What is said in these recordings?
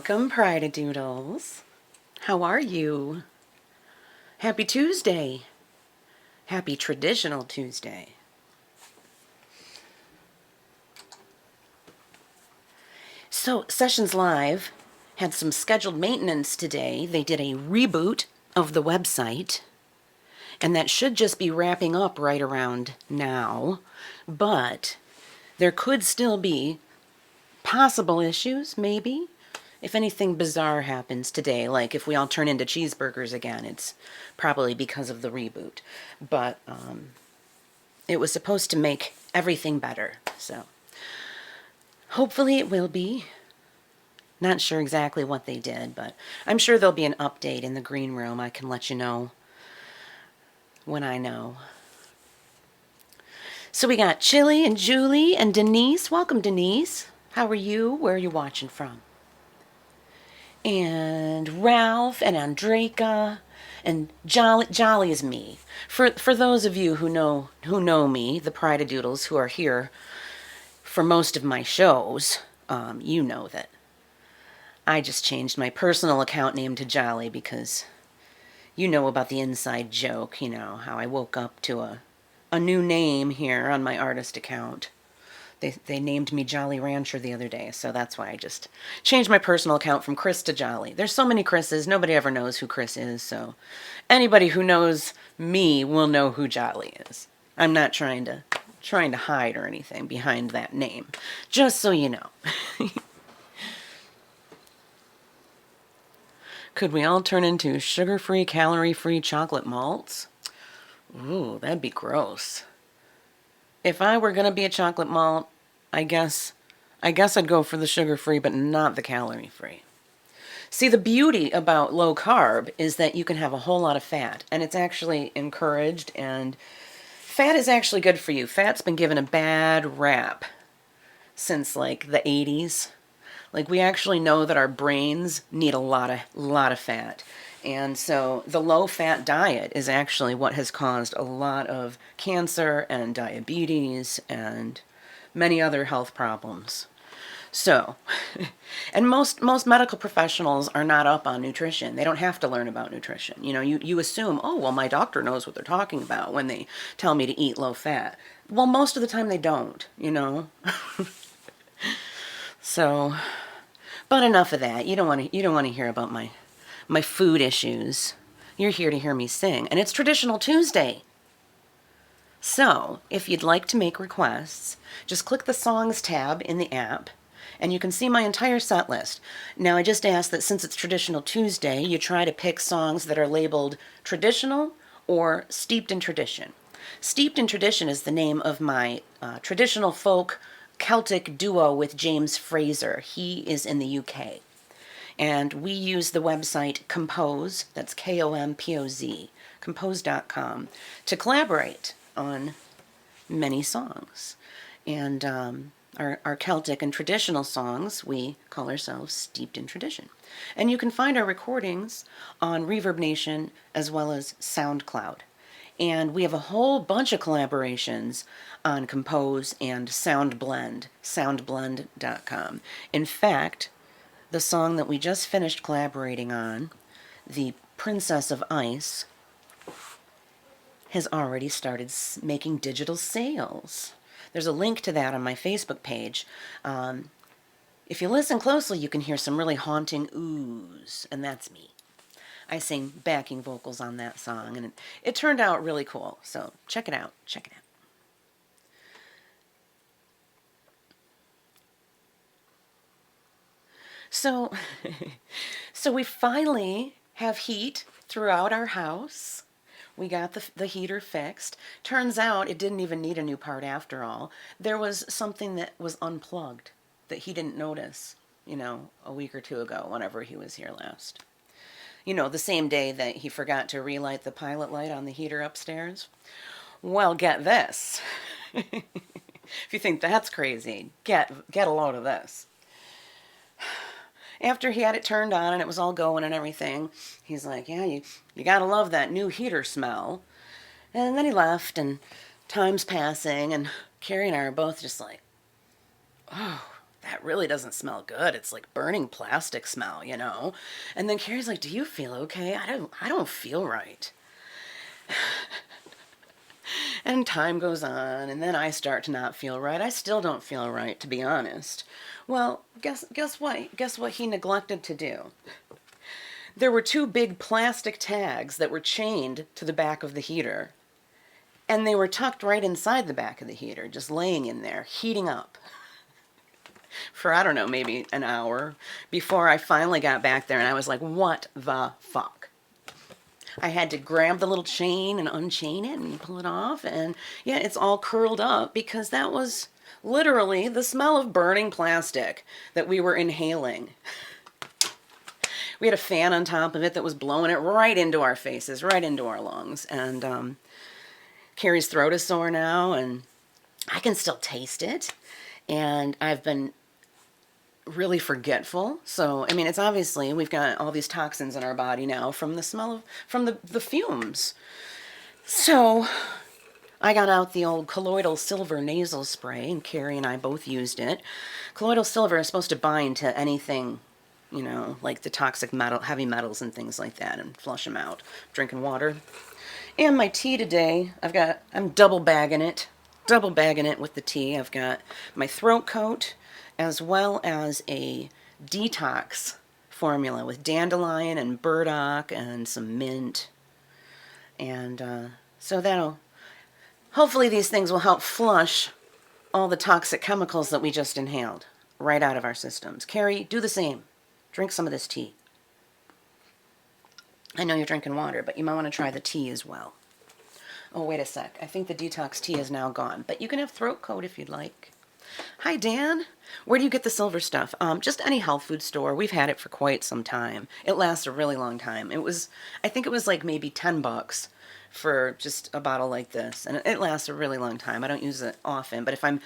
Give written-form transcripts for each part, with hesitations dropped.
Welcome, Pride-a-Doodles. How are you? Happy Tuesday. Happy Traditional Tuesday. So, Sessions Live had some scheduled maintenance today. They did a reboot of the website, and that should just be wrapping up right around now. But there could still be possible issues, maybe. If anything bizarre happens today, like if we all turn into cheeseburgers again, it's probably because of the reboot. But it was supposed to make everything better, so hopefully it will be. Not sure exactly what they did, but I'm sure there'll be an update in the green room. I can let you know when I know. So we got Chili and Julie and Denise. Welcome, Denise. How are you? Where are you watching from? And Ralph and Andreka and Jolly is me. For those of you who know me, the Pride-a-Doodles who are here for most of my shows, you know that I just changed my personal account name to Jolly because you know about the inside joke, you know, how I woke up to a new name here on my artist account. They named me Jolly Rancher the other day, so that's why I just changed my personal account from Kris to Jolly. There's so many Krises, nobody ever knows who Kris is, so anybody who knows me will know who Jolly is. I'm not trying to hide or anything behind that name, just so you know. Could we all turn into sugar-free, calorie-free chocolate malts? Ooh, that'd be gross. If I were going to be a chocolate malt, I guess I'd go for the sugar-free, but not the calorie-free. See, the beauty about low carb is that you can have a whole lot of fat, and it's actually encouraged, and fat is actually good for you. Fat's been given a bad rap since, like, the 80s. Like, we actually know that our brains need a lot of fat. And so the low-fat diet is actually what has caused a lot of cancer and diabetes and many other health problems. So, and most medical professionals are not up on nutrition. They don't have to learn about nutrition. You know, you assume, oh, well, my doctor knows what they're talking about when they tell me to eat low-fat. Well, most of the time they don't, you know. So, but enough of that. You don't want to hear about my food issues. You're here to hear me sing, and it's Traditional Tuesday. So, if you'd like to make requests, just click the Songs tab in the app, and you can see my entire set list. Now, I just ask that since it's Traditional Tuesday, you try to pick songs that are labeled traditional or steeped in tradition. Steeped in Tradition is the name of my traditional folk Celtic duo with James Fraser. He is in the UK. And we use the website Compose, that's K-O-M-P-O-Z, compose.com, to collaborate on many songs. And our Celtic and traditional songs, we call ourselves Steeped in Tradition. And you can find our recordings on Reverb Nation as well as SoundCloud. And we have a whole bunch of collaborations on Compose and SoundBlend, soundblend.com. In fact, the song that we just finished collaborating on, The Princess of Ice, has already started making digital sales. There's a link to that on my Facebook page. If you listen closely, you can hear some really haunting oohs, and that's me. I sing backing vocals on that song, and it turned out really cool. So check it out. Check it out. So we finally have heat throughout our house. We got the heater fixed. Turns out it didn't even need a new part after all. There was something that was unplugged that he didn't notice, you know, a week or two ago whenever he was here last. You know, the same day that he forgot to relight the pilot light on the heater upstairs. Well, get this. If you think that's crazy, get a load of this. After he had it turned on and it was all going and everything, he's like, yeah, you gotta love that new heater smell. And then he left, and time's passing, and Carrie and I are both just like, oh, that really doesn't smell good. It's like burning plastic smell, you know? And then Carrie's like, do you feel okay? I don't feel right. And time goes on, and then I start to not feel right. I still don't feel right, to be honest. Well, guess what? Guess what he neglected to do? There were two big plastic tags that were chained to the back of the heater. And they were tucked right inside the back of the heater, just laying in there, heating up. For, I don't know, maybe an hour before I finally got back there, and I was like, what the fuck? I had to grab the little chain and unchain it and pull it off, and yeah, it's all curled up because that was literally the smell of burning plastic that we were inhaling. We had a fan on top of it that was blowing it right into our faces, right into our lungs, and Carrie's throat is sore now, and I can still taste it, and I've been really forgetful. So, I mean, it's obviously, we've got all these toxins in our body now from the smell of, from the fumes. So, I got out the old colloidal silver nasal spray, and Carrie and I both used it. Colloidal silver is supposed to bind to anything, you know, like the toxic metal, heavy metals and things like that, and flush them out. Drinking water. And my tea today, I'm double bagging it with the tea. I've got my throat coat, as well as a detox formula with dandelion and burdock and some mint. And so hopefully these things will help flush all the toxic chemicals that we just inhaled right out of our systems. Carrie, do the same. Drink some of this tea. I know you're drinking water, but you might want to try the tea as well. Oh, wait a sec. I think the detox tea is now gone, but you can have throat coat if you'd like. Hi, Dan. Where do you get the silver stuff? Just any health food store. We've had it for quite some time. It lasts a really long time. I think it was like maybe $10 for just a bottle like this, and it lasts a really long time. I don't use it often, but if I'm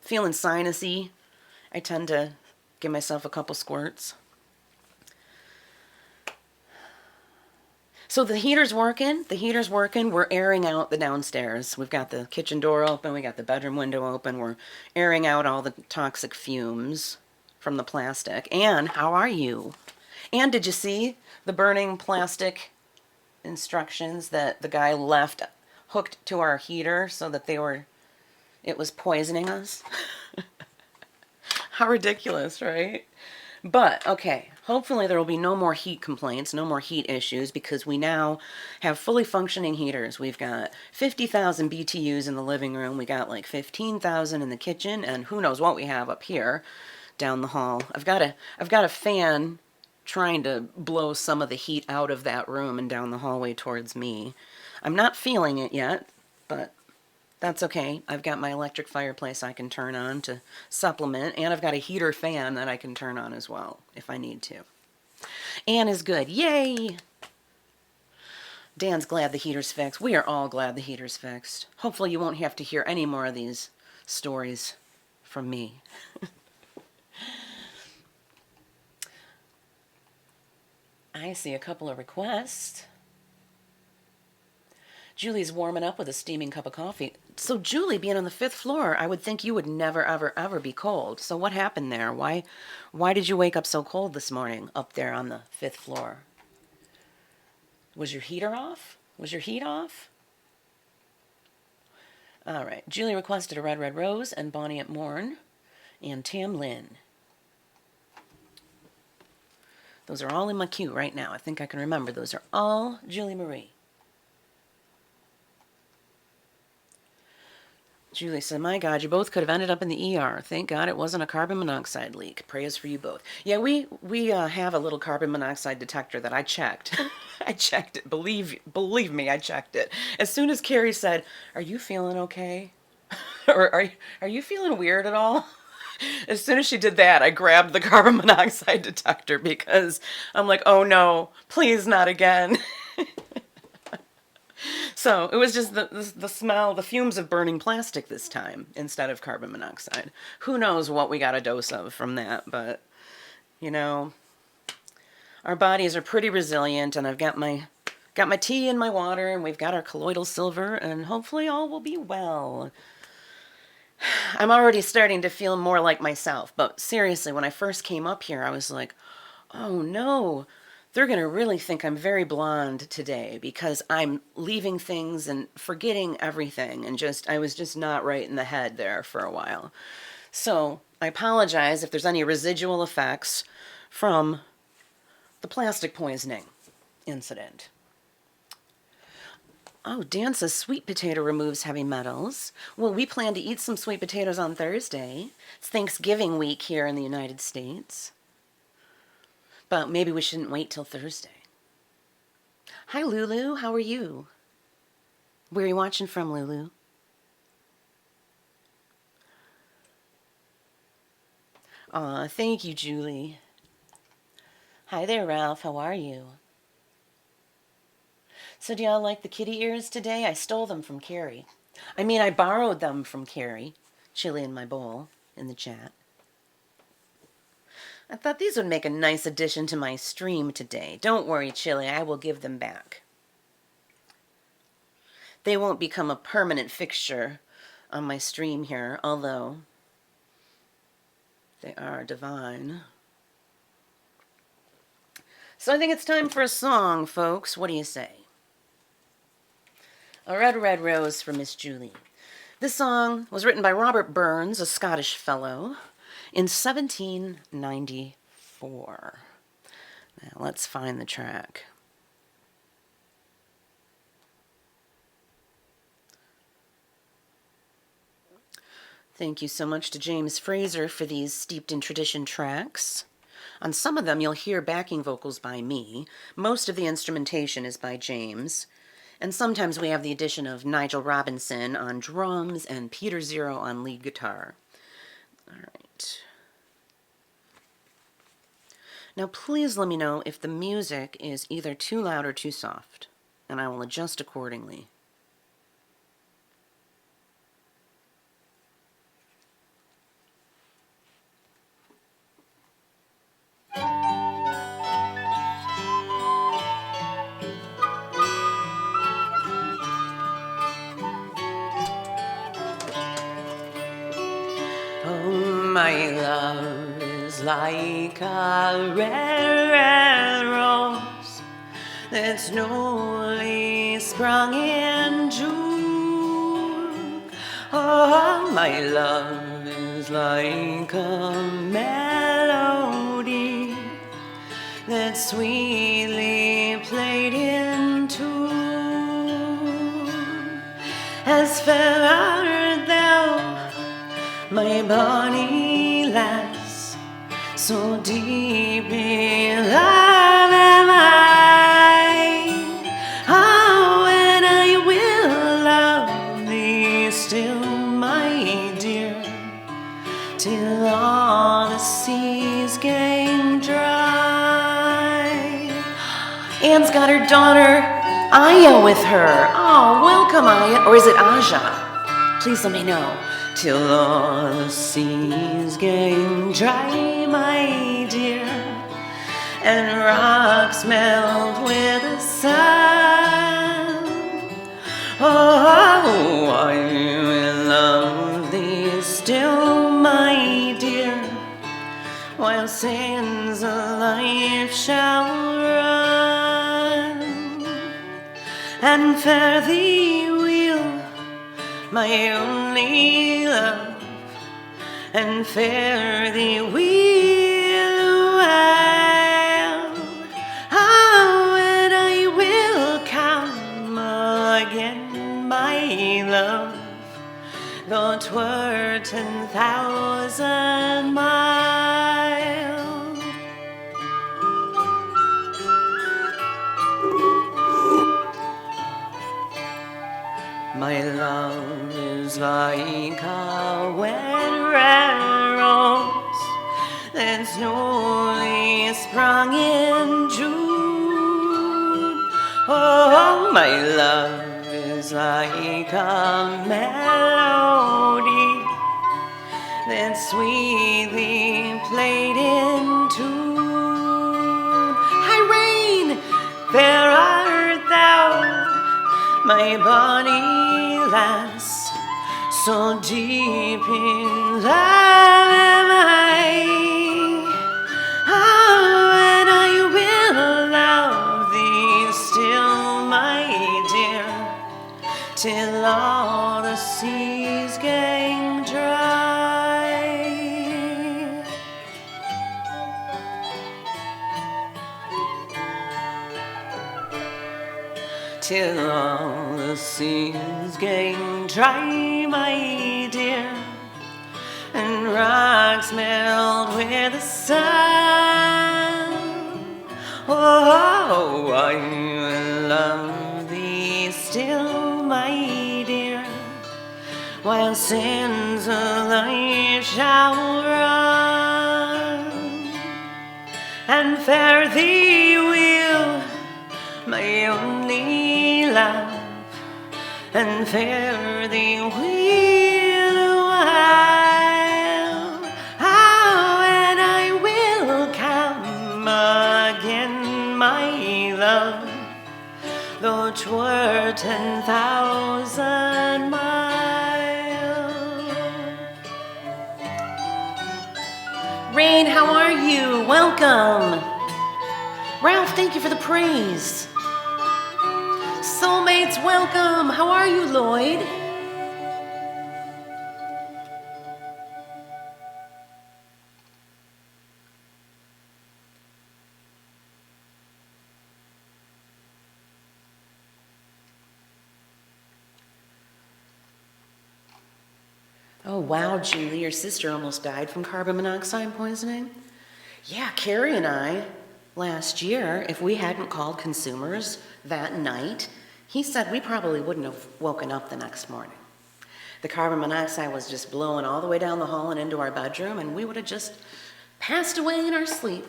feeling sinusy, I tend to give myself a couple squirts. So the heater's working. We're airing out the downstairs. We've got the kitchen door open. We got the bedroom window open. We're airing out all the toxic fumes from the plastic. Anne, how are you? Anne, did you see the burning plastic instructions that the guy left hooked to our heater so that it was poisoning us? How ridiculous, right? But, okay, hopefully there will be no more heat complaints, no more heat issues, because we now have fully functioning heaters. We've got 50,000 BTUs in the living room. We got like 15,000 in the kitchen, and who knows what we have up here down the hall. I've got a fan trying to blow some of the heat out of that room and down the hallway towards me. I'm not feeling it yet, but that's okay. I've got my electric fireplace I can turn on to supplement, and I've got a heater fan that I can turn on as well if I need to. Anne is good. Yay! Dan's glad the heater's fixed. We are all glad the heater's fixed. Hopefully you won't have to hear any more of these stories from me. I see a couple of requests. Julie's warming up with a steaming cup of coffee. So Julie, being on the 5th floor, I would think you would never, ever, ever be cold. So what happened there? Why did you wake up so cold this morning up there on the 5th floor? Was your heater off? Was your heat off? All right. Julie requested a Red Red Rose and Bonny At Morn and Tam Lin. Those are all in my queue right now. I think I can remember. Those are all Julie Marie. Julie said, my God, you both could have ended up in the ER. Thank God it wasn't a carbon monoxide leak. Prayers for you both. Yeah, we have a little carbon monoxide detector that I checked. I checked it. Believe me, I checked it. As soon as Carrie said, are you feeling okay? Or are you feeling weird at all? As soon as she did that, I grabbed the carbon monoxide detector because I'm like, oh no, please not again. So it was just the smell, the fumes of burning plastic this time instead of carbon monoxide. Who knows what we got a dose of from that, but, you know, our bodies are pretty resilient, and I've got my tea and my water, and we've got our colloidal silver, and hopefully all will be well. I'm already starting to feel more like myself. But seriously, when I first came up here, I was like, oh no, they're going to really think I'm very blonde today because I'm leaving things and forgetting everything. And I was just not right in the head there for a while. So I apologize if there's any residual effects from the plastic poisoning incident. Oh, Dan says sweet potato removes heavy metals. Well, we plan to eat some sweet potatoes on Thursday. It's Thanksgiving week here in the United States. But maybe we shouldn't wait till Thursday. Hi, Lulu. How are you? Where are you watching from, Lulu? Aw, thank you, Julie. Hi there, Ralph. How are you? So do y'all like the kitty ears today? I stole them from Carrie. I borrowed them from Carrie. Chili in my bowl in the chat. I thought these would make a nice addition to my stream today. Don't worry, Chili, I will give them back. They won't become a permanent fixture on my stream here, although they are divine. So I think it's time for a song, folks. What do you say? A Red, Red Rose for Miss Julie. This song was written by Robert Burns, a Scottish fellow, in 1794. Now let's find the track. Thank you so much to James Fraser for these steeped in tradition tracks. On some of them you'll hear backing vocals by me. Most of the instrumentation is by James. And sometimes we have the addition of Nigel Robinson on drums and Peter Zero on lead guitar. All right. Now please let me know if the music is either too loud or too soft, and I will adjust accordingly. Oh, my love is like a red, red rose that's newly sprung in June. Oh, my love is like a melody that's sweetly played in tune. As fair art thou, my bonny lass, so deep in love am I. Oh, and I will love thee still, my dear, till all the seas gang dry. Anne's got her daughter Aya with her. Oh, welcome, Aya. Or is it Aja? Please let me know. Till all the seas gang dry, my dear, and rocks melt with the sun. Oh, I will love thee still, my dear, while sands of life shall run, and fare thee well, my only love, and fare thee well, oh, and I will come again, my love, though 'twere 10,000 miles. My love is like a wet red rose that's newly sprung in June. Oh, my love is like a melody that's sweetly played in tune. Hi, rain, fair art thou, my bonny lass, So deep in love am I, and I will love thee still, my dear, till all the seas gang dry. Till all the seas gang dry, my dear, and rocks melt with the sun. Oh, I will love thee still, my dear, while sands of life shall run, and fare thee will, my only love, and fare thee will a while. Oh, and I will come again, my love, though 'twere 10,000 miles. Rain, how are you? Welcome. Ralph, thank you for the praise. Soulmates, welcome. How are you, Lloyd? Oh, wow, Julie, your sister almost died from carbon monoxide poisoning? Yeah, Carrie and I, last year, if we hadn't called consumers that night, he said we probably wouldn't have woken up the next morning. The carbon monoxide was just blowing all the way down the hall and into our bedroom, and we would have just passed away in our sleep,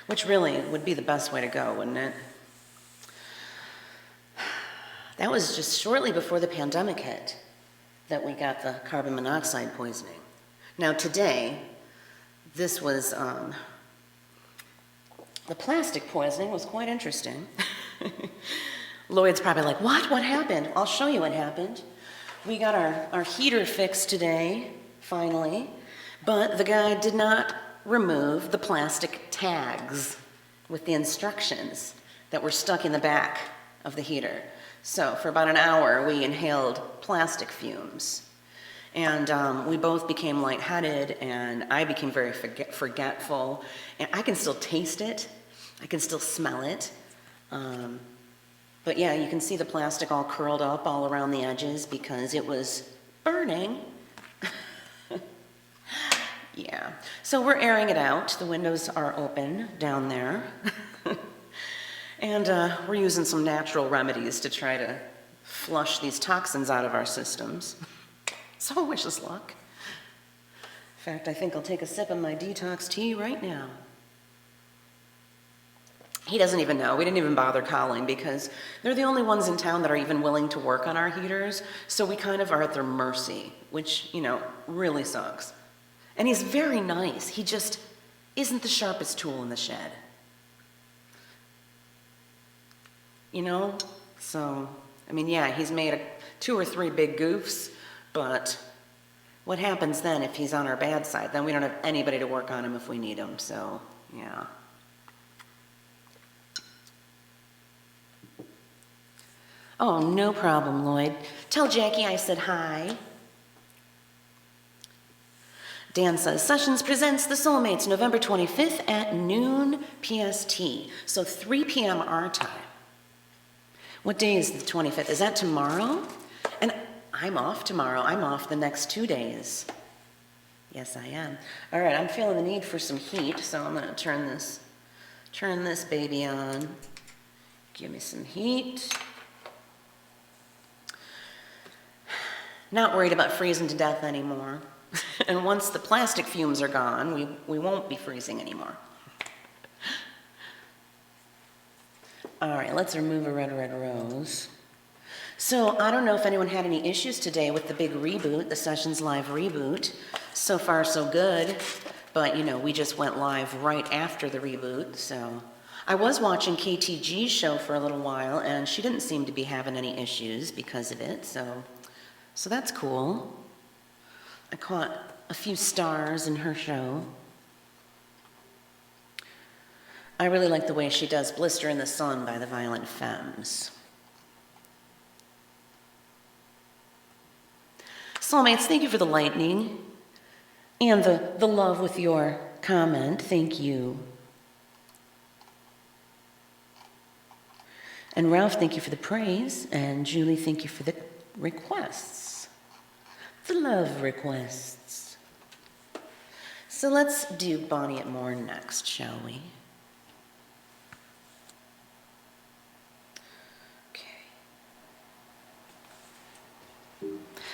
which really would be the best way to go, wouldn't it? That was just shortly before the pandemic hit that we got the carbon monoxide poisoning. Now today, this was, the plastic poisoning was quite interesting. Lloyd's probably like, what? What happened? I'll show you what happened. We got our heater fixed today, finally, but the guy did not remove the plastic tags with the instructions that were stuck in the back of the heater. So for about an hour, we inhaled plastic fumes. And we both became lightheaded, and I became very forgetful. And I can still taste it. I can still smell it. But yeah, you can see the plastic all curled up all around the edges because it was burning. Yeah, so we're airing it out. The windows are open down there. And we're using some natural remedies to try to flush these toxins out of our systems. So wish us luck. In fact, I think I'll take a sip of my detox tea right now. He doesn't even know. We didn't even bother calling because they're the only ones in town that are even willing to work on our heaters. So we kind of are at their mercy, which, you know, really sucks. And he's very nice. He just isn't the sharpest tool in the shed. You know? So, I mean, yeah, he's made 2 or 3 big goofs, but what happens then if he's on our bad side? Then we don't have anybody to work on him if we need him, so, yeah. Oh, no problem, Lloyd. Tell Jackie I said hi. Dan says, Sessions presents The Soulmates November 25th at noon PST, so 3 p.m. our time. What day is the 25th? Is that tomorrow? And I'm off tomorrow. I'm off the next 2 days. Yes, I am. All right, I'm feeling the need for some heat, so I'm going to turn this baby on. Give me some heat. Not worried about freezing to death anymore. And once the plastic fumes are gone, we won't be freezing anymore. All right, let's remove a red rose. So I don't know if anyone had any issues today with the big reboot, the Sessions Live reboot. So far, so good. But, you know, we just went live right after the reboot, so. I was watching KTG's show for a little while, and she didn't seem to be having any issues because of it, so that's cool. I caught a few stars in her show. I really like the way she does Blister in the Sun by the Violent Femmes. Soulmates, thank you for the lightning and the love with your comment. Thank you. And Ralph, thank you for the praise. And Julie, thank you for the requests. The love requests. So let's do Bonny At Morn next, shall we? Okay.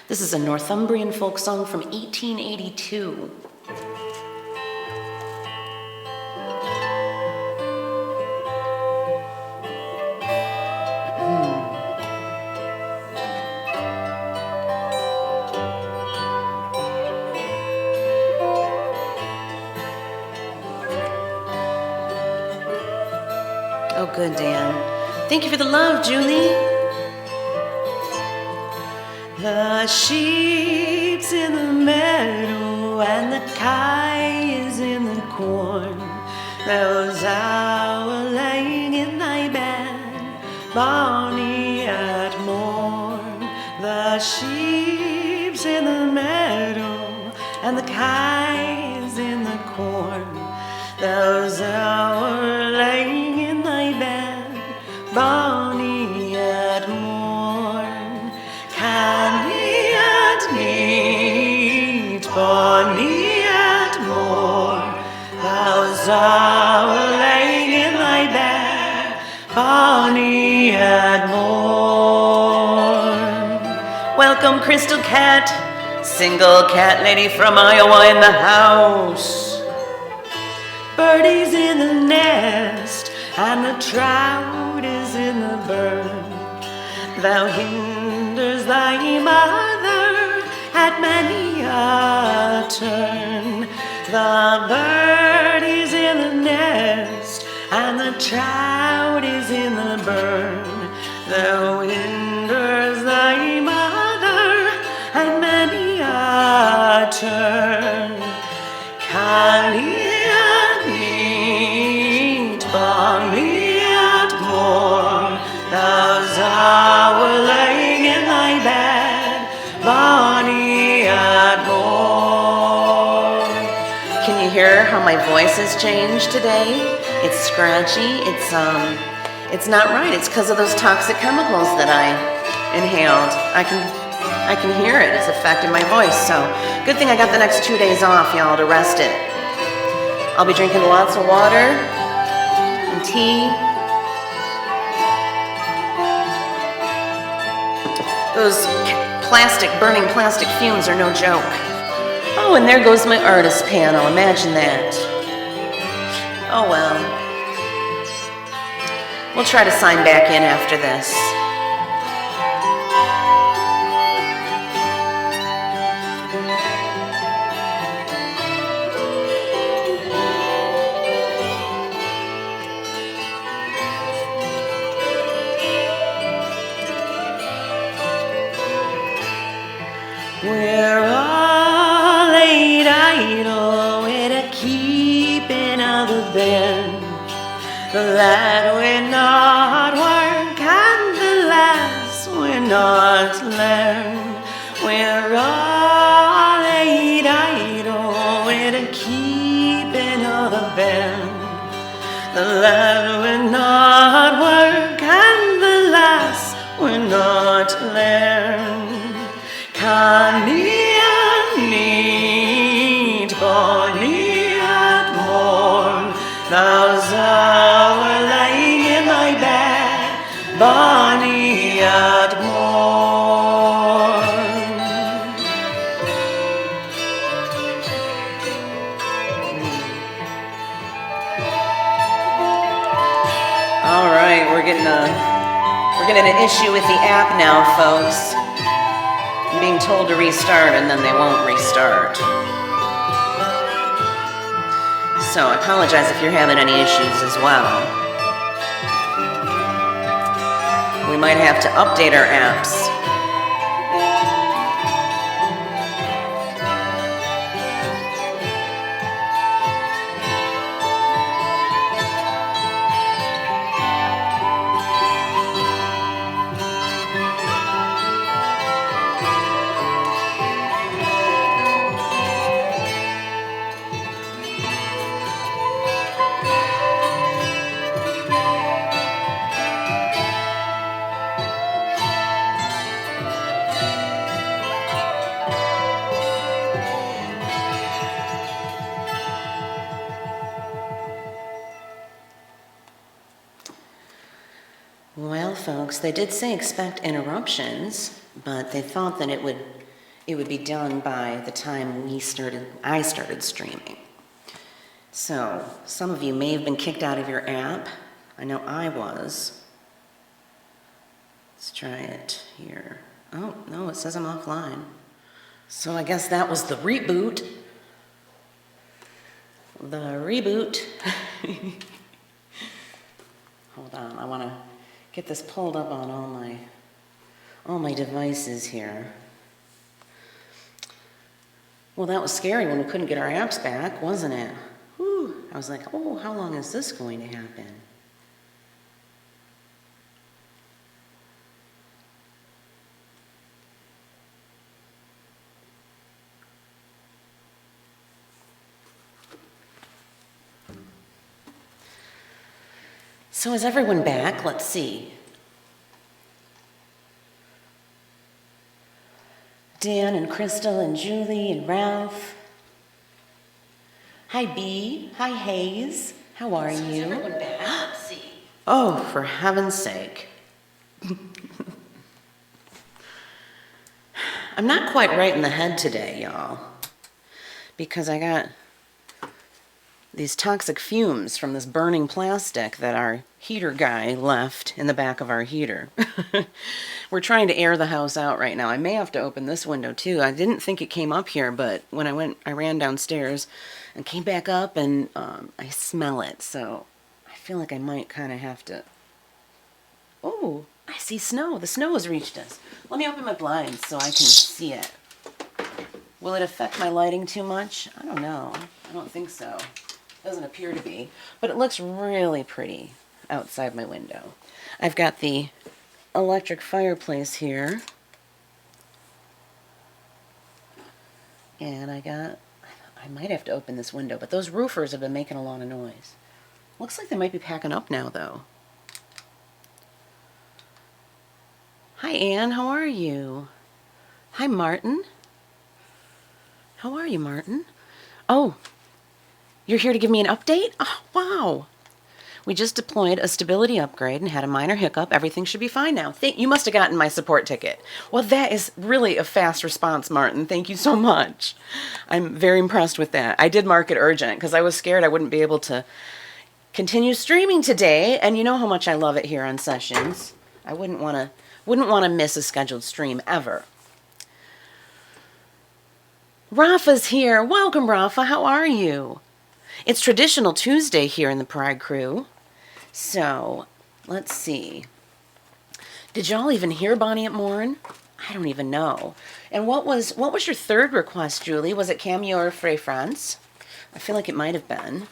This is a Northumbrian folk song from 1882. Oh, good, Dan. Thank you for the love, Julie. The sheep's in the meadow and the kye is in the corn. Those hours laying in thy bed, Bonny at morn. The sheep's in the meadow and the kye is in the corn. Those hours laying in thy bed, Bonny at morn. Candy at meat, Bonny at morn. Those hours laying in thy bed, Bonny at morn. Welcome, Crystal Cat, single cat lady from Iowa in the house. Birdie's in the nest, and the trout is in the burn. Thou hinders thy mother at many a turn. The birdie's in the nest, and the trout is in the burn. Thou hinders thy mother at many a turn. Bonny at morn, those hours laying in thy bed, Bonny at morn. Can you hear how my voice has changed today? It's scratchy. It's not right. It's because of those toxic chemicals that I inhaled. I can hear it. It's affecting my voice. So good thing I got the next 2 days off, y'all, to rest it. I'll be drinking lots of water. Tea. Those burning plastic fumes are no joke. Oh, and there goes my artist panel. Imagine that. Oh well. We'll try to sign back in after this. We're all laid idle with a keeping of the bed, that we're not work and the last we're not learn. We're all laid idle with a keeping of the bed, that we're not work and the last we're not learn. Candy and meat, Bonny at morn. Those hours lying in thy bed, Bonny at morn. All right, we're getting an issue with the app now, folks. I'm being told to restart and then they won't restart. So I apologize if you're having any issues as well. We might have to update our apps. Well, folks, they did say expect interruptions, but they thought that it would be done by the time I started streaming. So, some of you may have been kicked out of your app. I know I was. Let's try it here. Oh, no, it says I'm offline. So I guess that was the reboot. The reboot. Hold on, I want to get this pulled up on all my devices here. Well, that was scary when we couldn't get our apps back, wasn't it? Whew. I was like, oh, how long is this going to happen? So is everyone back? Let's see. Dan and Crystal and Julie and Ralph. Hi, Bee. Hi, Hayes. How are you? Is everyone back? Let's see. Oh, for heaven's sake. I'm not quite right in the head today, y'all, because I got these toxic fumes from this burning plastic that our heater guy left in the back of our heater. We're trying to air the house out right now. I may have to open this window too. I didn't think it came up here, but when I ran downstairs and came back up and I smell it. So I feel like I might kind of have to. Oh, I see snow. The snow has reached us. Let me open my blinds so I can see it. Will it affect my lighting too much? I don't know. I don't think so. Doesn't appear to be, but it looks really pretty outside my window. I've got the electric fireplace here, and I might have to open this window, but those roofers have been making a lot of noise. Looks like they might be packing up now, though. Hi, Anne. How are you? Hi, Martin. How are you, Martin? Oh, you're here to give me an update? Oh, wow. We just deployed a stability upgrade and had a minor hiccup. Everything should be fine now. You must have gotten my support ticket. Well, that is really a fast response, Martin. Thank you so much. I'm very impressed with that. I did mark it urgent because I was scared I wouldn't be able to continue streaming today. And you know how much I love it here on Sessions. I wouldn't want to miss a scheduled stream ever. Rafa's here. Welcome, Rafa. How are you? It's traditional Tuesday here in the Pride crew. So, let's see. Did y'all even hear Bonny At Morn? I don't even know. And what was your third request, Julie? Was it Cameo or Frae France? I feel like it might have been.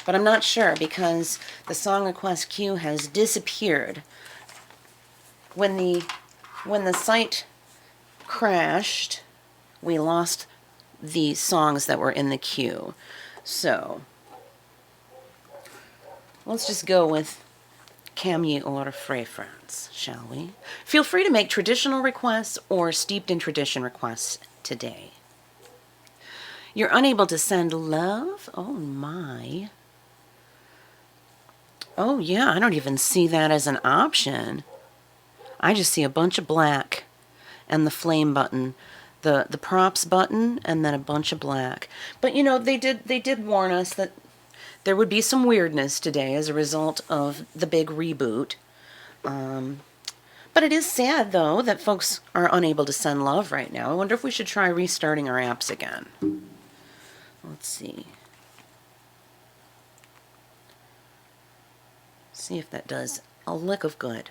But I'm not sure because the song request queue has disappeared. When the site crashed, we lost the songs that were in the queue. So, let's just go with Cameo or Frae France, shall we? Feel free to make traditional requests or steeped in tradition requests today. You're unable to send love? Oh my. Oh yeah, I don't even see that as an option. I just see a bunch of black and the flame button. The props button and then a bunch of black. But you know, they did warn us that there would be some weirdness today as a result of the big reboot. But it is sad though that folks are unable to send love right now. I wonder if we should try restarting our apps again. Let's see. See if that does a lick of good.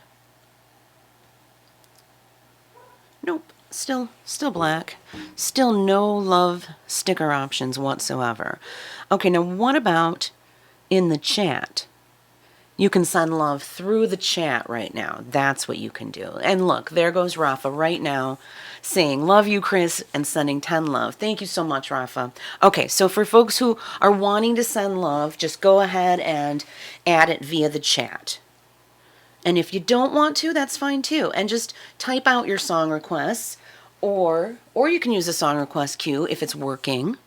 Nope. Still black. Still no love sticker options whatsoever. Okay, now what about in the chat? You can send love through the chat right now. That's what you can do. And look, there goes Rafa right now saying, love you, Kris, and sending 10 love. Thank you so much, Rafa. Okay, so for folks who are wanting to send love, just go ahead and add it via the chat. And if you don't want to, that's fine too. And just type out your song requests, or you can use a song request queue if it's working.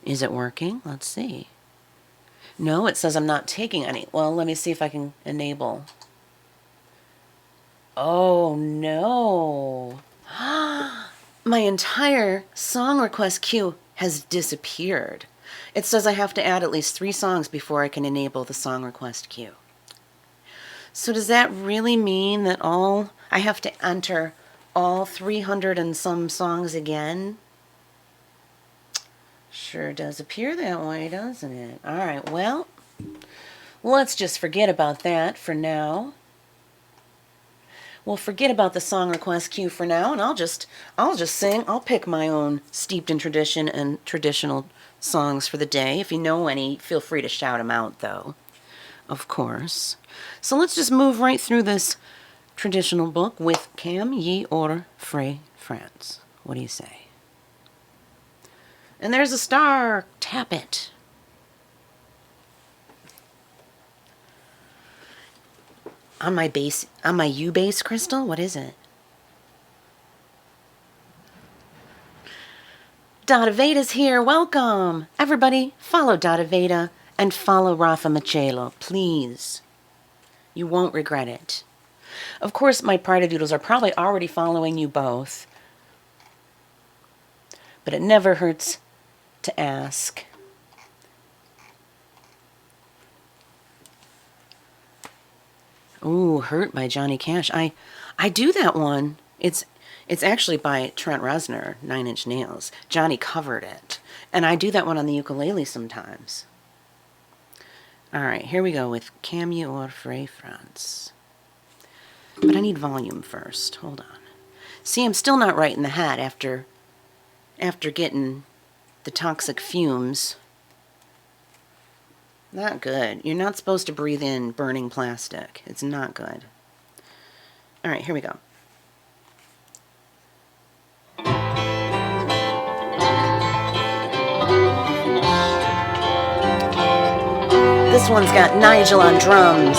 Is it working? Let's see. No, it says I'm not taking any. Well, let me see if I can enable. Oh no. My entire song request queue has disappeared. It says I have to add at least 3 songs before I can enable the song request queue. So does that really mean that I have to enter all 300 and some songs again? Sure does appear that way, doesn't it? All right, well, let's just forget about that for now. We'll forget about the song request queue for now, and I'll just sing. I'll pick my own steeped in tradition and traditional songs for the day. If you know any, feel free to shout them out, though, of course. So let's just move right through this traditional book with Cam Ye or Frae France. What do you say? And there's a star. Tap it. On my U bass crystal? What is it? Vada's here. Welcome. Everybody, follow Vada and follow Rafa Machelo, please. You won't regret it. Of course, my Pride Doodles are probably already following you both. But it never hurts to ask. Ooh, Hurt by Johnny Cash. I do that one. It's actually by Trent Reznor, 9 Inch Nails. Johnny covered it. And I do that one on the ukulele sometimes. All right, here we go with Cam Ye or Frae France. But I need volume first. Hold on. See, I'm still not right in the head after getting the toxic fumes. Not good. You're not supposed to breathe in burning plastic. It's not good. All right, here we go. This one's got Nigel on drums.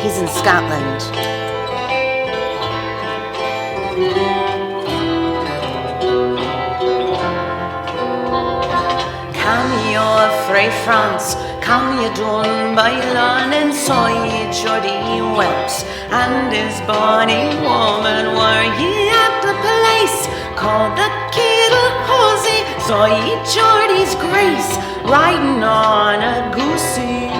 He's in Scotland. Come your Frae France, come ye done by Allan, and saw ye Geordie Welsh and his bonny woman. Were ye at the place called the Kettle Hosey? Saw ye Geordie's Grace riding on a goosey.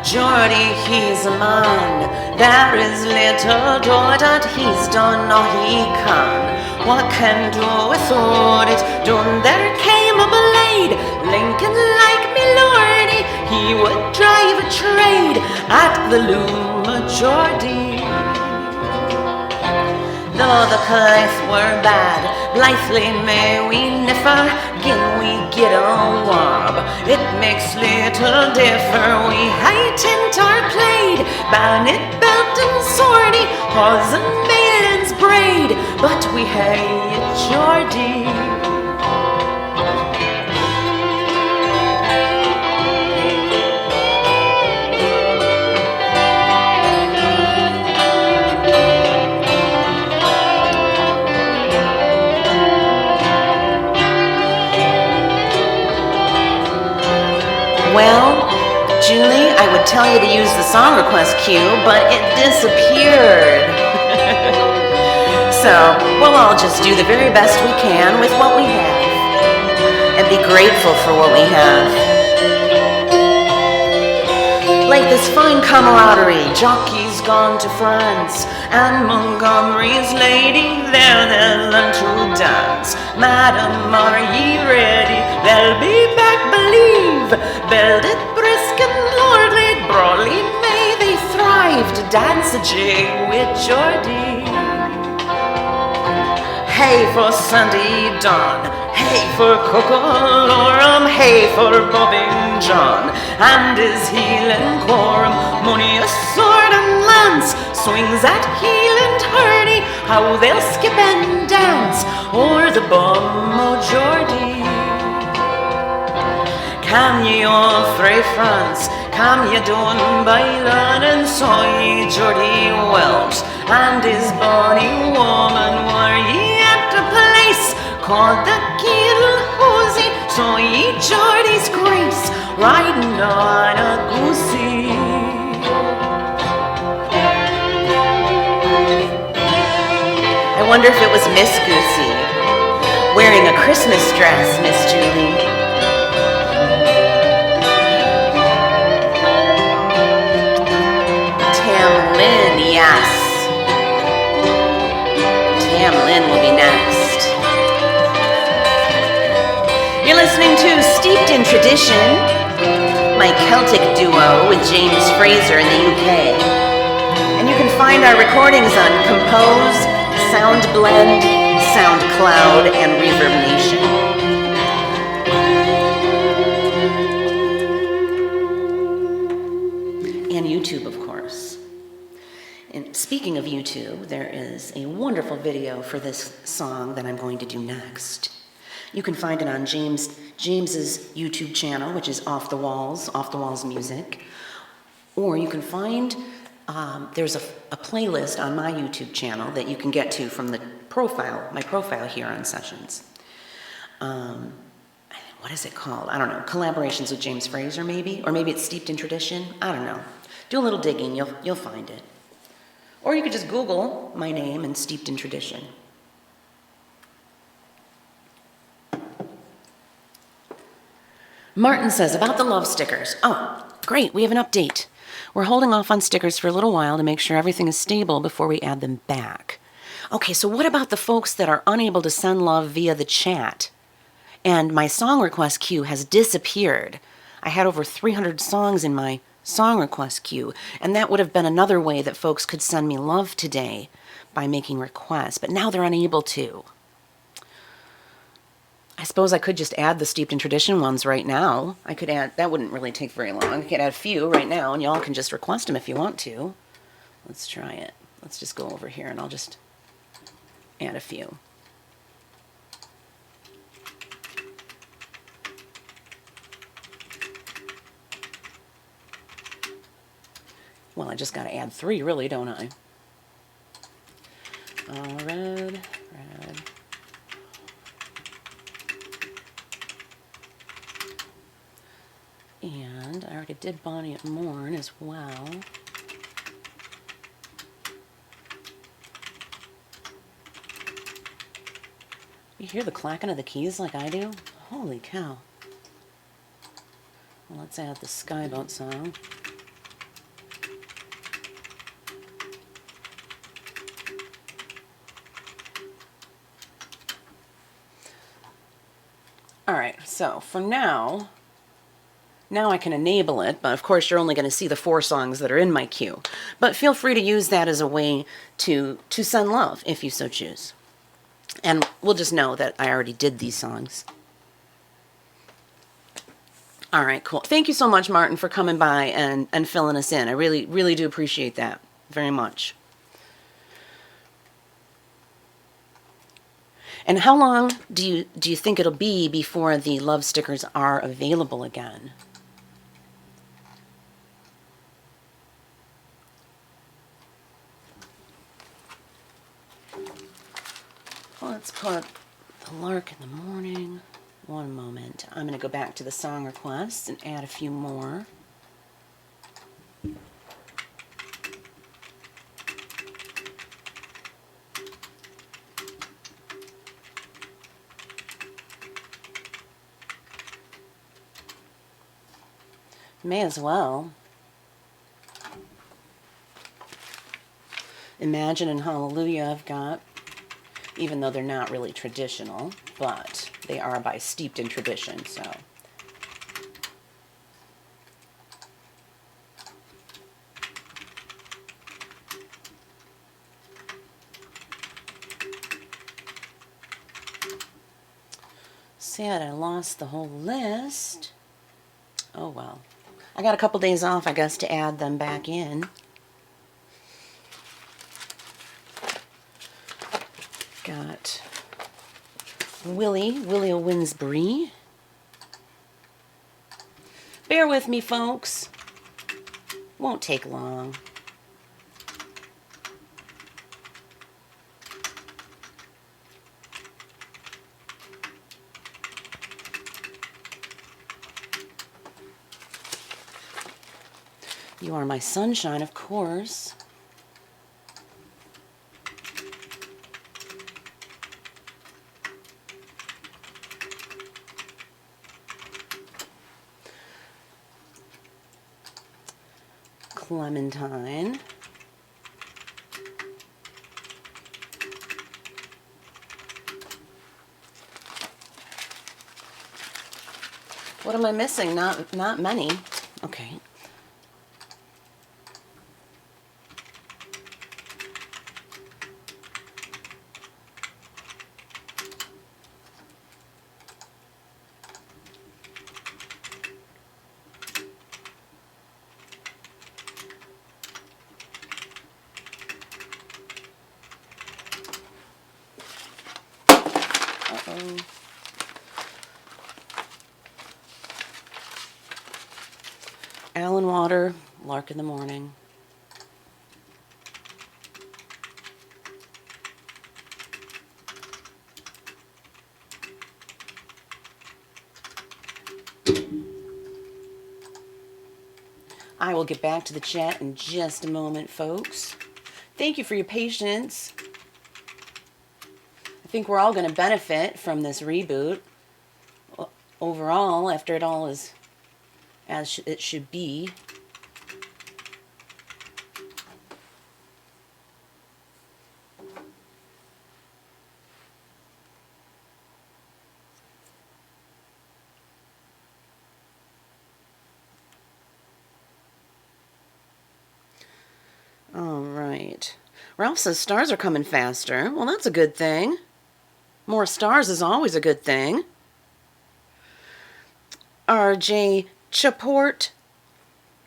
Geordie, he's a man, there is little doubt that he's done all he can. What can do without it? Done there came a blade, Lincoln like me lordy, he would drive a trade at the loom of Geordie. Though the cloth were bad, blithely may we niffer, gin we get a warb, it makes little differ. We heightened our plaid, bonnet, belt and swordy, hawse and maiden's braid, but we hae Geordie. Well, Julie, I would tell you to use the song request queue, but it disappeared. So, we'll all just do the very best we can with what we have, and be grateful for what we have. Like this fine camaraderie, jockeys gone to France, and Montgomery's lady, there they'll learn to dance. Madam, are ye ready? They'll be back, believe. Builded brisk and lordly, broadly may they thrive to dance a jig with Geordie. Hey for Sandy Don, hey for Cockalorum, hey for Bobbing John, and his heel and quorum, money a sword and lance, swings at heel and hurdy, how they'll skip and dance o'er the bum o' Geordie. Come ye all Frae France, come ye done by Allan, and saw ye Geordie Welsh and his bonny woman. Were ye at a place called the Kettle Hosey? Saw ye Geordie's Grace riding on a goosey. wonder if it was Miss Goosey wearing a Christmas dress, Miss Julie. Tam Lin, yes. Tam Lin will be next. You're listening to Steeped in Tradition, my Celtic duo with James Fraser in the UK. And you can find our recordings on Compose, SoundBlend, SoundCloud, and Reverb Nation. And YouTube, of course. And speaking of YouTube, there is a wonderful video for this song that I'm going to do next. You can find it on James's YouTube channel, which is Off the Walls Music. Or you can find, there's a playlist on my YouTube channel that you can get to from the profile, my profile here on Sessions. What is it called? I don't know. Collaborations with James Fraser, maybe? Or maybe it's Steeped in Tradition? I don't know. Do a little digging, you'll find it. Or you could just Google my name and Steeped in Tradition. Martin says, about the love stickers. Oh, great, we have an update. We're holding off on stickers for a little while to make sure everything is stable before we add them back. Okay, so what about the folks that are unable to send love via the chat? And my song request queue has disappeared. I had over 300 songs in my song request queue, and that would have been another way that folks could send me love today by making requests, but now they're unable to. I suppose I could just add the Steeped in Tradition ones right now. I could add, that wouldn't really take very long. I could add a few right now, and y'all can just request them if you want to. Let's try it. Let's just go over here, and I'll just add a few. Well, I just got to add 3, really, don't I? Red. And I already did Bonny At Morn as well. You hear the clacking of the keys like I do? Holy cow. Well, let's add the Skye boat song. Alright, so for now I can enable it, but of course you're only going to see the 4 songs that are in my queue. But feel free to use that as a way to send love, if you so choose. And we'll just know that I already did these songs. All right, cool. Thank you so much, Martin, for coming by and filling us in. I really, really do appreciate that very much. And how long do you think it'll be before the love stickers are available again? Let's put the Lark in the morning. One moment. I'm going to go back to the song requests and add a few more. May as well. Imagine and Hallelujah I've got, even though they're not really traditional, but they are by Steeped in Tradition, so. Sad I lost the whole list. Oh well. I got a couple days off, I guess, to add them back in. Got Willie O'Winsbury. Bear with me, folks. Won't take long. You Are My Sunshine, of course. Clementine. What am I missing? Not many. Okay. Uh-oh. Allan water, Lark in the morning. I will get back to the chat in just a moment, folks. Thank you for your patience. I think we're all going to benefit from this reboot overall, after it all is as it should be. All right. Ralph says stars are coming faster. Well, that's a good thing. More stars is always a good thing. RJ Chaport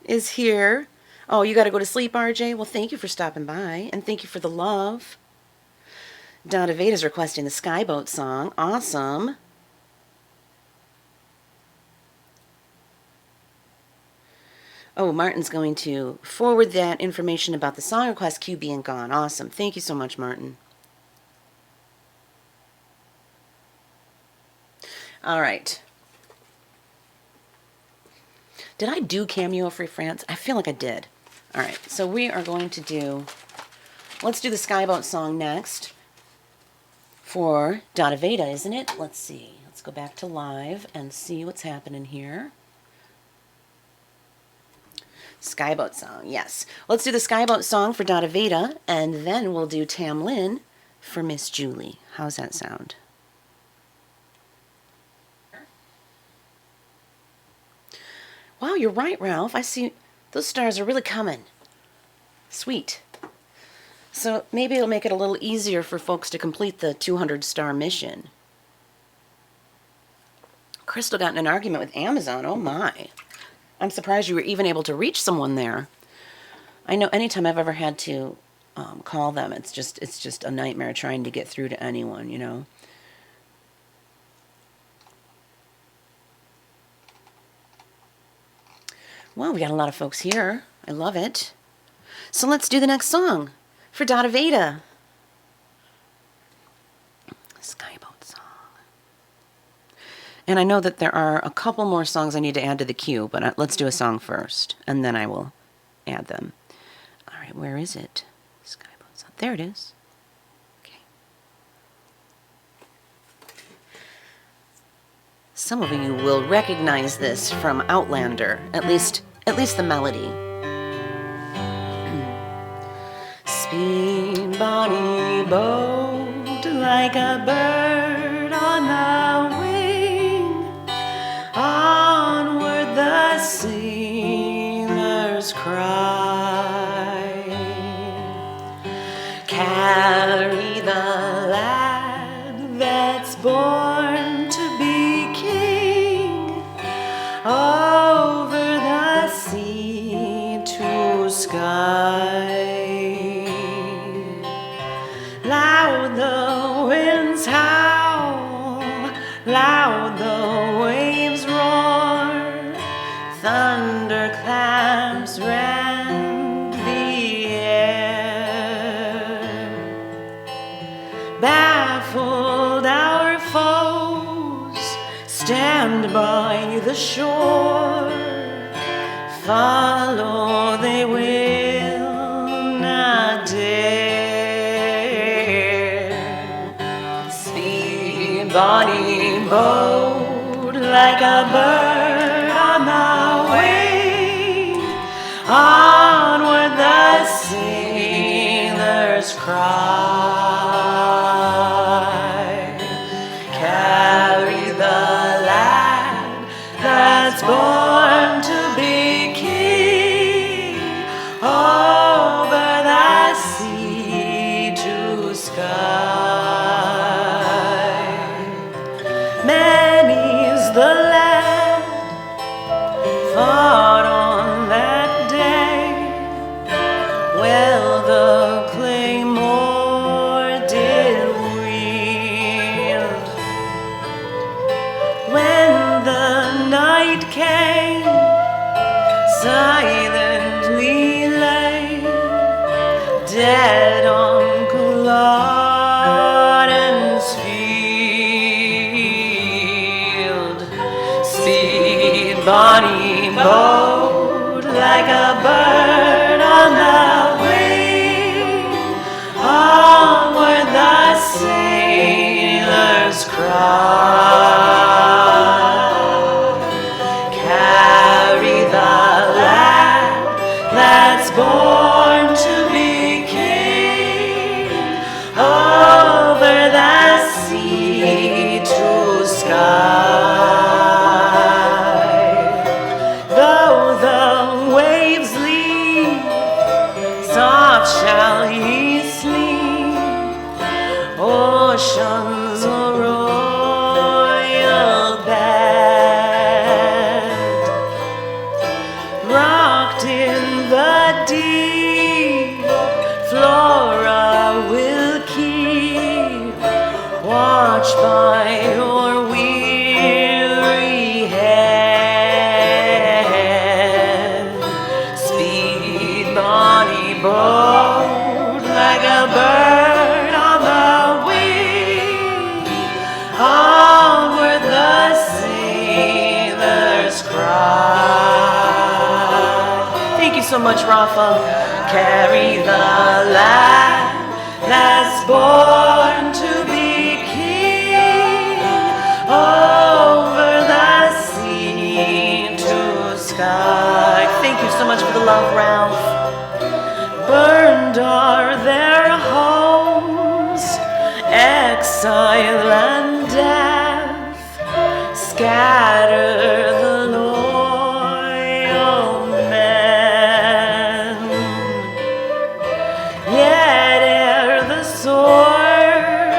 is here. Oh, you got to go to sleep, RJ? Well, thank you for stopping by, and thank you for the love. Donna Veda's requesting the Skyboat song. Awesome. Oh, Martin's going to forward that information about the song request queue being gone. Awesome. Thank you so much, Martin. All right. Did I do Cameo Free France? I feel like I did. All right. So we are going to do... Let's do the Skyboat song next for Donna Veda, isn't it? Let's see. Let's go back to live and see what's happening here. Skyboat song, yes. Let's do the Skyboat song for Donna Veda, and then we'll do Tam Lin for Miss Julie. How's that sound? Wow, you're right, Ralph. I see those stars are really coming. Sweet. So maybe it'll make it a little easier for folks to complete the 200-star mission. Crystal got in an argument with Amazon. Oh, my. I'm surprised you were even able to reach someone there. I know anytime I've ever had to call them, it's just a nightmare trying to get through to anyone, you know. Well, we got a lot of folks here. I love it. So let's do the next song for Donna Veda. Skyboat song. And I know that there are a couple more songs I need to add to the queue, but let's do a song first, and then I will add them. All right, where is it? Skyboat song. There it is. Okay. Some of you will recognize this from Outlander, at least the melody. Speed, Bonny boat, like a bird on the wing. Onward the sailors cry. Carry the lad that's born to be king. Over the sea to Skye. Loud the winds howl, loud the waves roar, thunderclaps rend the air. Baffled our foes stand by the shore, follow they will not dare. Speed, Bonny boat, like a bird on the wing. Carry the lad that's born to be king over the sea to sky. Many's the lad fought on that day. Well, the claymore did wield. When the night came, silently lay dead on Culloden's field. Speed, Bonny boat like a bird on the wing. Onward the sailors cry. Carry the lad that's born to be king over the sea to sky. Though the waves leave, soft shall ye sleep. Ocean's a royal bed, rocked in the deep. Flora will keep watch by your weary head. Speed, Bonny boat like a bird on the wing. Onward the sailors cry. Thank you so much, Rafa. Carry the lad that's born to be king over the sea to sky. Thank you so much for the love, Ralph. Burned are their homes, exile and death scatter the loyal men. Yet ere the sword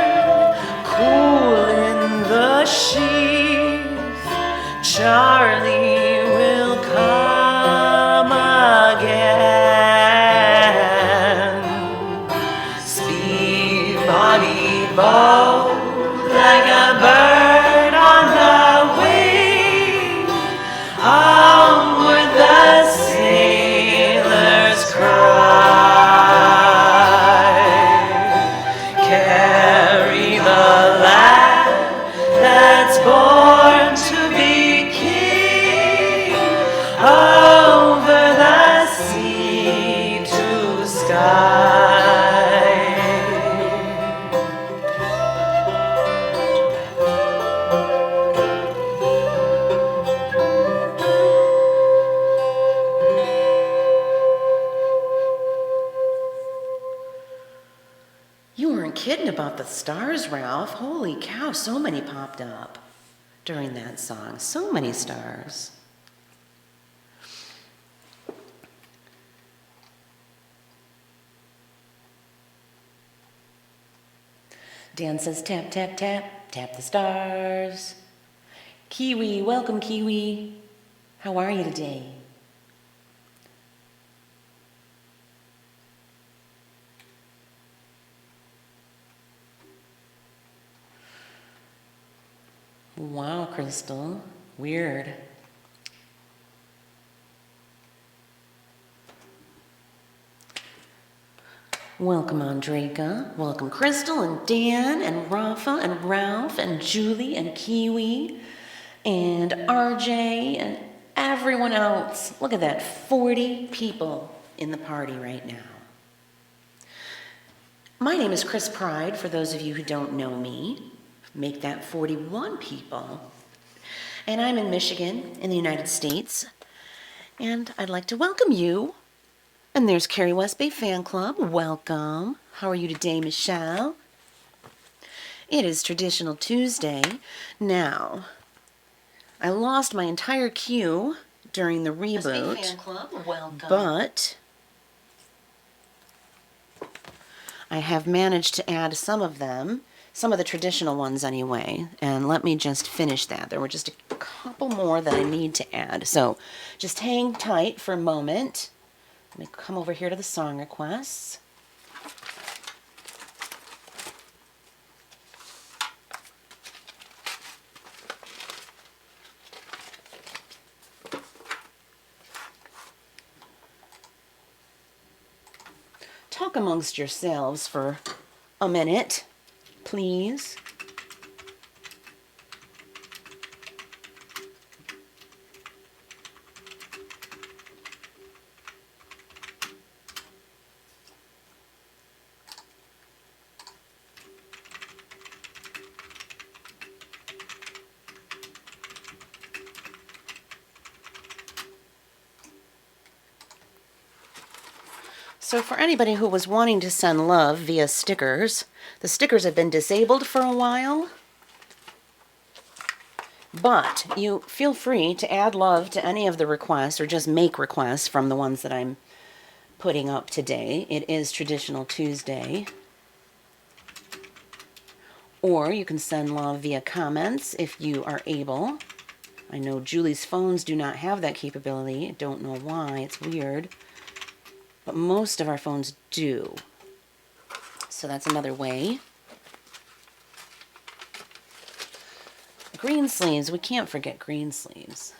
cool in the sheath, Charlie will come again. Speed, Bonny boat like a bird on the wing. Onward the sailors cry. Carry the lad that's born to be king over the sea to sky. You weren't kidding about the stars, Ralph. Holy cow, so many popped up during that song. So many stars. Dan says, tap, tap, tap, tap the stars. Kiwi, welcome, Kiwi. How are you today? Wow, Crystal. Weird. Welcome, Andreka. Welcome, Crystal and Dan and Rafa and Ralph and Julie and Kiwi and RJ and everyone else. Look at that, 40 people in the party right now. My name is Kris Pride, for those of you who don't know me. Make that 41 people. And I'm in Michigan, in the United States. And I'd like to welcome you And there's Carrie West Bay Fan Club. Welcome. How are you today, Michelle? It is Traditional Tuesday. Now, I lost my entire queue during the reboot, Fan Club. Welcome. But I have managed to add some of them, some of the traditional ones anyway, and let me just finish that. There were just a couple more that I need to add. So just hang tight for a moment. Let me come over here to the song requests. Talk amongst yourselves for a minute, please. So for anybody who was wanting to send love via stickers, the stickers have been disabled for a while, but you feel free to add love to any of the requests or just make requests from the ones that I'm putting up today. It is Traditional Tuesday. Or you can send love via comments if you are able. I know Julie's phones do not have that capability. I don't know why. It's weird. But most of our phones do. So that's another way. Greensleeves. We can't forget Greensleeves.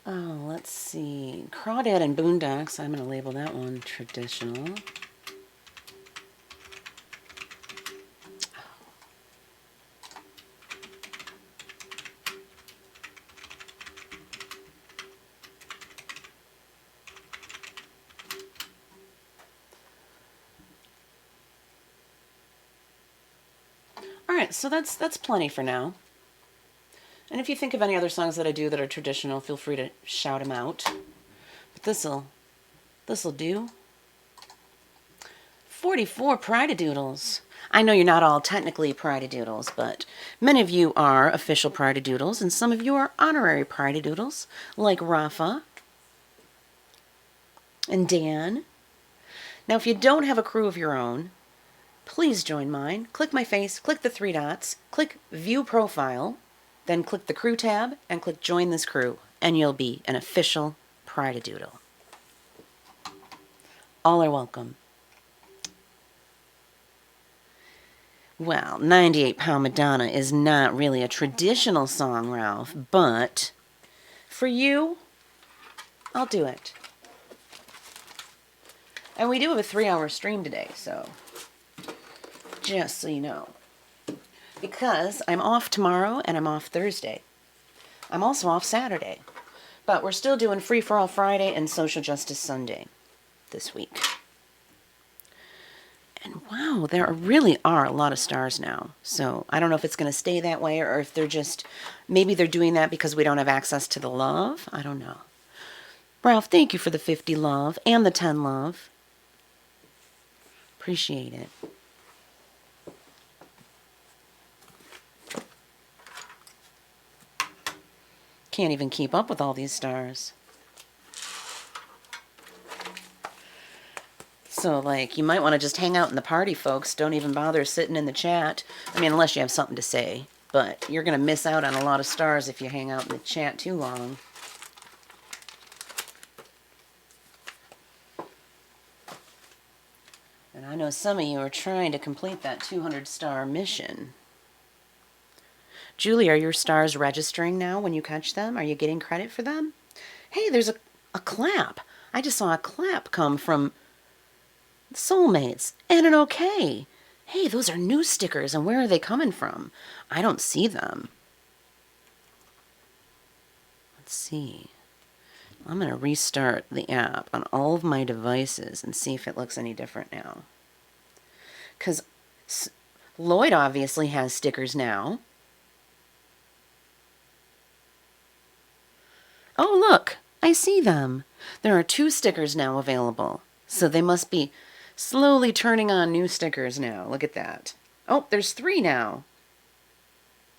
Oh, let's see. Crawdad and Boondocks. I'm going to label that one traditional. All right, so that's plenty for now. And if you think of any other songs that I do that are traditional, feel free to shout them out. But this'll do. 44 Pride-a-Doodles. I know you're not all technically Pride-a-Doodles, but many of you are official Pride-a-Doodles, and some of you are honorary Pride-a-Doodles, like Rafa and Dan. Now, if you don't have a crew of your own, please join mine. Click my face, click the three dots, click View Profile, then click the Crew tab and click Join This Crew, and you'll be an official Pride-a-Doodle. All are welcome. Well, 98 Pound Madonna is not really a traditional song, Ralph, but for you, I'll do it. And we do have a 3-hour stream today, so just so you know. Because I'm off tomorrow and I'm off Thursday. I'm also off Saturday. But we're still doing Free for All Friday and Social Justice Sunday this week. And wow, there really are a lot of stars now. So I don't know if it's going to stay that way or if they're just, maybe they're doing that because we don't have access to the love. I don't know. Ralph, thank you for the 50 love and the 10 love. Appreciate it. Can't even keep up with all these stars. So, like, you might want to just hang out in the party, folks. Don't even bother sitting in the chat. I mean, unless you have something to say. But you're going to miss out on a lot of stars if you hang out in the chat too long. And I know some of you are trying to complete that 200-star mission. Julie, are your stars registering now when you catch them? Are you getting credit for them? Hey, there's a clap. I just saw a clap come from Soulmates and an okay. Hey, those are new stickers, and where are they coming from? I don't see them. Let's see. I'm going to restart the app on all of my devices and see if it looks any different now. Because Lloyd obviously has stickers now. Oh, look, I see them. There are 2 stickers now available. So they must be slowly turning on new stickers now. Look at that. Oh, there's 3 now.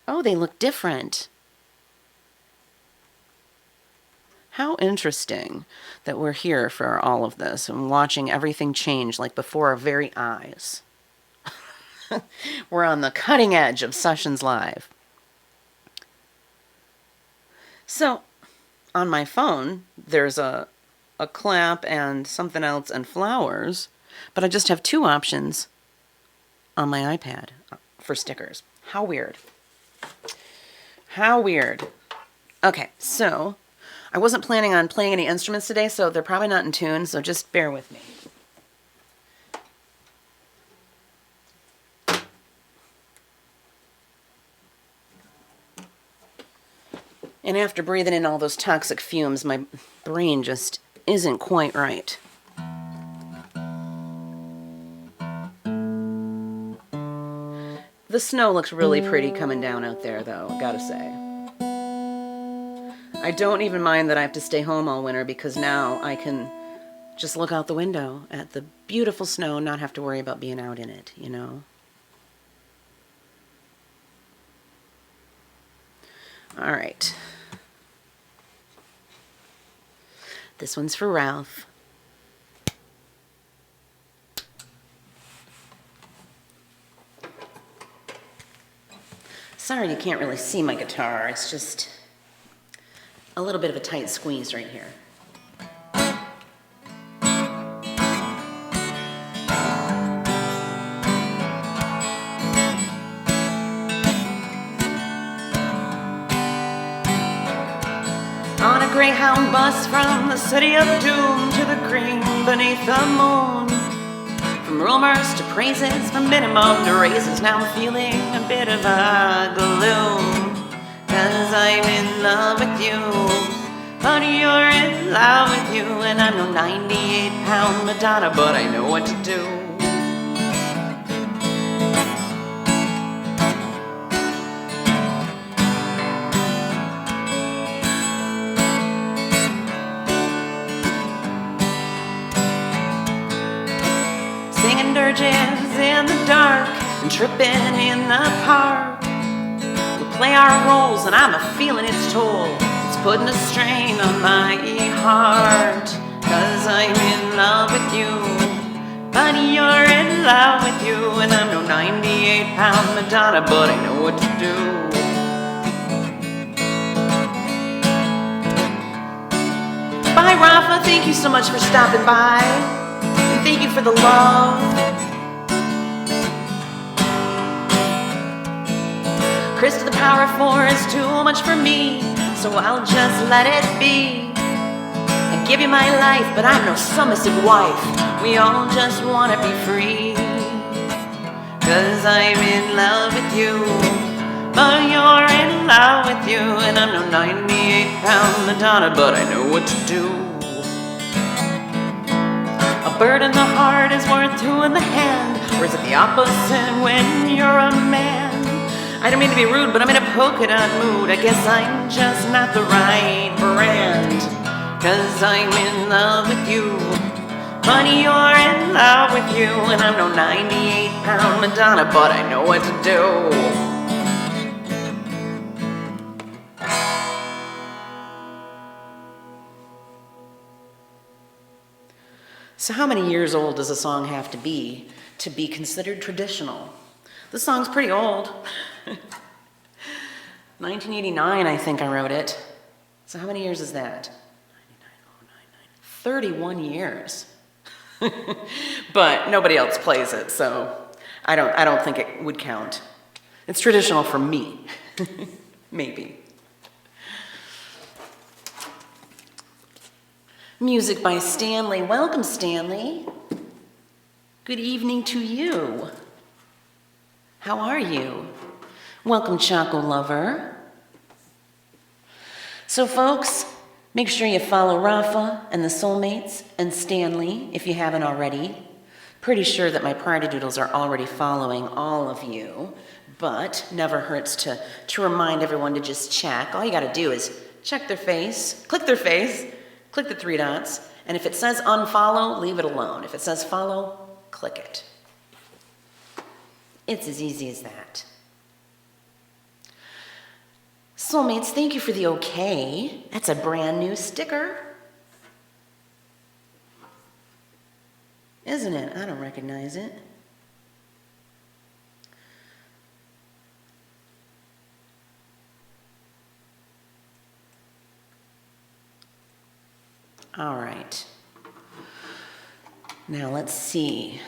Oh, they look different. How interesting that we're here for all of this and watching everything change like before our very eyes. We're on the cutting edge of Sessions Live. So, on my phone, there's a clap and something else and flowers, but I just have 2 options on my iPad for stickers. How weird. How weird. Okay, so I wasn't planning on playing any instruments today, so they're probably not in tune, so just bear with me. And after breathing in all those toxic fumes, my brain just isn't quite right. The snow looks really pretty coming down out there, though, gotta say. I don't even mind that I have to stay home all winter because now I can just look out the window at the beautiful snow and not have to worry about being out in it, you know? All right. This one's for Ralph. Sorry you can't really see my guitar. It's just a little bit of a tight squeeze right here. On a Greyhound bus from the city of doom to the green beneath the moon. From rumors to praises, from minimum to raises, now I'm feeling a bit of a gloom. 'Cause I'm in love with you, but you're in love with you. And I'm no 98-pound Madonna, but I know what to do. Singing dirges in the dark and tripping in the park. We play our roles and I'm a feeling its toll. It's putting a strain on my heart. 'Cause I'm in love with you, but you're in love with you. And I'm no 98-pound Madonna, but I know what to do. Bye, Rafa, thank you so much for stopping by. And thank you for the love. Kris to the power of 4 is too much for me, so I'll just let it be. I give you my life, but I'm no submissive wife. We all just want to be free. 'Cause I'm in love with you, but you're in love with you. And I'm no 98-pound Madonna, but I know what to do. A bird in the heart is worth 2 in the hand. Or is it the opposite when you're a man? I don't mean to be rude, but I'm in a polka dot mood. I guess I'm just not the right brand. 'Cause I'm in love with you, but you're in love with you. And I'm no 98-pound Madonna, but I know what to do. So how many years old does a song have to be considered traditional? The song's pretty old. 1989, I think I wrote it. So how many years is that? 31 years. But nobody else plays it, so I don't think it would count. It's traditional for me. Maybe. Music by Stanley. Welcome, Stanley. Good evening to you. How are you? Welcome, Choco Lover. So, folks, make sure you follow Rafa and the Soulmates and Stanley if you haven't already. Pretty sure that my party doodles are already following all of you, but never hurts to remind everyone to just check. All you gotta do is check their face, click the 3 dots, and if it says unfollow, leave it alone. If it says follow, click it. It's as easy as that. Soulmates, thank you for the okay. That's a brand new sticker. Isn't it? I don't recognize it. All right. Now let's see.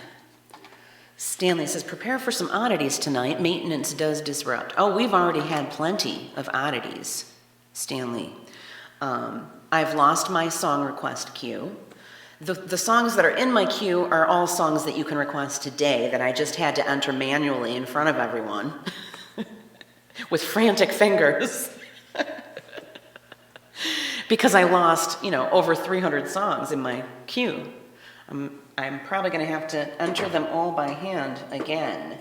Stanley says, prepare for some oddities tonight. Maintenance does disrupt. Oh, we've already had plenty of oddities, Stanley. I've lost my song request queue. The songs that are in my queue are all songs that you can request today that I just had to enter manually in front of everyone with frantic fingers. Because I lost, over 300 songs in my queue. I'm probably going to have to enter them all by hand again.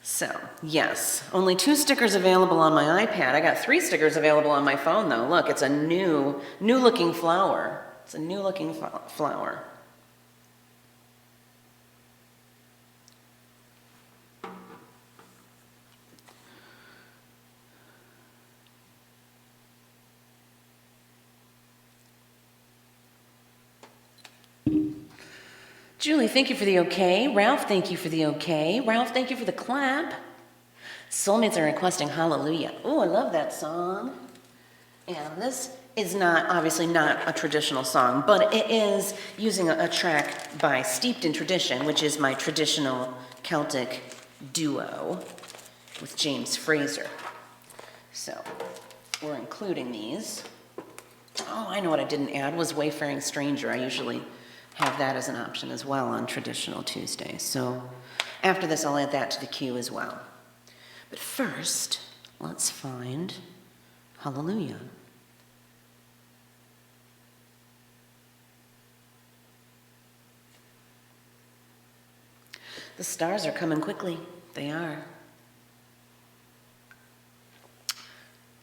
So, yes, only 2 stickers available on my iPad. I got 3 stickers available on my phone, though. Look, it's a new-looking flower. It's a new-looking flower. Julie, thank you for the okay. Ralph, thank you for the okay. Ralph, thank you for the clap. Soulmates are requesting Hallelujah. Oh, I love that song. And this is obviously not a traditional song, but it is using a track by Steeped in Tradition, which is my traditional Celtic duo with James Fraser. So we're including these. Oh, I know what I didn't add was Wayfaring Stranger. I usually have that as an option as well on traditional Tuesdays. So after this, I'll add that to the queue as well. But first, let's find Hallelujah. The stars are coming quickly. They are.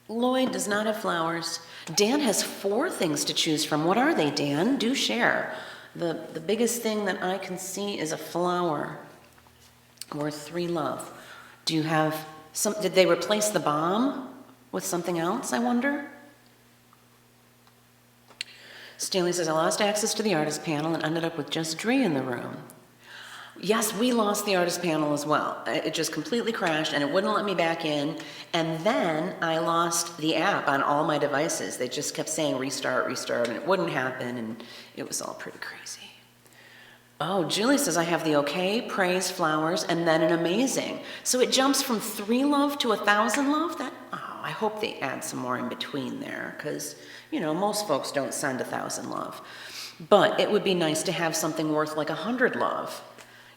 Lloyd does not have flowers. Dan has 4 things to choose from. What are they, Dan? Do share. The biggest thing that I can see is a flower or 3 love. Do you have did they replace the bomb with something else, I wonder? Stanley says, I lost access to the artist panel and ended up with just Dre in the room. Yes, we lost the artist panel as well. It just completely crashed and it wouldn't let me back in. And then I lost the app on all my devices. They just kept saying restart, and it wouldn't happen, and it was all pretty crazy. Oh, Julie says I have the okay, praise, flowers, and then an amazing. So it jumps from 3 love to 1,000 love? I hope they add some more in between there, because, most folks don't send 1,000 love. But it would be nice to have something worth like 100 love.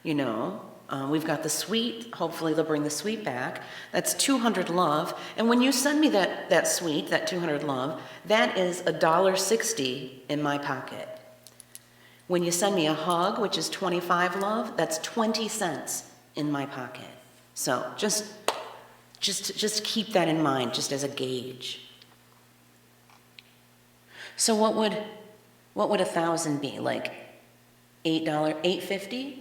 We've got the sweet. Hopefully they'll bring the sweet back. That's 200 love. And when you send me that sweet, that 200 love, that is $1.60 in my pocket. When you send me a hug, which is 25 love, that's 20 cents in my pocket. So just keep that in mind, just as a gauge. So what would 1,000 be? Like $8.50?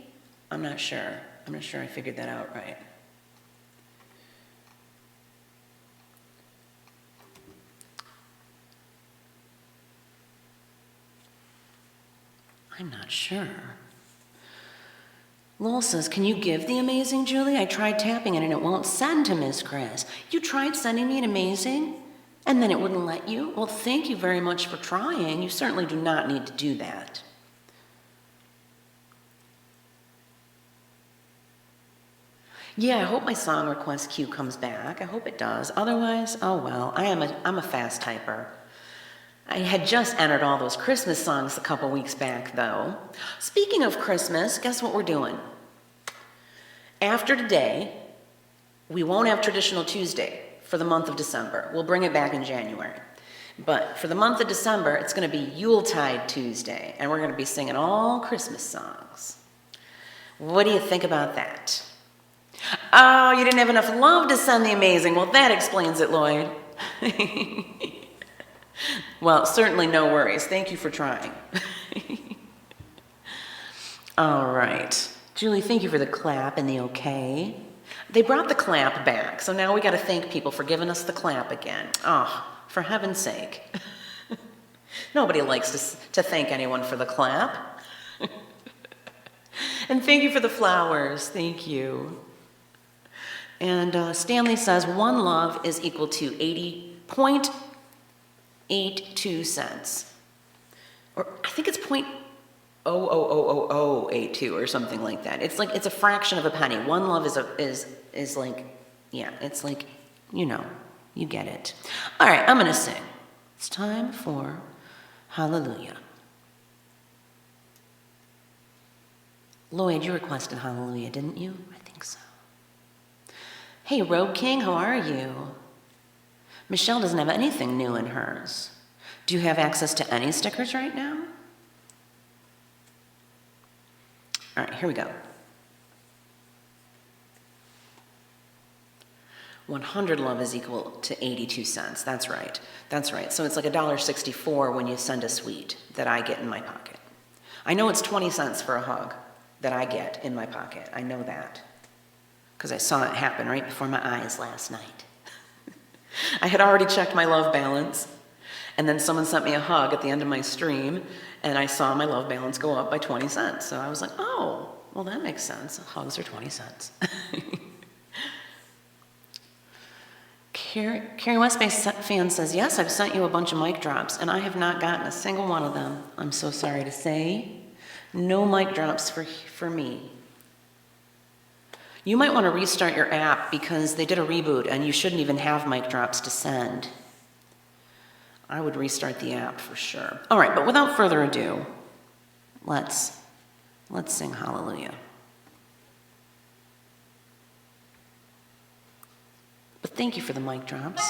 I'm not sure I figured that out right. I'm not sure. Lowell says, can you give the amazing, Julie? I tried tapping it and it won't send to Miss Kris. You tried sending me an amazing and then it wouldn't let you? Well, thank you very much for trying. You certainly do not need to do that. Yeah, I hope my song request queue comes back. I hope it does. Otherwise, oh well, I'm a fast typer. I had just entered all those Christmas songs a couple weeks back, though. Speaking of Christmas, guess what we're doing? After today, we won't have Traditional Tuesday for the month of December. We'll bring it back in January. But for the month of December, it's going to be Yuletide Tuesday, and we're going to be singing all Christmas songs. What do you think about that? Oh, you didn't have enough love to send the amazing. Well, that explains it, Lloyd. Well, certainly no worries. Thank you for trying. All right. Julie, thank you for the clap and the okay. They brought the clap back, so now we got to thank people for giving us the clap again. Oh, for heaven's sake. Nobody likes to thank anyone for the clap. And thank you for the flowers. Thank you. And Stanley says, one love is equal to 80.82 cents. Or I think it's 0.0000082 or something like that. It's like, it's a fraction of a penny. One love is like, yeah, it's like, you know, you get it. All right, I'm going to sing. It's time for Hallelujah. Lloyd, you requested Hallelujah, didn't you? I think so. Hey, Rogue King, how are you? Michelle doesn't have anything new in hers. Do you have access to any stickers right now? All right, here we go. 100 love is equal to 82 cents. That's right. That's right. So it's like $1.64 when you send a sweet that I get in my pocket. I know it's 20 cents for a hug that I get in my pocket. I know that because I saw it happen right before my eyes last night. I had already checked my love balance, and then someone sent me a hug at the end of my stream, and I saw my love balance go up by 20 cents. So I was like, oh, well, that makes sense. Hugs are 20 cents. Carrie West Bay fan says, yes, I've sent you a bunch of mic drops, and I have not gotten a single one of them. I'm so sorry to say. No mic drops for me. You might want to restart your app because they did a reboot, and you shouldn't even have mic drops to send. I would restart the app for sure. All right, but without further ado, let's sing Hallelujah. But thank you for the mic drops.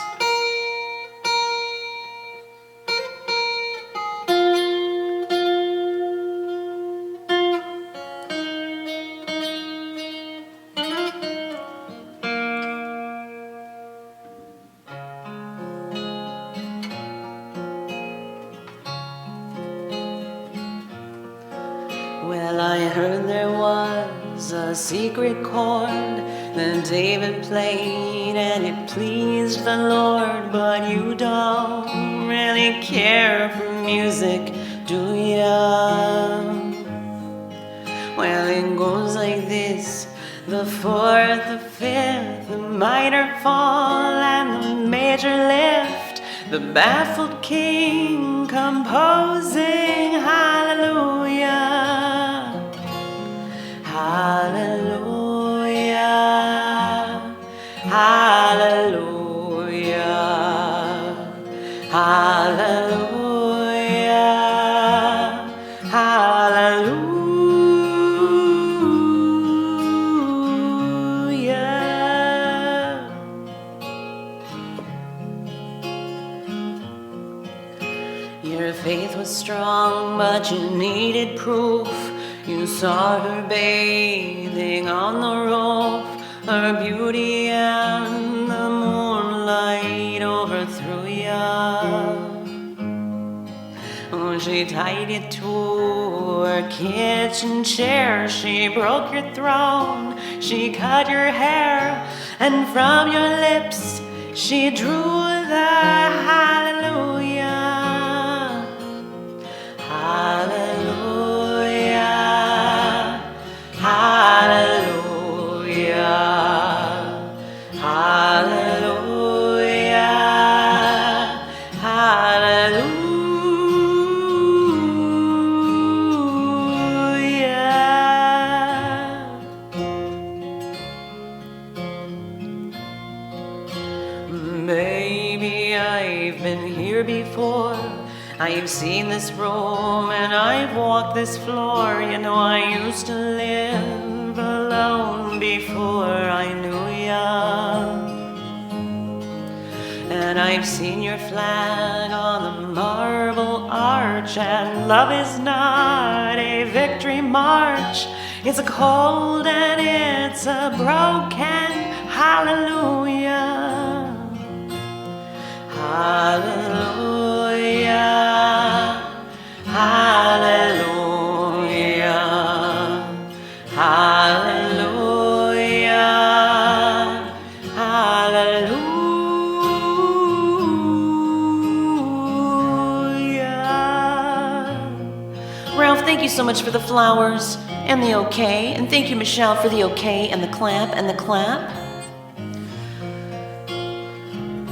Well, I heard there was a secret chord that David played and it pleased the Lord, but you don't really care for music, do ya? Well, it goes like this: the fourth, the fifth, the minor fall, and the major lift, the baffled king composing hallelujah. Hallelujah, hallelujah, hallelujah, hallelujah. Your faith was strong, but you needed proof. You saw her bathing on the roof, her beauty and the moonlight overthrew ya. Oh, she tied you to her kitchen chair, she broke your throne, she cut your hair, and from your lips she drew the hallelujah. Hallelujah, hallelujah, hallelujah, hallelujah. Maybe I've been here before, I've seen this room and I've walked this floor. You know, I used to live alone before I knew ya. And I've seen your flag on the marble arch, and love is not a victory march. It's a cold and it's a broken hallelujah. Hallelujah. Hallelujah. Hallelujah. Hallelujah. Ralph, thank you so much for the flowers and the okay. And thank you, Michelle, for the okay and the clap and the clap.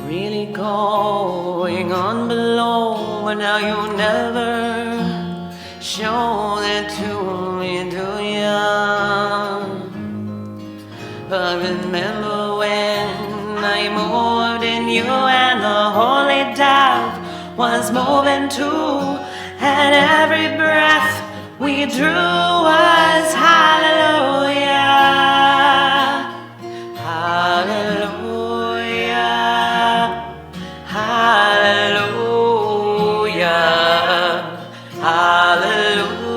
Really going on below, but now you'll never show that to me, do ya? But remember when I moved in you and the holy dove was moving too, and every breath we drew was hallelujah. Hallelujah. Hallelujah. Hallelujah.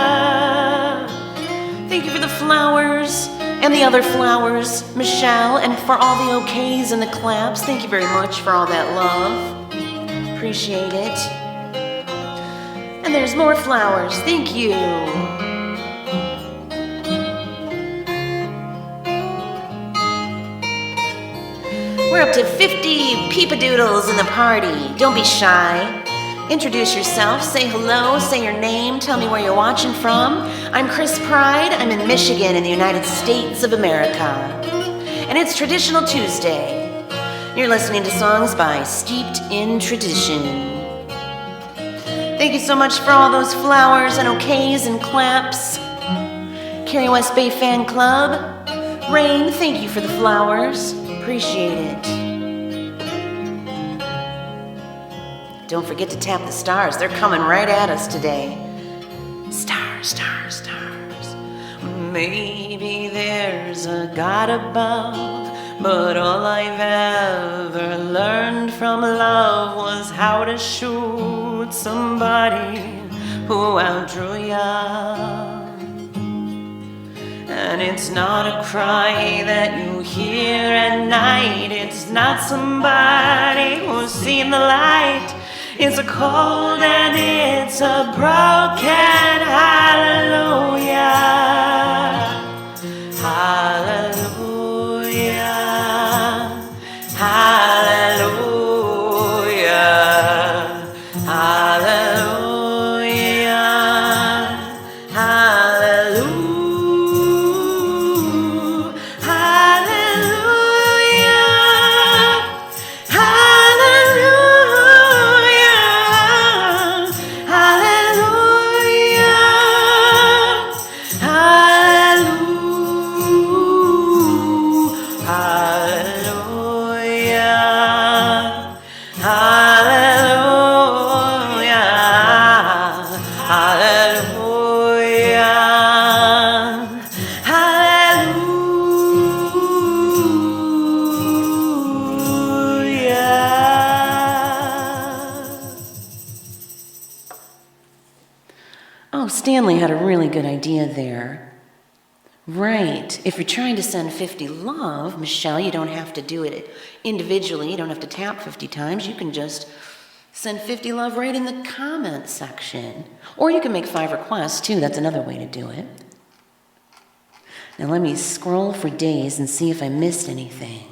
Hallelujah. Thank you for the flowers and the other flowers, Michelle, and for all the okays and the claps. Thank you very much for all that love. Appreciate it. And there's more flowers. Thank you. We're up to 50 peepadoodles in the party. Don't be shy. Introduce yourself, say hello, say your name, tell me where you're watching from. I'm Kris Pride. I'm in Michigan in the United States of America. And it's Traditional Tuesday. You're listening to songs by Steeped in Tradition. Thank you so much for all those flowers and okays and claps. Carrie West Bay Fan Club. Rain, thank you for the flowers. Appreciate it. Don't forget to tap the stars. They're coming right at us today. Stars, stars, stars. Maybe there's a God above, but all I've ever learned from love was how to shoot somebody who outdrew ya. And it's not a cry that you hear at night. It's not somebody who's seen the light. It's a cold and it's a broken hallelujah. Hallelujah. Hallelujah. Hallelujah. Stanley had a really good idea there. Right. If you're trying to send 50 love, Michelle, you don't have to do it individually. You don't have to tap 50 times. You can just send 50 love right in the comment section. Or you can make 5 requests, too. That's another way to do it. Now let me scroll for days and see if I missed anything.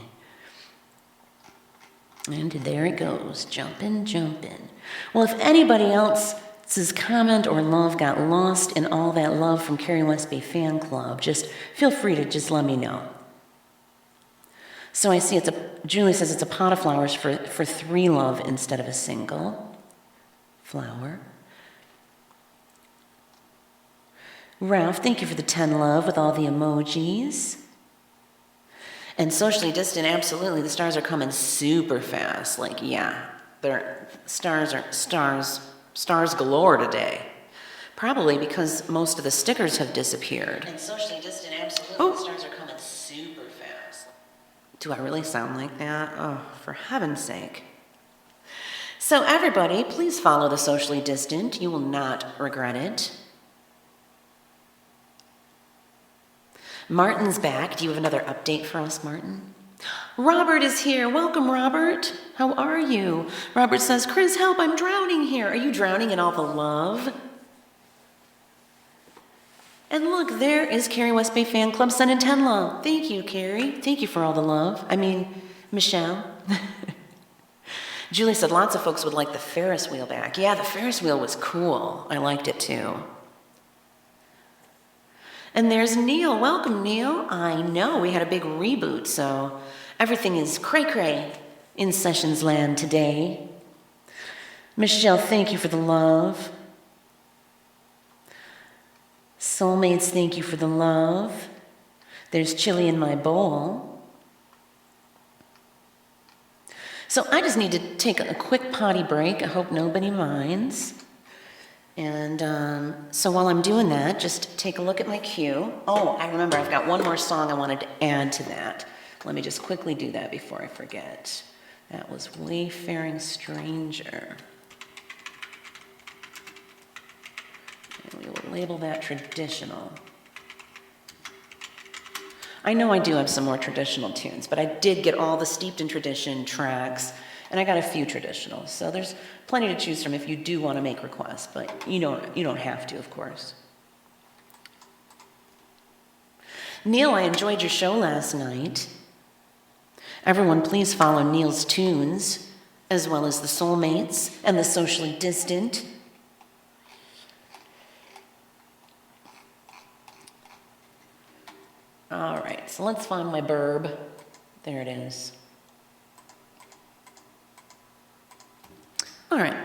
And there it goes. Jumping, jumping. Well, if anybody else's comment or love got lost in all that love from Carrie West Bay Fan Club, just feel free to just let me know. So I see Julie says it's a pot of flowers for 3 love instead of a single flower. Ralph, thank you for the 10 love with all the emojis. And socially distant, absolutely. The stars are coming super fast. Like, yeah, they're stars galore today. Probably because most of the stickers have disappeared. And socially distant, absolutely. The stars are coming super fast. Do I really sound like that? Oh, for heaven's sake. So everybody, please follow the socially distant. You will not regret it. Martin's back. Do you have another update for us, Martin? Robert is here. Welcome, Robert. How are you? Robert says, Kris, help, I'm drowning here. Are you drowning in all the love? And look, there is Carrie West Bay Fan Club Sun and Tenla. Thank you, Carrie. Thank you for all the love. I mean, Michelle. Julie said lots of folks would like the Ferris wheel back. Yeah, the Ferris wheel was cool. I liked it too. And there's Neil. Welcome, Neil. I know, we had a big reboot, so everything is cray-cray in Sessions Land today. Michelle, thank you for the love. Soulmates, thank you for the love. There's chili in my bowl. So I just need to take a quick potty break. I hope nobody minds. And so while I'm doing that, just take a look at my queue. Oh, I remember I've got one more song I wanted to add to that. Let me just quickly do that before I forget. That was Wayfaring Stranger. And we will label that traditional. I know I do have some more traditional tunes, but I did get all the Steeped in Tradition tracks, and I got a few traditionals. So there's plenty to choose from if you do want to make requests, but you don't have to, of course. Neil, I enjoyed your show last night. Everyone, please follow Neil's tunes, as well as the Soulmates and the Socially Distant. All right, so let's find my burb. There it is. All right.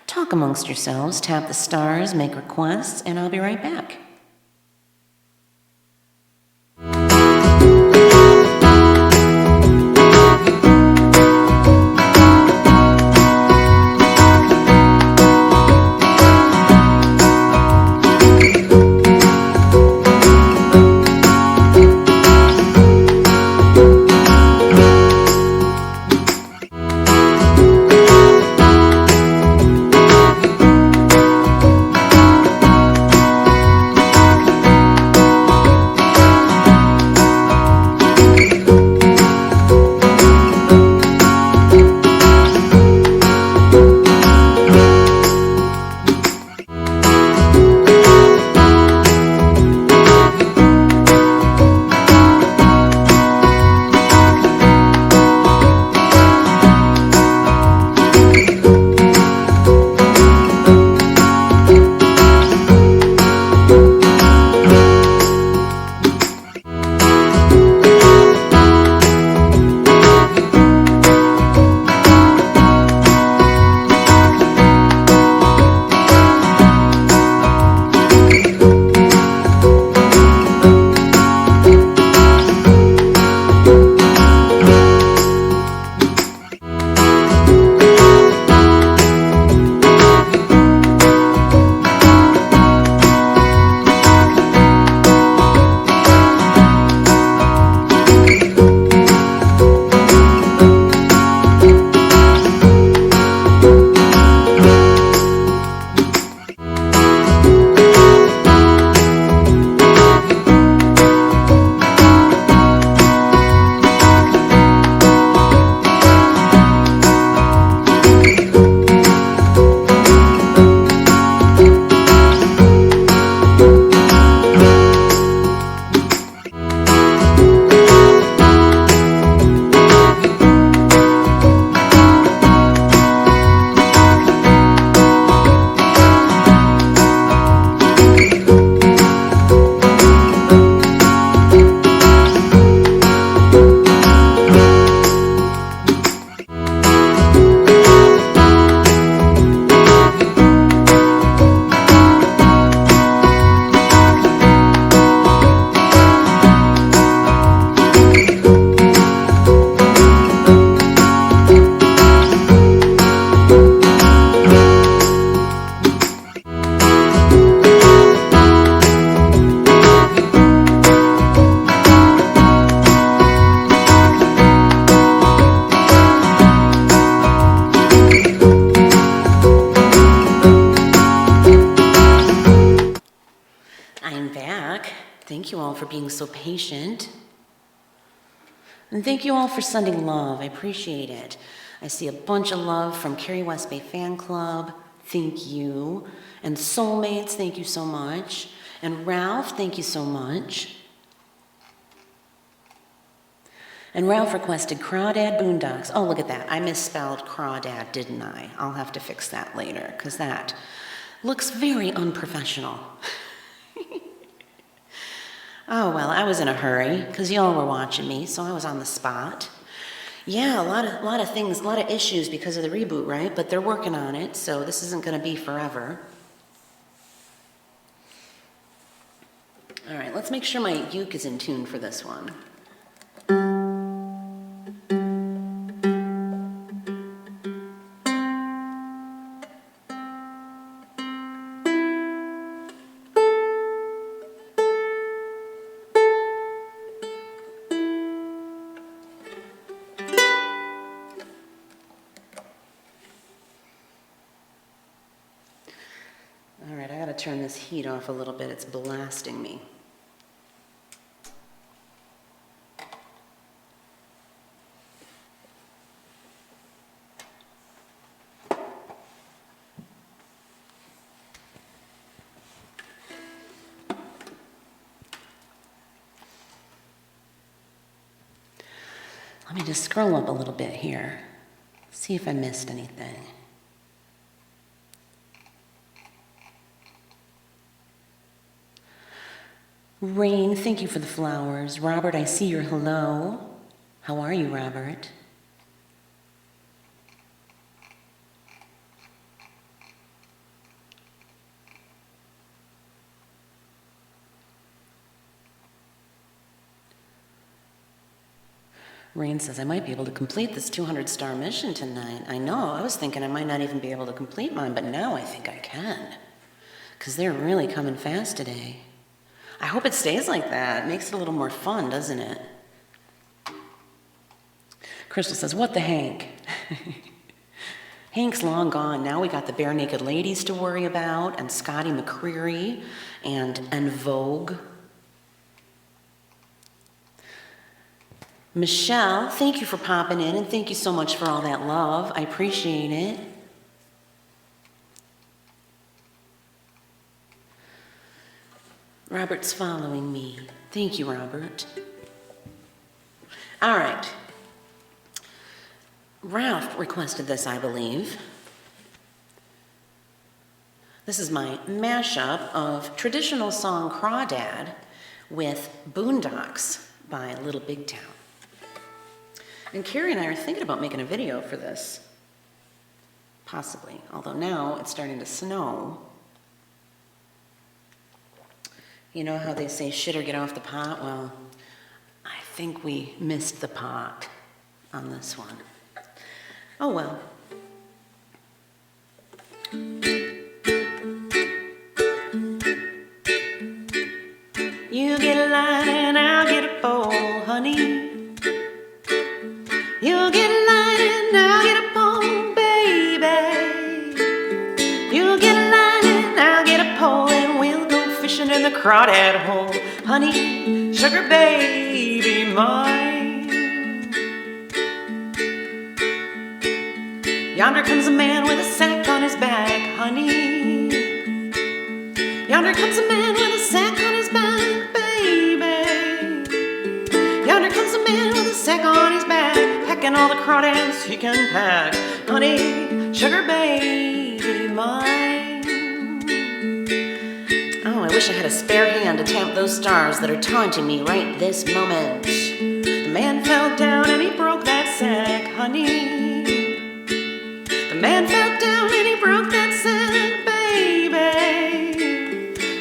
Talk amongst yourselves, tap the stars, make requests, and I'll be right back. all for being so patient. And thank you all for sending love. I appreciate it. I see a bunch of love from Carrie West Bay Fan Club. Thank you. And Soulmates, thank you so much. And Ralph, thank you so much. And Ralph requested Crawdad Boondocks. Oh, look at that. I misspelled Crawdad, didn't I? I'll have to fix that later, because that looks very unprofessional. Oh, well, I was in a hurry, because y'all were watching me, so I was on the spot. Yeah, a lot of things, a lot of issues because of the reboot, right? But they're working on it, so this isn't going to be forever. All right, let's make sure my uke is in tune for this one. Turn this heat off a little bit. It's blasting me. Let me just scroll up a little bit here. See if I missed anything. Rain, thank you for the flowers. Robert, I see your hello. How are you, Robert? Rain says, I might be able to complete this 200-star mission tonight. I know, I was thinking I might not even be able to complete mine, but now I think I can. Because they're really coming fast today. I hope it stays like that. It makes it a little more fun, doesn't it? Crystal says, what the Hank? Hank's long gone. Now we got the Bare Naked Ladies to worry about, and Scotty McCreery, and Vogue. Michelle, thank you for popping in, and thank you so much for all that love. I appreciate it. Robert's following me. Thank you, Robert. All right. Ralph requested this, I believe. This is my mashup of traditional song Crawdad with Boondocks by Little Big Town. And Carrie and I are thinking about making a video for this. Possibly. Although now it's starting to snow. You know how they say shit or get off the pot? Well, I think we missed the pot on this one. Oh well. You get a line and I'll get a bowl, honey. You get a line and I'll get a bowl, baby. You get a line and I'll get a pole, and we'll go fishing in the crawdad hole, honey, sugar baby mine. Yonder comes a man with a sack on his back, honey. Yonder comes a man with a sack on his back, baby. Yonder comes a man with a sack on his back, packing all the crawdads he can pack, honey, sugar baby mine. Oh, I wish I had a spare hand to tap those stars that are taunting me right this moment. The man fell down and he broke that sack, honey. The man fell down and he broke that sack, baby.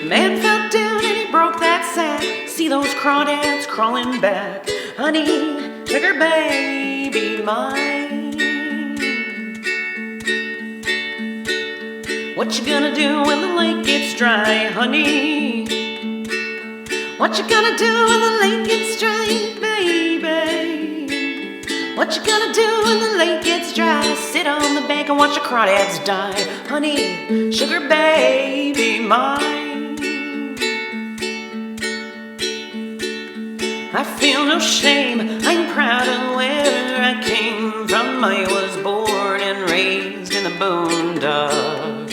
The man fell down and he broke that sack. See those crawdads crawling back, honey, sugar baby mine. What you gonna do when the lake gets dry, honey? What you gonna do when the lake gets dry, baby? What you gonna do when the lake gets dry? Sit on the bank and watch the crawdads die, honey, sugar baby mine. I feel no shame, I'm proud of where I came from. I was born and raised in the boondocks.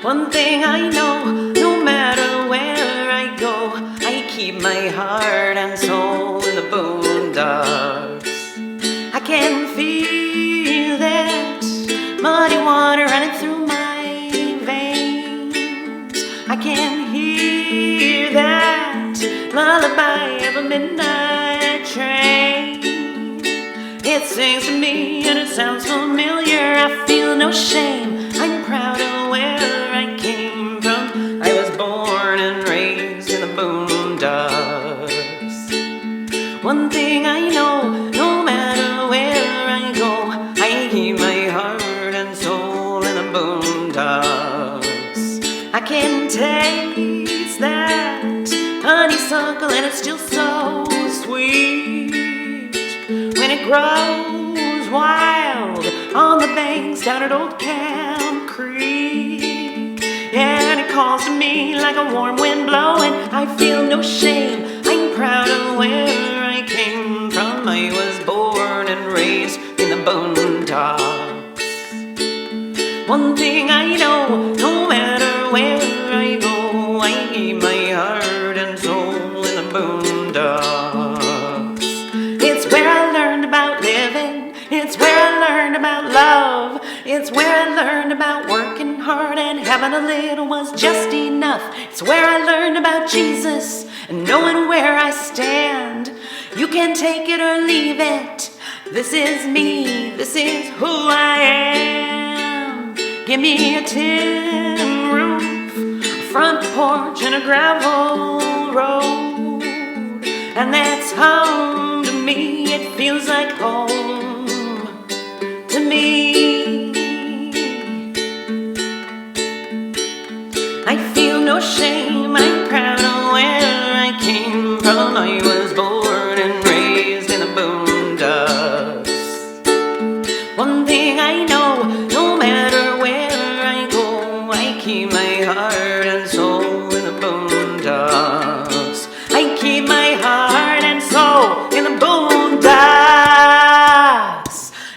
One thing I know, no matter where I go, I keep my heart and soul in the boondocks. I can feel that muddy water running through my veins. I can hear that lullaby of a midnight train. It sings to me and it sounds familiar. I feel no shame, I'm proud of where I came from. I was born and raised in the boondocks. One thing I know, no matter where I go, I keep my heart and soul in the boondocks. I can taste that honeysuckle and it's still so sweet when it grows wild on the banks down at Old Camp Creek. Yeah, and it calls to me like a warm wind blowing. I feel no shame, I'm proud of where I came from. I was born and raised in the boondocks. One thing I know, no matter where I go, I keep my heart and soul in the boondocks. It's where I learned about living, it's where I learned about love, it's where I learned about working hard and having a little was just enough. It's where I learned about Jesus and knowing where I stand. You can take it or leave it. This is me, this is who I am. Give me a tin roof, a front porch and a gravel road, and that's home to me. It feels like home to me. I feel no shame, I'm proud of where I came from. I was born and raised in the boondocks. One thing I know, no matter where I go, I keep my heart and soul in the boondocks. I keep my heart and soul in the boondocks.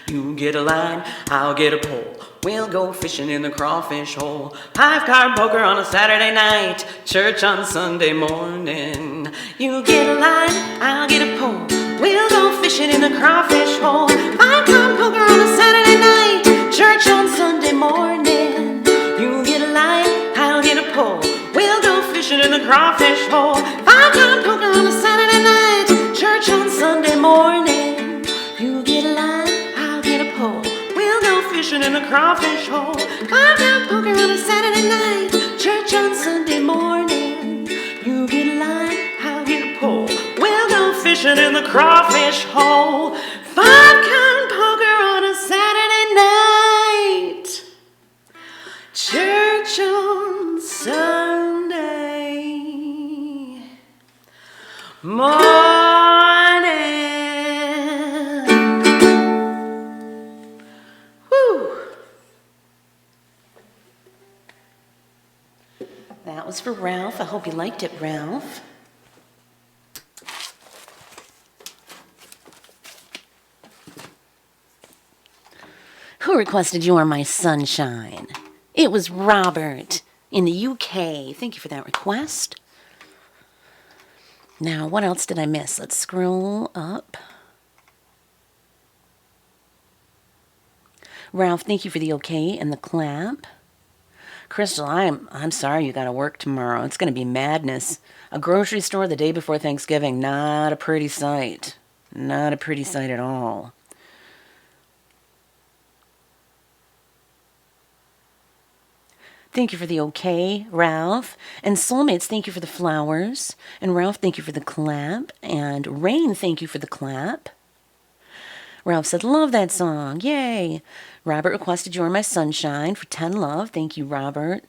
You get a line, I'll get a pole. We'll go fishing in the crawfish hole. 5-card poker on a Saturday night, church on Sunday morning. You get a line, I'll get a pole. We'll go fishing in the crawfish hole. 5-card poker on a Saturday night, church on Sunday morning. You get a line, I'll get a pole. We'll go fishing in the crawfish hole. 5-card poker on a Saturday night, church on Sunday morning. You get a line, I'll get a pole. We'll go fishing in the crawfish hole. 5-card poker on a Saturday night, church on Sunday morning. You get a line, I'll get a pole. We'll go fishing in the crawfish hole. 5-card poker on a Saturday night, church on Sunday morning. That was for Ralph. I hope you liked it, Ralph. Who requested "You Are My Sunshine"? It was Robert in the UK. Thank you for that request. Now, what else did I miss? Let's scroll up. Ralph, thank you for the okay and the clap. Crystal, I'm sorry you got to work tomorrow. It's going to be madness. A grocery store the day before Thanksgiving, not a pretty sight. Not a pretty sight at all. Thank you for the okay, Ralph. And Soulmates, thank you for the flowers. And Ralph, thank you for the clap. And Rain, thank you for the clap. Ralph said, love that song. Yay. Robert requested "You Are My Sunshine" for 10 Love. Thank you, Robert.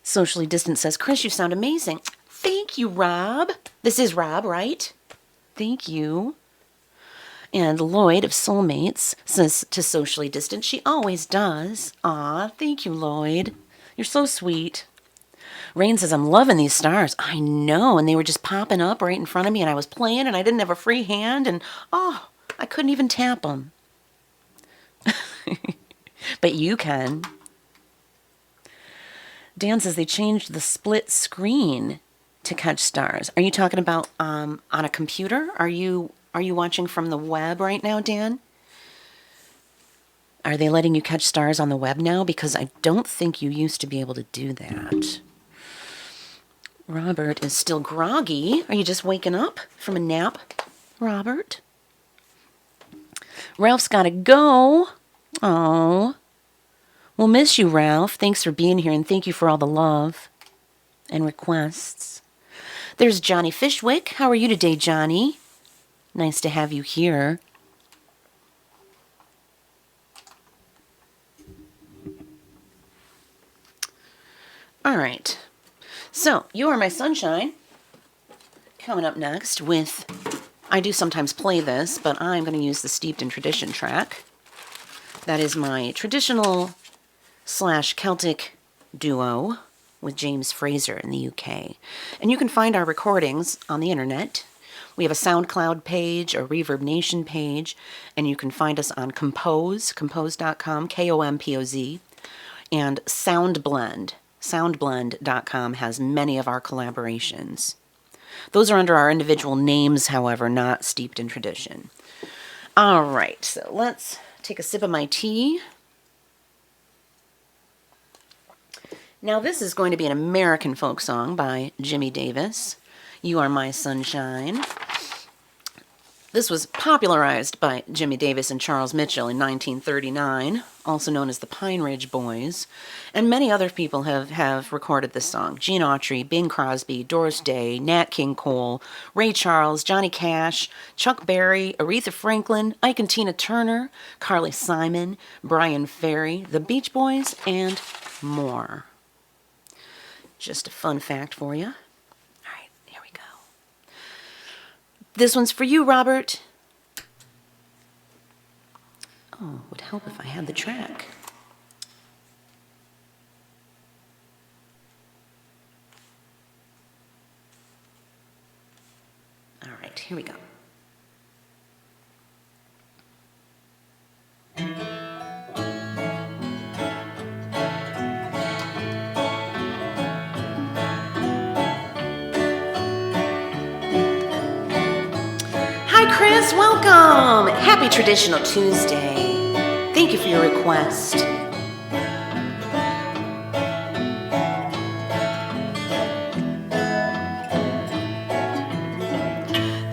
Socially Distant says, Kris, you sound amazing. Thank you, Rob. This is Rob, right? Thank you. And Lloyd of Soulmates says to Socially Distant, she always does. Aw, thank you, Lloyd. You're so sweet. Rain says, I'm loving these stars. I know, and they were just popping up right in front of me, and I was playing, and I didn't have a free hand, and oh, I couldn't even tap them. But you can. Dan says they changed the split screen to catch stars. Are you talking about on a computer? Are you watching from the web right now, Dan? Are they letting you catch stars on the web now? Because I don't think you used to be able to do that. Robert is still groggy. Are you just waking up from a nap, Robert? Ralph's got to go. Oh. We'll miss you, Ralph. Thanks for being here, and thank you for all the love and requests. There's Johnny Fishwick. How are you today, Johnny? Nice to have you here. All right. So, You Are My Sunshine. Coming up next with... I do sometimes play this, but I'm going to use the Steeped in Tradition track. That is my traditional / Celtic duo with James Fraser in the UK. And you can find our recordings on the internet. We have a SoundCloud page, a Reverb Nation page, and you can find us on Compose, compose.com, Kompoz, and SoundBlend. SoundBlend.com has many of our collaborations. Those are under our individual names, however, not Steeped in Tradition. All right, so let's take a sip of my tea. Now this is going to be an American folk song by Jimmy Davis, You Are My Sunshine. This was popularized by Jimmy Davis and Charles Mitchell in 1939, also known as the Pine Ridge Boys, and many other people have recorded this song. Gene Autry, Bing Crosby, Doris Day, Nat King Cole, Ray Charles, Johnny Cash, Chuck Berry, Aretha Franklin, Ike and Tina Turner, Carly Simon, Brian Ferry, the Beach Boys, and more. Just a fun fact for you. This one's for you, Robert. Oh, it would help if I had the track. All right, here we go. Kris, welcome! Happy Traditional Tuesday. Thank you for your request.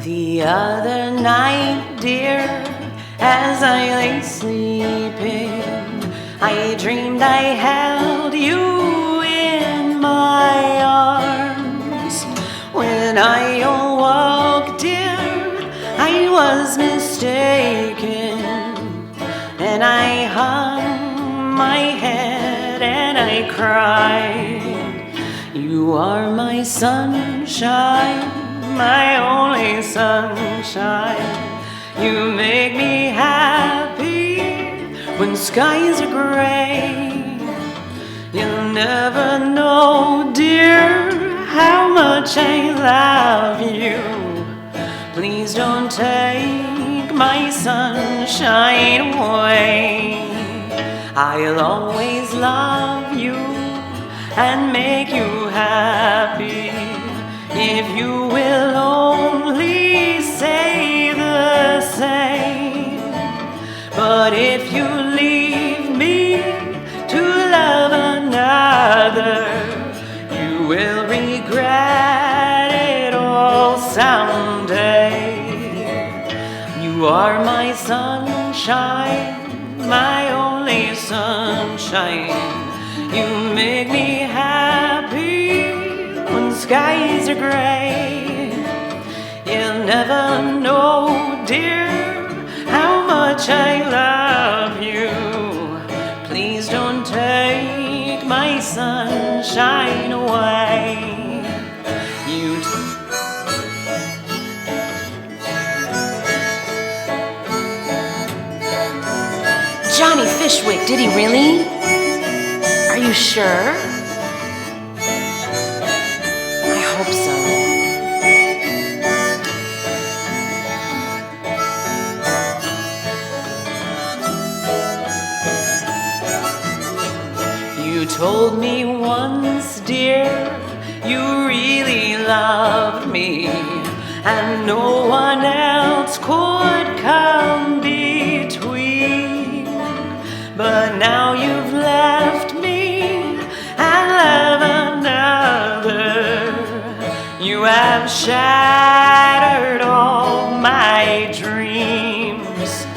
The other night, dear, as I lay sleeping, I dreamed I held you in my arms. When I awoke, dear, I was mistaken, and I hung my head and I cried. You are my sunshine, my only sunshine. You make me happy when skies are gray. You'll never know, dear, how much I love you. Please don't take my sunshine away. I'll always love you and make you happy if you will only say the same. But if you leave me to love another, you will regret it all someday. You are my sunshine, my only sunshine. You make me happy when skies are gray. You'll never know, dear, how much I love you. Please don't take my sunshine away. Johnny Fishwick, did he really? Are you sure? told me once, dear, you really loved me, and no one else could come between. But now you've left me and love another. You have shattered all my dreams.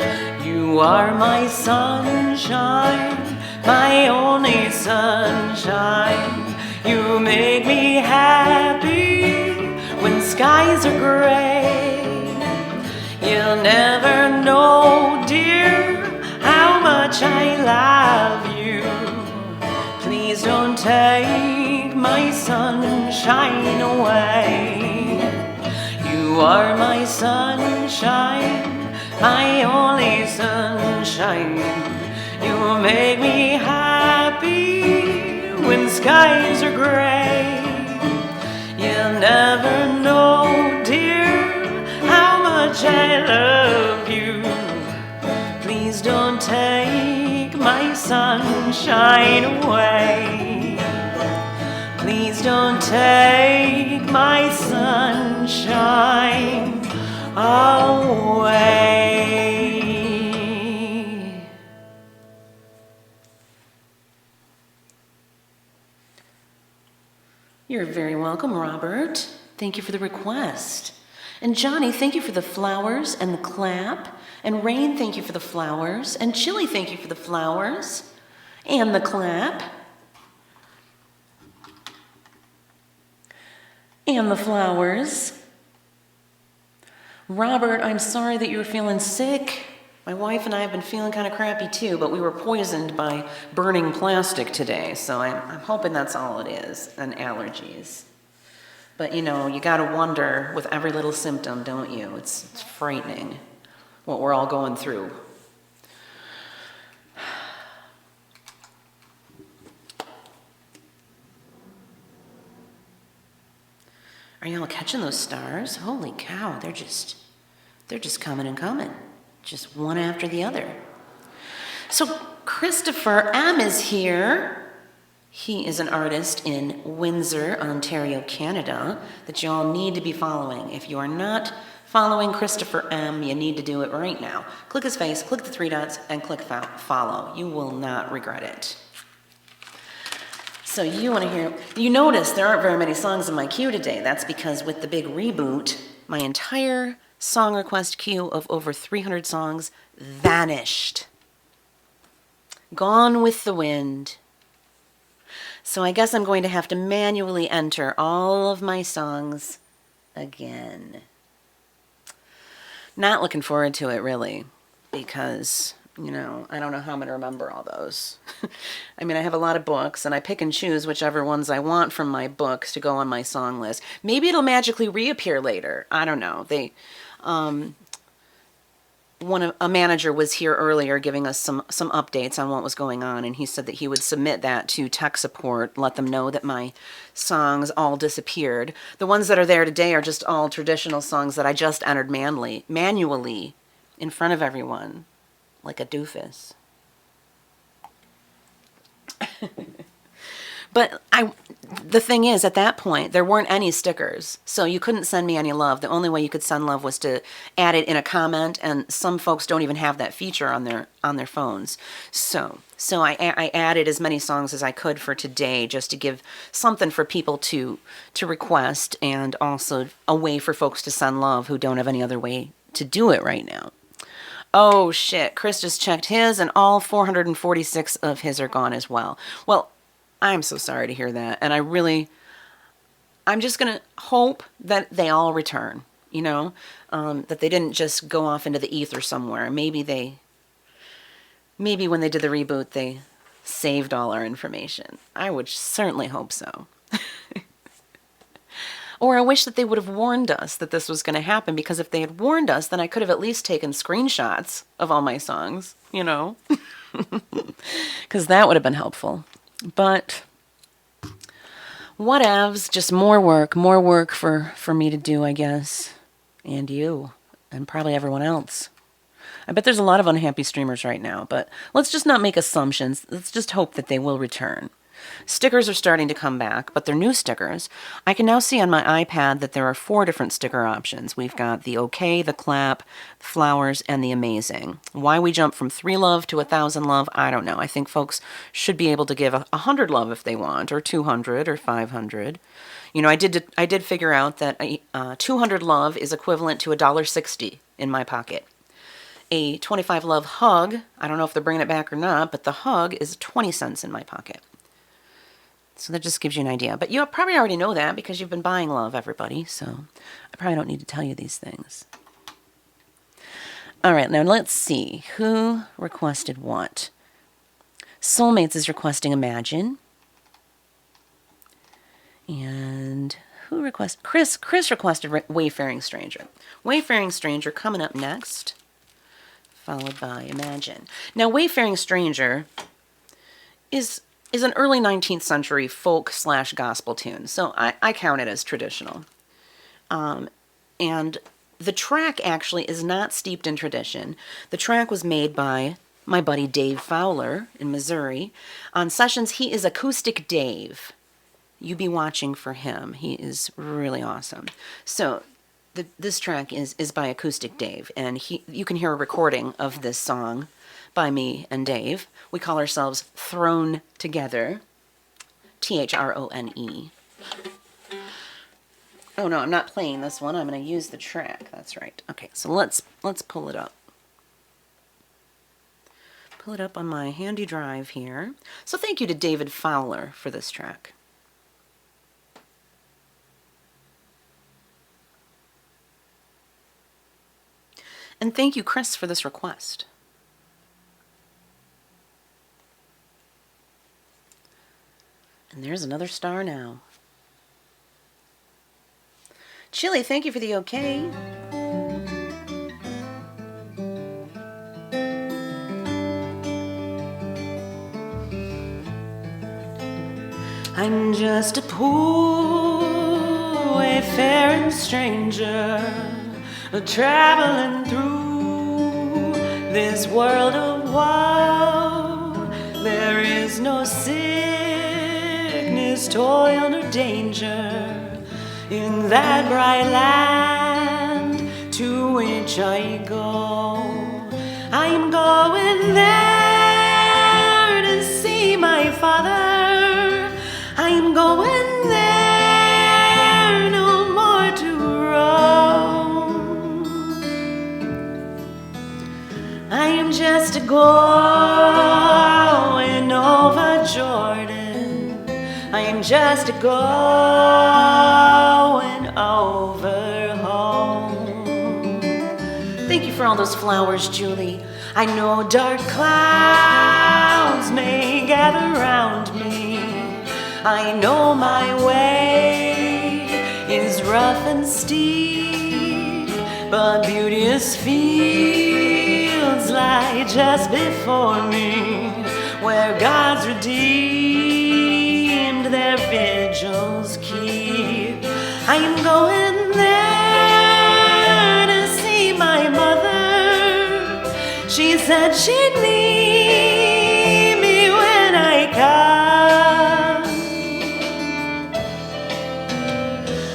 You are my sunshine, my only sunshine. You make me happy when skies are gray. You'll never know, dear, how much I love you. Please don't take my sunshine away. You are my sunshine, my only sunshine. You make me happy when skies are gray. You'll never know, dear, how much I love you. Please don't take my sunshine away. Please don't take my sunshine away. You're very welcome, Robert. Thank you for the request. And Johnny, thank you for the flowers and the clap. And Rain, thank you for the flowers. And Chili, thank you for the flowers and the clap. And the flowers. Robert, I'm sorry that you were feeling sick. My wife and I have been feeling kind of crappy too, but we were poisoned by burning plastic today, so I'm hoping that's all it is, and allergies. But you know, you gotta wonder with every little symptom, don't you? It's frightening what we're all going through. Are y'all catching those stars? Holy cow, they're just coming and coming. Just one after the other. So Christopher M. is here. He is an artist in Windsor, Ontario, Canada, that you all need to be following. If you are not following Christopher M., you need to do it right now. Click his face, click the three dots, and click follow. You will not regret it. So you want to hear, you notice there aren't very many songs in my queue today. That's because with the big reboot, my entire song request queue of over 300 songs vanished. Gone with the wind. So I guess I'm going to have to manually enter all of my songs again. Not looking forward to it, really, because, you know, I don't know how I'm going to remember all those. I mean, I have a lot of books, and I pick and choose whichever ones I want from my books to go on my song list. Maybe it'll magically reappear later. I don't know. A manager was here earlier giving us some updates on what was going on, and he said that he would submit that to tech support, let them know that my songs all disappeared. The ones that are there today are just all traditional songs that I just entered manually in front of everyone, like a doofus. But the thing is, at that point, there weren't any stickers, so you couldn't send me any love. The only way you could send love was to add it in a comment, and some folks don't even have that feature on their phones. So I added as many songs as I could for today, just to give something for people to request, and also a way for folks to send love who don't have any other way to do it right now. Oh shit, Kris just checked his, and all 446 of his are gone as well. Well, I'm so sorry to hear that, and I'm just going to hope that they all return, you know, that they didn't just go off into the ether somewhere. Maybe when they did the reboot, they saved all our information. I would certainly hope so. Or I wish that they would have warned us that this was going to happen, because if they had warned us, then I could have at least taken screenshots of all my songs, you know, because that would have been helpful. But whatevs, just more work for me to do, I guess, and you, and probably everyone else. I bet there's a lot of unhappy streamers right now, but let's just not make assumptions. Let's just hope that they will return. Stickers are starting to come back, but they're new stickers. I can now see on my iPad that there are 4 different sticker options. We've got the okay, the clap, the flowers, and the amazing. Why we jump from 3 love to 1,000 love, I don't know. I think folks should be able to give 100 love if they want, or 200, or 500. You know, I did figure out that 200 love is equivalent to $1.60 in my pocket. A 25 love hug, I don't know if they're bringing it back or not, but the hug is 20 cents in my pocket. So that just gives you an idea. But you probably already know that because you've been buying love, everybody. So I probably don't need to tell you these things. All right, now let's see. Who requested what? Soulmates is requesting Imagine. And who requested? Kris requested Wayfaring Stranger. Wayfaring Stranger coming up next, followed by Imagine. Now, Wayfaring Stranger is an early 19th century folk/gospel tune, so I count it as traditional. And the track actually is not steeped in tradition. The track was made by my buddy Dave Fowler in Missouri. On sessions, he is Acoustic Dave. You be watching for him. He is really awesome. So this track is by Acoustic Dave, and you can hear a recording of this song by me and Dave. We call ourselves Thrown Together, THRONE. Oh no, I'm not playing this one. I'm going to use the track. That's right. Okay, so let's pull it up. Pull it up on my handy drive here. So thank you to David Fowler for this track. And thank you, Kris, for this request. And there's another star now. Chili, thank you for the okay. I'm just a poor wayfaring stranger, traveling through this world of woe. There is no sickness, toil, nor danger in that bright land to which I go. I'm going there to see my Father. I'm going there no more to roam. I am just a going over Jordan. I am just a going over home. Thank you for all those flowers, Julie. I know dark clouds may gather round me. I know my way is rough and steep, but beauteous fields lie just before me, where God's redeemed their vigils keep. I am going there to see my mother. She said she'd need me when I come.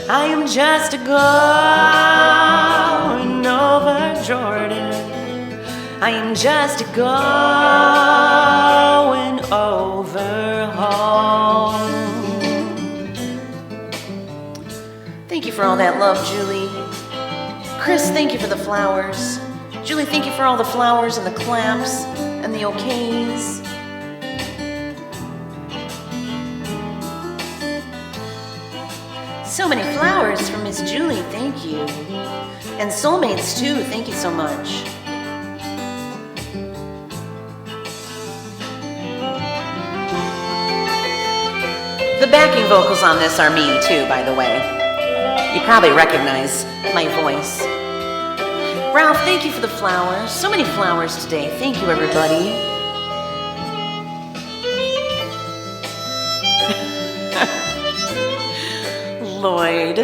I am just a going over Jordan. I am just a going over home. Thank you for all that love, Julie. Kris, thank you for the flowers. Julie, thank you for all the flowers and the claps and the okays. So many flowers from Miss Julie, thank you. And soulmates too, thank you so much. The backing vocals on this are me too, by the way. You probably recognize my voice. Ralph, thank you for the flowers. So many flowers today. Thank you, everybody. Lloyd.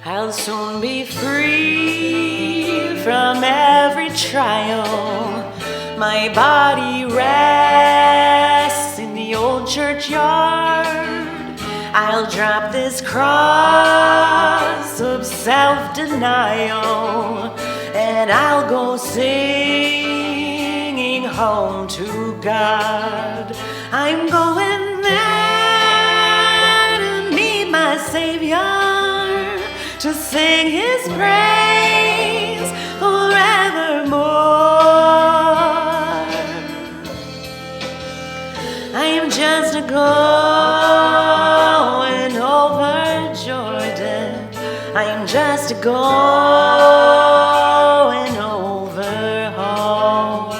I'll soon be free from every trial. My body rests in the old churchyard. I'll drop this cross of self-denial, and I'll go singing home to God. I'm going there to meet my Savior, to sing His praise forevermore. I am just a going over Jordan. I am just a going over home.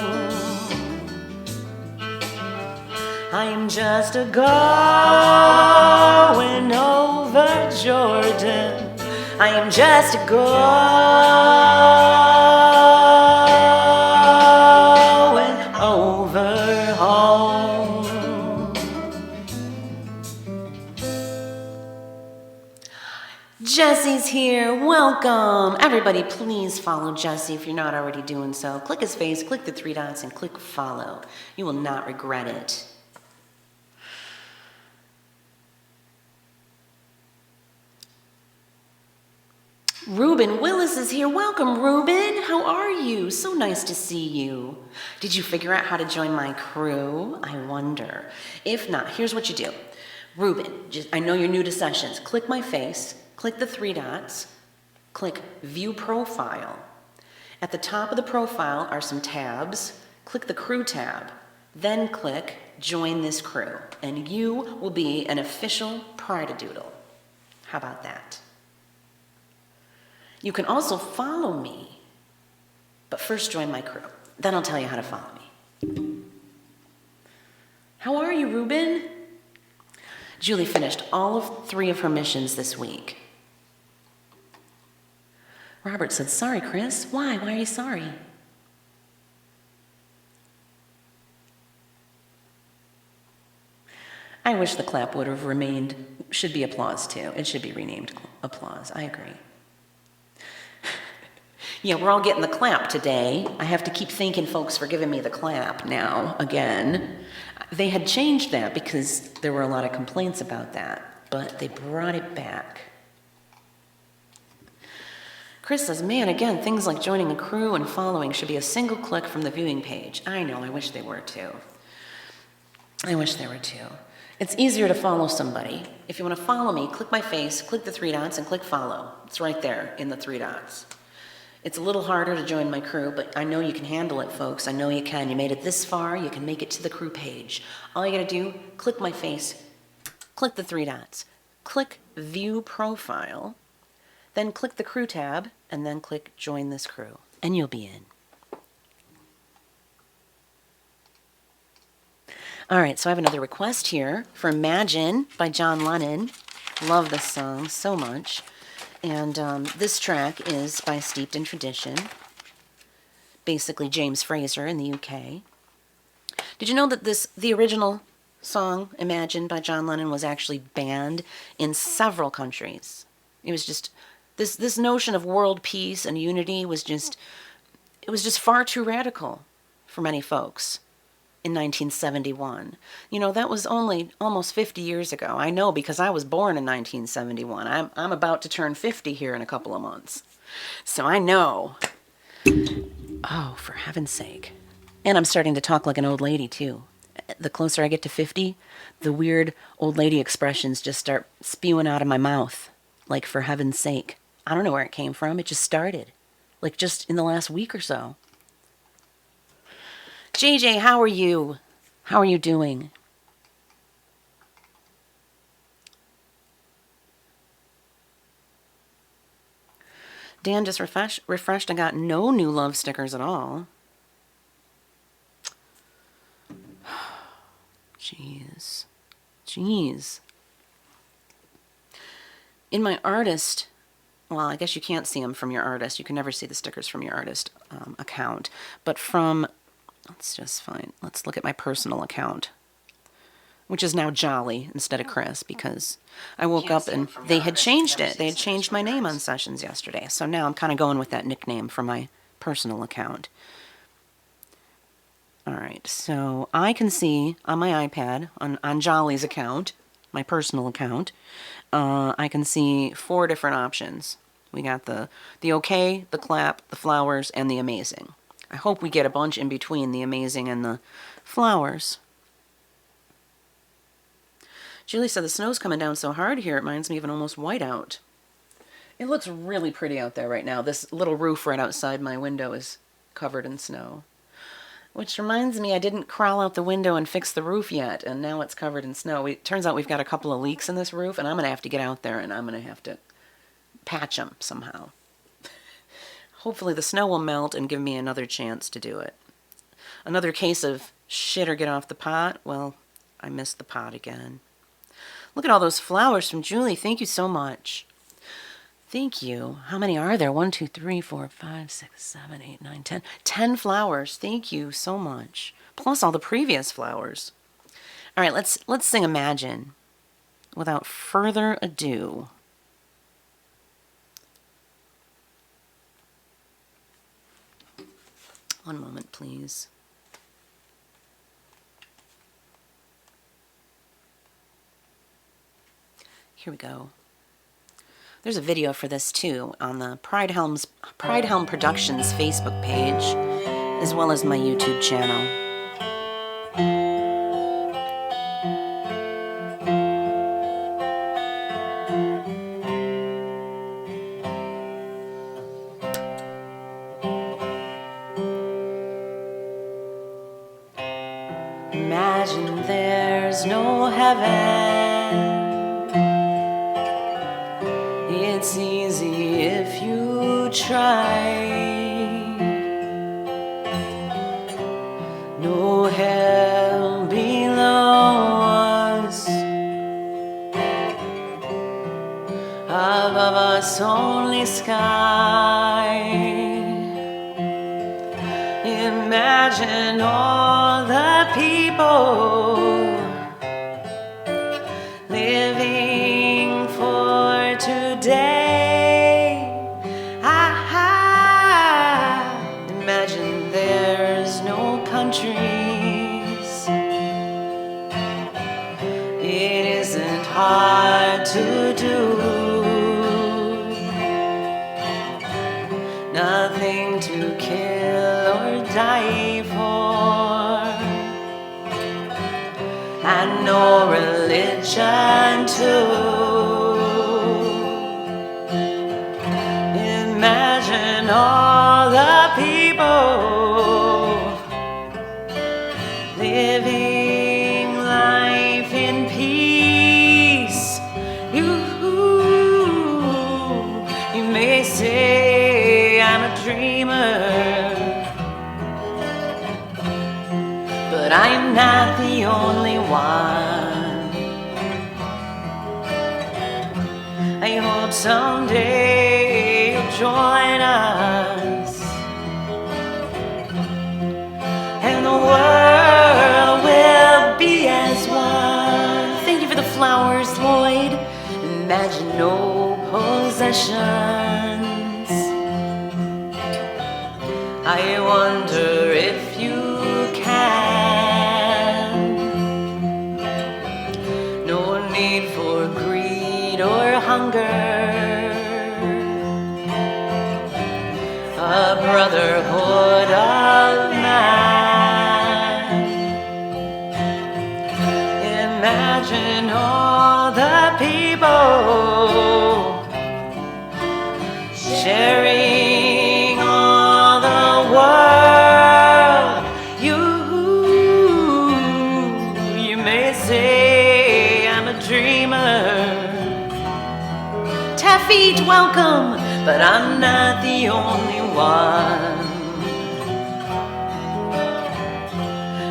I am just a going over Jordan. I am just a going over home. Jesse's here. Welcome. Everybody, please follow Jesse if you're not already doing so. Click his face, click the 3 dots, and click follow. You will not regret it. Ruben Willis is here. Welcome, Ruben. How are you? So nice to see you. Did you figure out how to join my crew? I wonder. If not, here's what you do. Ruben, I know you're new to sessions. Click my face, click the 3 dots, click View Profile. At the top of the profile are some tabs. Click the Crew tab, then click Join this crew, and you will be an official Pride-a-doodle. How about that? You can also follow me, but first join my crew. Then I'll tell you how to follow me. How are you, Ruben? Julie finished all of 3 of her missions this week. Robert said, sorry, Kris. Why? Why are you sorry? I wish the clap would have remained, should be applause too. It should be renamed applause. I agree. Yeah, we're all getting the clap today. I have to keep thanking folks for giving me the clap now, again. They had changed that because there were a lot of complaints about that, but they brought it back. Kris says, man, again, things like joining a crew and following should be a single click from the viewing page. I know, I wish they were too. I wish they were too. It's easier to follow somebody. If you want to follow me, click my face, click the 3 dots, and click follow. It's right there in the 3 dots. It's a little harder to join my crew, but I know you can handle it, folks. I know you can. You made it this far, you can make it to the crew page. All you gotta do, click my face, click the 3 dots, click View Profile, then click the Crew tab, and then click Join this crew, and you'll be in. All right, so I have another request here for Imagine by John Lennon. Love this song so much. And this track is by Steeped in Tradition, basically James Fraser in the UK. Did you know that the original song, Imagine by John Lennon, was actually banned in several countries? It was just, this notion of world peace and unity was just, it was just far too radical for many folks in 1971. You know, that was only almost 50 years ago. I know because I was born in 1971. I'm about to turn 50 here in a couple of months. So I know. Oh, for heaven's sake. And I'm starting to talk like an old lady too. The closer I get to 50, the weird old lady expressions just start spewing out of my mouth. Like, for heaven's sake. I don't know where it came from. It just started. Like just in the last week or so. JJ, how are you? How are you doing? Dan just refreshed and got no new love stickers at all. Jeez. Jeez. In my artist, well, I guess you can't see them from your artist. You can never see the stickers from your artist account. But from... Let's just find, let's look at my personal account. which is now Jolly instead of Kris, because I woke up and they had changed it. They had changed my name on Sessions yesterday. So now I'm kind of going with that nickname for my personal account. All right, so I can see on my iPad, on Jolly's account, my personal account, I can see 4 different options. We got the okay, the clap, the flowers, and the amazing. I hope we get a bunch in between the amazing and the flowers. Julie said the snow's coming down so hard here, it reminds me of an almost whiteout. It looks really pretty out there right now. This little roof right outside my window is covered in snow. Which reminds me, I didn't crawl out the window and fix the roof yet, and now it's covered in snow. It turns out we've got a couple of leaks in this roof, and I'm going to have to get out there and I'm going to have to patch them somehow. Hopefully the snow will melt and give me another chance to do it. Another case of shit or get off the pot. Well, I missed the pot again. Look at all those flowers from Julie. Thank you so much. Thank you. How many are there? 1, 2, 3, 4, 5, 6, 7, 8, 9, 10. 10 flowers. Thank you so much. Plus all the previous flowers. All right, let's sing Imagine. Without further ado. One moment, please. Here we go. There's a video for this too on the Pride Helm Productions Facebook page, as well as my YouTube channel. Imagine there's no heaven. It's easy if you try. No hell below us. Above us only sky. Imagine all the people living for today. Imagine there's no countries. It isn't hard to do. Nothing to kill or die for, and no religion too. Imagine all the people living life in peace. You may say I'm a dreamer, but I'm not the only one. I hope someday you'll join us, and the world will be as one. Thank you for the flowers, Lloyd. Imagine no possessions. I wonder if you can. No need for greed or hunger. A brotherhood of man. Imagine all the people sharing all the world. You may say I'm a dreamer. Taffy, welcome, but I'm not the only one.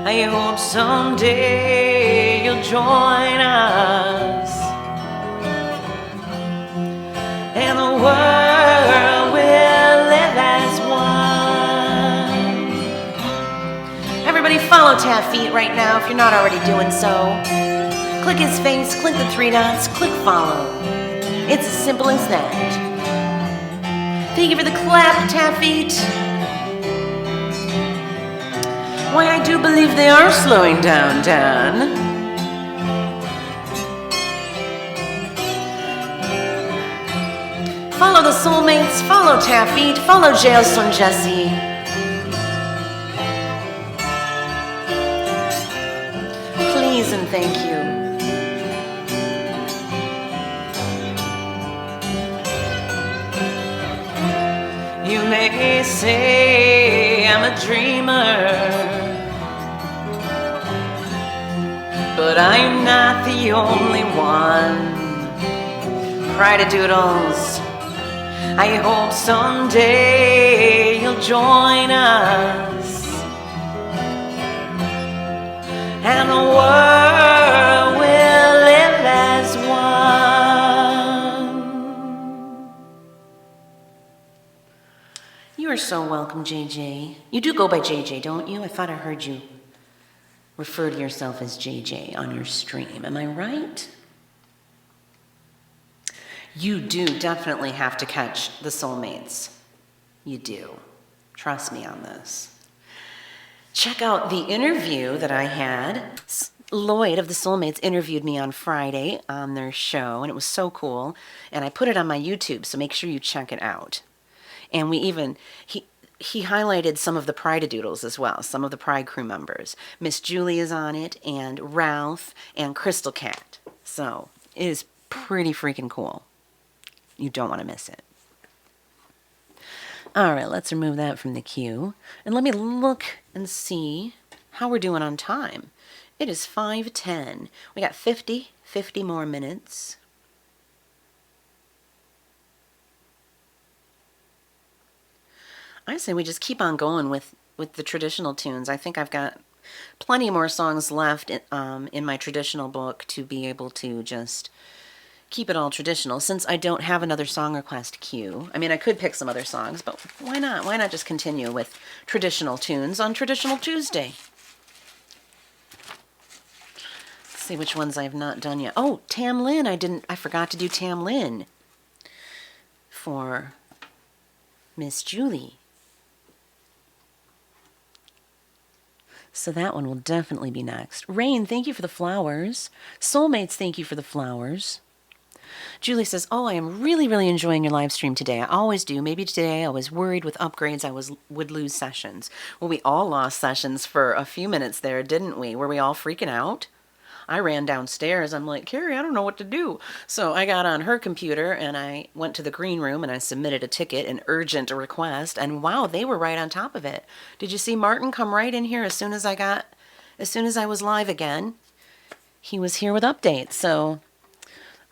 I hope someday you'll join us, and the world will live as one. Everybody follow Taffy right now if you're not already doing so. Click his face, click the 3 dots, click follow. It's as simple as that. Thank you for the clap, Taffy. Why, I do believe they are slowing down, Dan. Follow the soulmates, follow Taffy, follow Jailson Jesse. Please and thank you. You may say I'm a dreamer, but I'm not the only one. Pride-a-doodles, I hope someday you'll join us, and the world will live as one. You are so welcome, JJ. You do go by JJ, don't you? I thought I heard you refer to yourself as JJ on your stream. Am I right? You do definitely have to catch the soulmates. You do. Trust me on this. Check out the interview that I had. Lloyd of the Soulmates interviewed me on Friday on their show, and it was so cool. And I put it on my YouTube, so make sure you check it out. And we even, he highlighted some of the Pride-a-doodles as well, some of the Pride crew members. Miss Julie is on it, and Ralph, and Crystal Cat. So it is pretty freaking cool. You don't want to miss it. All right, let's remove that from the queue. And let me look and see how we're doing on time. It is 5:10. We got 50 more minutes. I say we just keep on going with the traditional tunes. I think I've got plenty more songs left in my traditional book to be able to just keep it all traditional, since I don't have another song request queue. I mean, I could pick some other songs, but why not? Why not just continue with traditional tunes on Traditional Tuesday? Let's see which ones I have not done yet. Oh, Tam Lin. I forgot to do Tam Lin for Miss Julie. So that one will definitely be next. Rain, thank you for the flowers. Soulmates, thank you for the flowers. Julie says, oh, I am really, really enjoying your live stream today. I always do. Maybe today I was worried with upgrades I would lose sessions. Well, we all lost sessions for a few minutes there, didn't we? Were we all freaking out? I ran downstairs. I'm like, Carrie, I don't know what to do. So I got on her computer and I went to the green room and I submitted a ticket, an urgent request. And wow, they were right on top of it. Did you see Martin come right in here as soon as I was live again? He was here with updates. So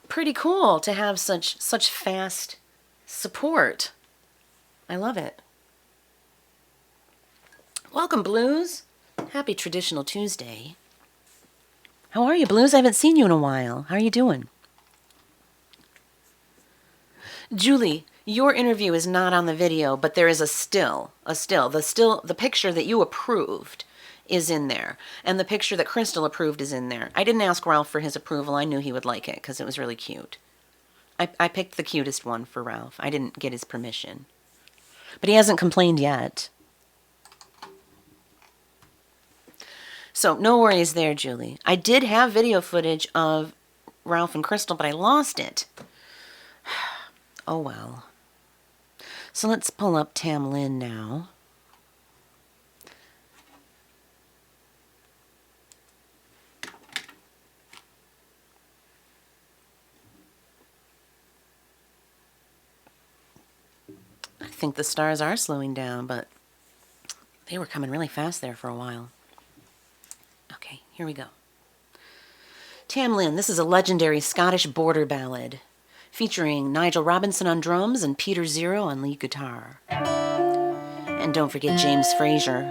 pretty cool to have such fast support. I love it. Welcome, Blues. Happy Traditional Tuesday. How are you, Blues? I haven't seen you in a while. How are you doing? Julie, your interview is not on the video, but there is a still. The picture that you approved is in there. And the picture that Crystal approved is in there. I didn't ask Ralph for his approval. I knew he would like it because it was really cute. I picked the cutest one for Ralph. I didn't get his permission. But he hasn't complained yet. So no worries there, Julie. I did have video footage of Ralph and Crystal, but I lost it. Oh well. So let's pull up Tam Lin now. I think the stars are slowing down, but they were coming really fast there for a while. Okay, here we go. Tam Lin, this is a legendary Scottish border ballad featuring Nigel Robinson on drums and Peter Zero on lead guitar. And don't forget James Fraser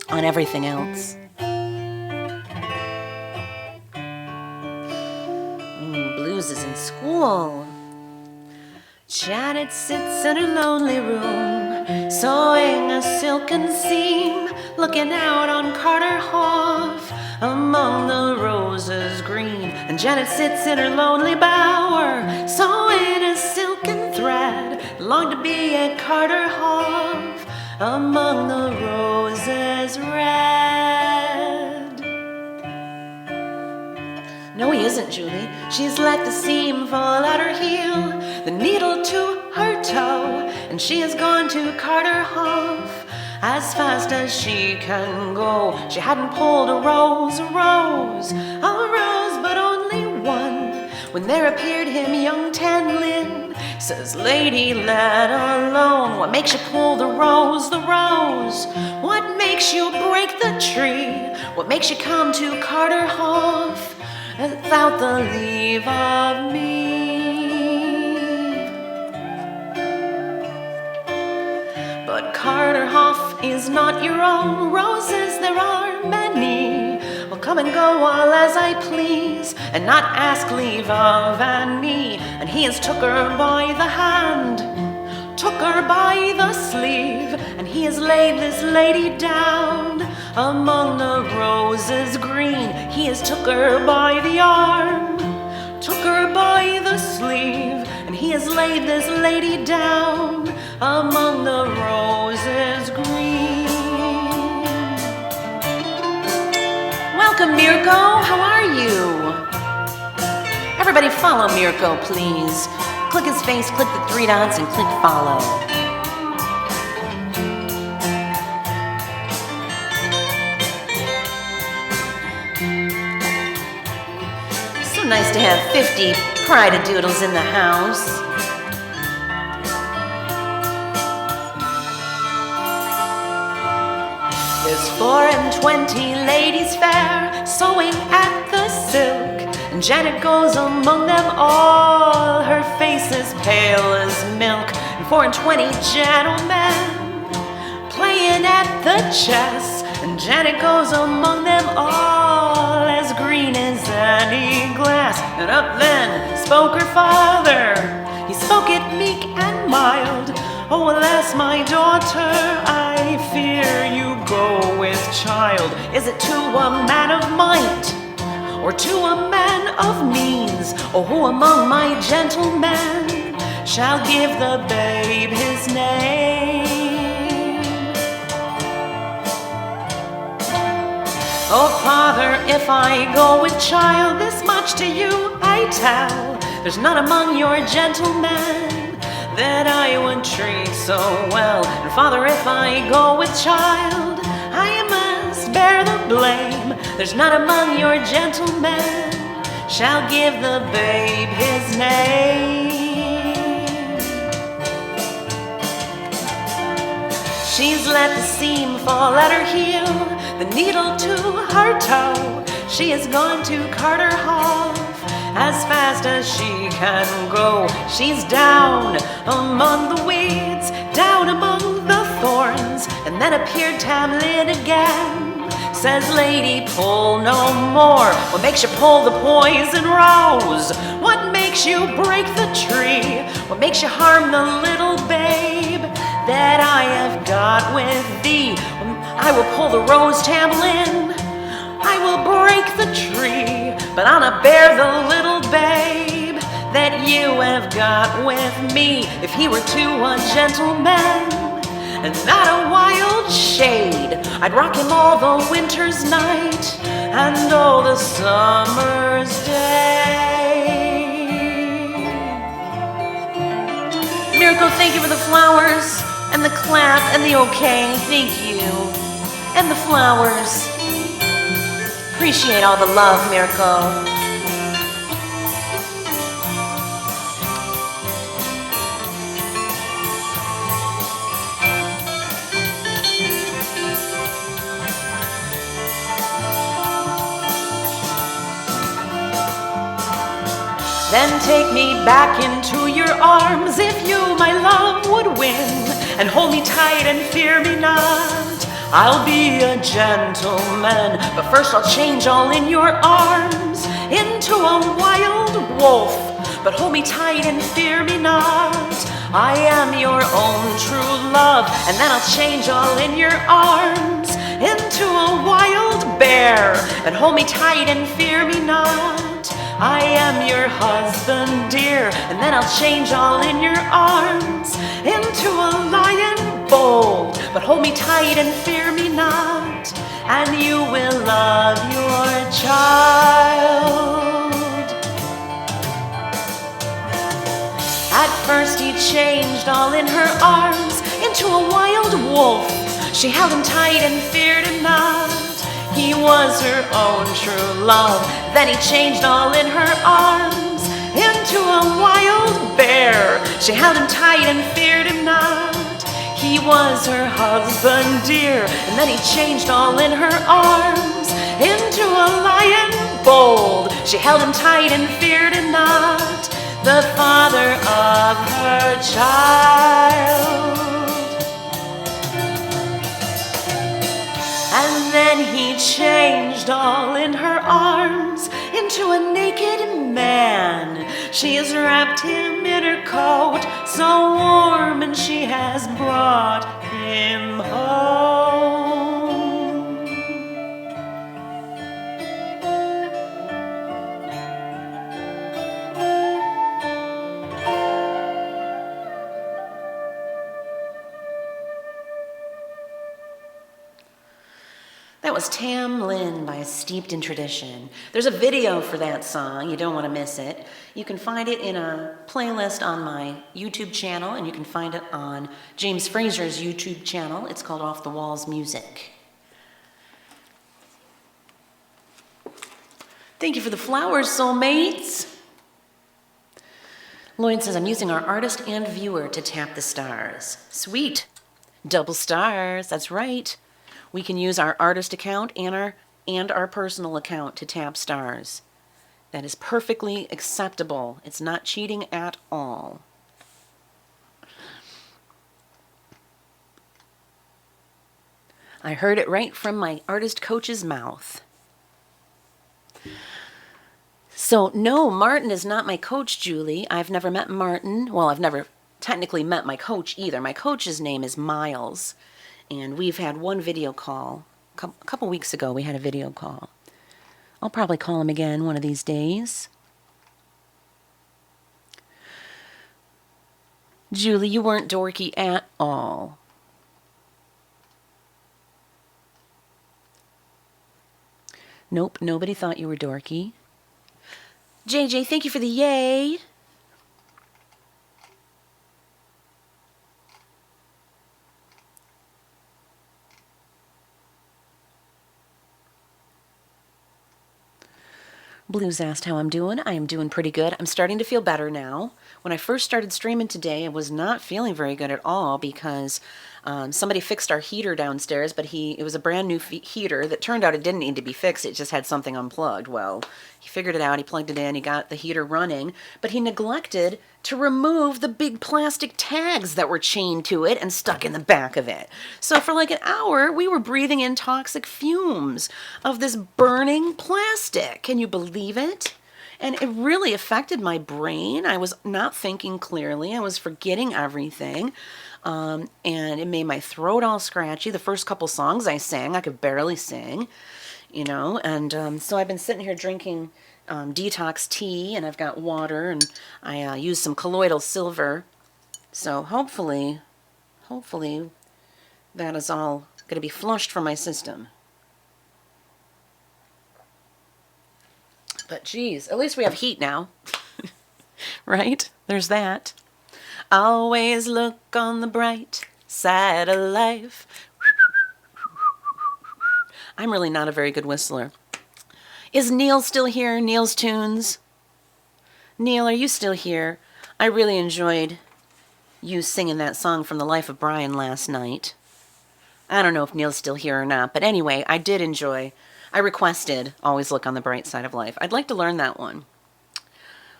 on everything else. Blues is in school. Janet sits in her lonely room, sewing a silken seam, looking out on Carter Hoff, among the roses green. And Janet sits in her lonely bower, sewing a silken thread, longed to be at Carter Hoff, among the roses red. No, he isn't, Julie. She's let the seam fall at her heel, the needle to her toe, and she has gone to Carter Hoff as fast as she can go. She hadn't pulled a rose, but only one, when there appeared him young Tam Lin. Says, lady, let alone. What makes you pull the rose, the rose? What makes you break the tree? What makes you come to Carter Hoff without the leave of me? But Carter Hoff is not your own. Roses there are many, will come and go all as I please, and not ask leave of Annie. And he has took her by the hand, took her by the sleeve, and he has laid this lady down among the roses green. He has took her by the arm, took her by the sleeve, and he has laid this lady down among the roses green. Welcome, Mirko. How are you? Everybody follow Mirko, please. Click his face, click the 3 dots, and click follow. So nice to have 50 Pride-a-doodles in the house. There's 24 ladies fair, sewing at the silk, and Janet goes among them all, her face is pale as milk. And 24 gentlemen playing at the chess, and Janet goes among them all, as green as any glass. And up then spoke her father, he spoke it meek and mild. Oh, alas, my daughter, I fear you go with child. Is it to a man of might, or to a man of means? Or who among my gentlemen shall give the babe his name? Oh, father, if I go with child, this much to you I tell, there's none among your gentlemen that I would treat so well. And father, if I go with child, I must bear the blame. There's none among your gentlemen shall give the babe his name. She's let the seam fall at her heel, the needle to her toe. She has gone to Carter Hoff as fast as she can go. She's down among the weeds, down among the thorns, and then appeared Tam Lin again. Says, lady, pull no more. What makes you pull the poison rose? What makes you break the tree? What makes you harm the little babe that I have got with thee? I will pull the rose, Tam Lin, I will break the tree, but I'll not bear the little babe that you have got with me. If he were to a gentleman and not a wild shade, I'd rock him all the winter's night and all the summer's day. Miracle, thank you for the flowers and the clap and the okay. Thank you. And the flowers. Appreciate all the love, Miracle. Then take me back into your arms, if you, my love, would win, and hold me tight and fear me not. I'll be a gentleman, but first I'll change all in your arms into a wild wolf. But hold me tight and fear me not, I am your own true love. And then I'll change all in your arms into a wild bear. And hold me tight and fear me not, I am your husband dear. And then I'll change all in your arms into a lion bold. But hold me tight and fear me not, and you will love your child. At first he changed all in her arms into a wild wolf. She held him tight and feared him not, he was her own true love. Then he changed all in her arms into a wild bear. She held him tight and feared him not, he was her husband dear. And then he changed all in her arms into a lion bold. She held him tight and feared him not, the father of her child. And then he changed all in her arms into a naked man. She has wrapped him in her coat, so warm, and she has brought him home. That was Tam Lin by Steeped in Tradition. There's a video for that song. You don't want to miss it. You can find it in a playlist on my YouTube channel, and you can find it on James Fraser's YouTube channel. It's called Off the Walls Music. Thank you for the flowers, soulmates. Lloyd says, I'm using our artist and viewer to tap the stars. Sweet. Double stars, that's right. We can use our artist account and our personal account to tap stars. That is perfectly acceptable. It's not cheating at all. I heard it right from my artist coach's mouth. So, no, Martin is not my coach, Julie. I've never met Martin. Well, I've never technically met my coach either. My coach's name is Miles. And we've had one video call. A couple weeks ago, we had a video call. I'll probably call him again one of these days. Julie, you weren't dorky at all. Nope, nobody thought you were dorky. JJ, thank you for the yay. Blues asked how I'm doing. I am doing pretty good. I'm starting to feel better now. When I first started streaming today, I was not feeling very good at all because somebody fixed our heater downstairs, but it was a brand new heater that turned out it didn't need to be fixed. It just had something unplugged. Well, he figured it out. He plugged it in. He got the heater running, but he neglected to remove the big plastic tags that were chained to it and stuck in the back of it. So for like an hour, we were breathing in toxic fumes of this burning plastic. Can you believe it? And it really affected my brain. I was not thinking clearly. I was forgetting everything. And it made my throat all scratchy. The first couple songs I sang, I could barely sing, you know. And so I've been sitting here drinking detox tea, and I've got water, and I used some colloidal silver. So hopefully that is all going to be flushed from my system. But geez, at least we have heat now, right? There's that. Always look on the bright side of life. I'm really not a very good whistler. Is Neil still here? Neil's Tunes? Neil, are you still here? I really enjoyed you singing that song from The Life of Brian last night. I don't know if Neil's still here or not, but anyway, I did enjoy. I requested Always Look on the Bright Side of Life. I'd like to learn that one.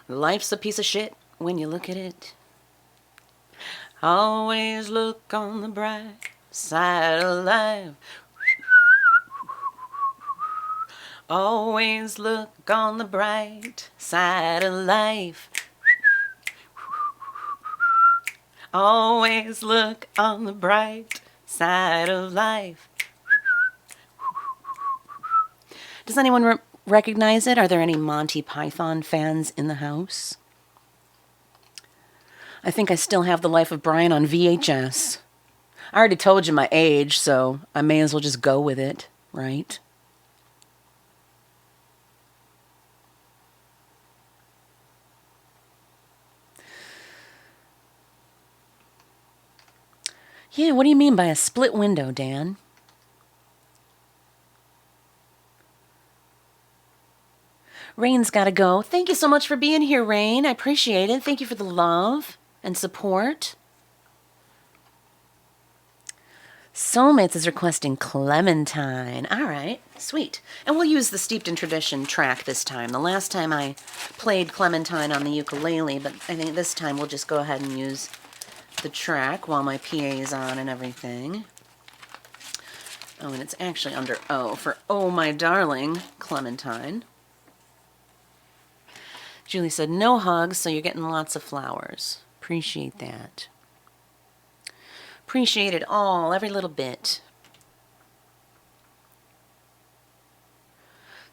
Life's a piece of shit when you look at it. Always look on the bright side of life. Always look on the bright side of life. Always look on the bright side of life. Does anyone recognize it? Are there any Monty Python fans in the house? I think I still have The Life of Brian on VHS. I already told you my age, so I may as well just go with it, right? Yeah, what do you mean by a split window, Dan? Rain's gotta go. Thank you so much for being here, Rain. I appreciate it. Thank you for the love and support. Soulmates is requesting Clementine. All right, sweet. And we'll use the Steeped in Tradition track this time. The last time I played Clementine on the ukulele, but I think this time we'll just go ahead and use the track while my PA is on and everything. Oh, and it's actually under O for Oh My Darling Clementine. Julie said, no hugs, so you're getting lots of flowers. Appreciate that. Appreciate it all, every little bit.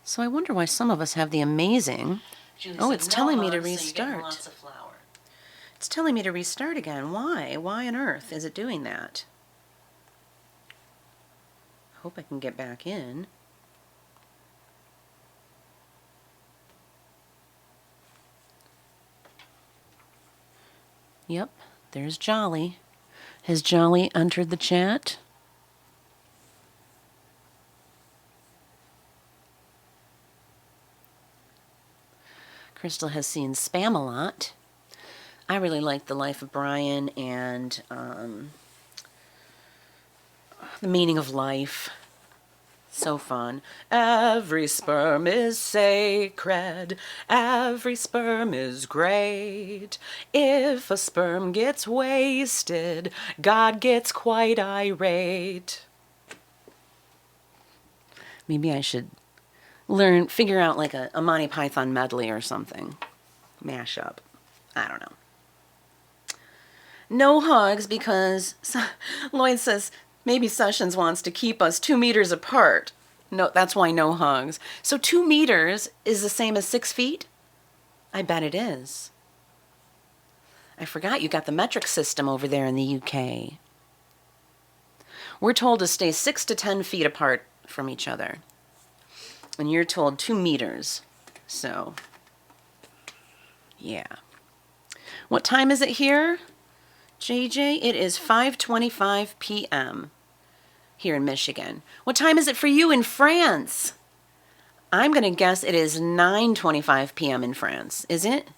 So I wonder why some of us have the amazing... Julie it's telling me to restart. So it's telling me to restart again. Why? Why on earth is it doing that? Hope I can get back in. Yep, there's Jolly. Has Jolly entered the chat? Crystal has seen Spam a lot. I really like The Life of Brian and The Meaning of Life. So fun. Every sperm is sacred. Every sperm is great. If a sperm gets wasted, God gets quite irate. Maybe I should figure out like a Monty Python medley or something. Mashup. I don't know. No hugs because Lloyd says maybe Sessions wants to keep us 2 meters apart. No, that's why no hugs. So 2 meters is the same as 6 feet? I bet it is. I forgot you got the metric system over there in the UK. We're told to stay 6 to 10 feet apart from each other. And you're told 2 meters. So, yeah. What time is it here? JJ, it is 5:25 p.m. here in Michigan. What time is it for you in France? I'm going to guess it is 9:25 p.m. in France. Is it?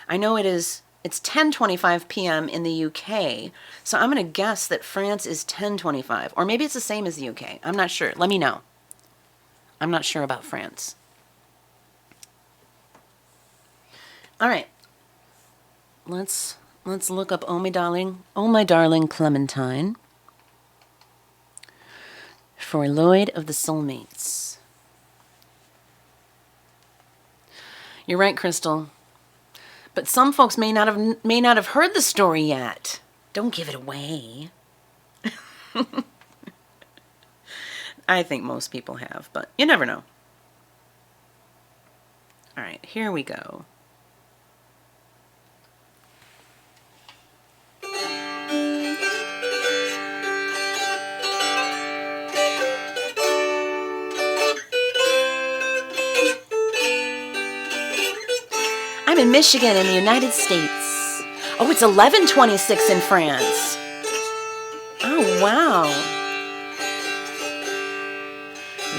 I know it is. It's 10:25 p.m. in the UK. So I'm going to guess that France is 10:25. Or maybe it's the same as the UK. I'm not sure. Let me know. I'm not sure about France. All right. Let's look up Oh My Darling Clementine for Lloyd of the Soulmates. You're right, Crystal. But some folks may not have heard the story yet. Don't give it away. I think most people have, but you never know. All right, here we go. I'm in Michigan in the United States. Oh, it's 11:26 in France. Oh, wow.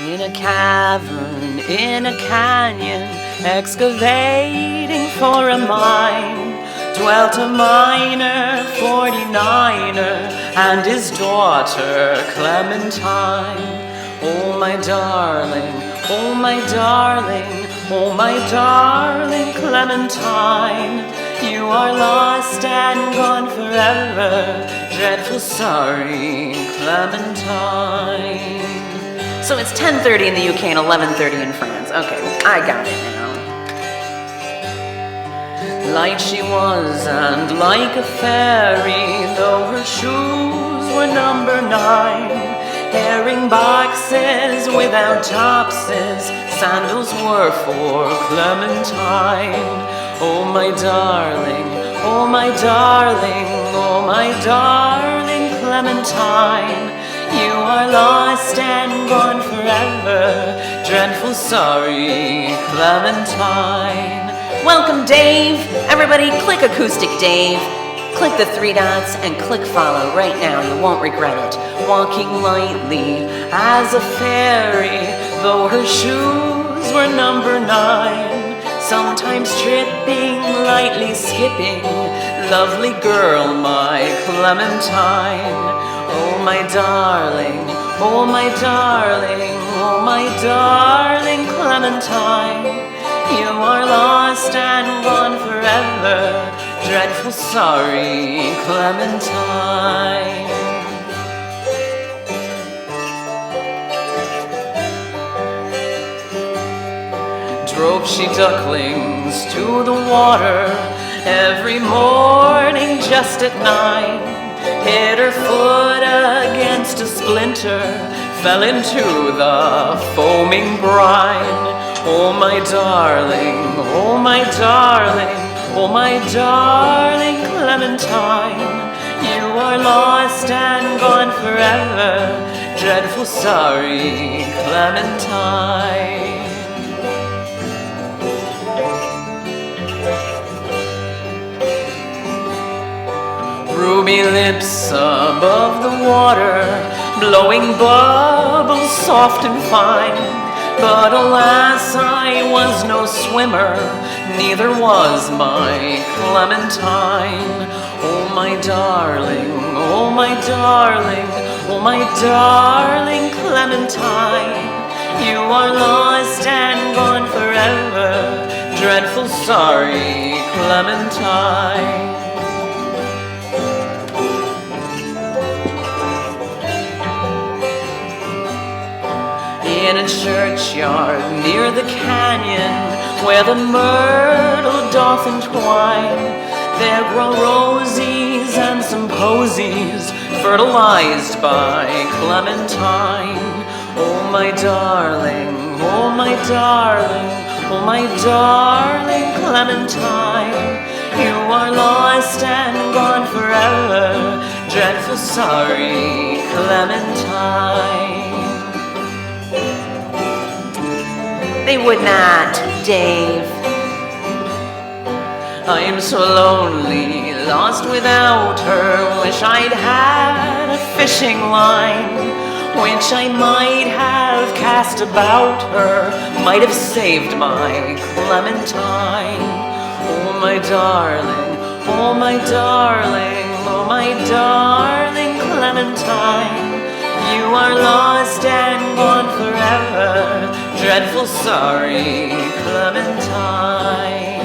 In a cavern, in a canyon, excavating for a mine, dwelt a miner, 49er, and his daughter, Clementine. Oh, my darling, oh, my darling, oh, my darling Clementine, you are lost and gone forever, dreadful sorry Clementine. So it's 10:30 in the UK and 11:30 in France. Okay, I got it now. Light she was and like a fairy, though her shoes were number 9. Herring boxes without topses, sandals were for Clementine. Oh my darling, oh my darling, oh my darling Clementine. You are lost and gone forever, dreadful sorry Clementine. Welcome Dave! Everybody click Acoustic Dave. Click the 3 dots and click follow right now, you won't regret it. Walking lightly as a fairy, though her shoes were number 9. Sometimes tripping, lightly skipping, lovely girl, my Clementine. Oh my darling, oh my darling, oh my darling Clementine. You are lost and gone forever, dreadful sorry Clementine. Drove she ducklings to the water every morning just at 9. Hit her foot against a splinter, fell into the foaming brine. Oh my darling, oh my darling, oh my darling Clementine. You are lost and gone forever, dreadful sorry Clementine. Ruby lips above the water, blowing bubbles soft and fine. But alas, I was no swimmer, neither was my Clementine. Oh my darling, oh my darling, oh my darling Clementine. You are lost and gone forever, dreadful sorry Clementine. In a churchyard near the canyon, where the myrtle doth entwine, there grow rosies and some posies, fertilized by Clementine. Oh my darling, oh my darling, oh my darling Clementine. You are lost and gone forever, dreadful sorry Clementine. They would not, Dave. I am so lonely, lost without her. Wish I'd had a fishing line, which I might have cast about her, might have saved my Clementine. Oh my darling, oh my darling, oh my darling Clementine. You are lost and gone forever, dreadful sorry Clementine.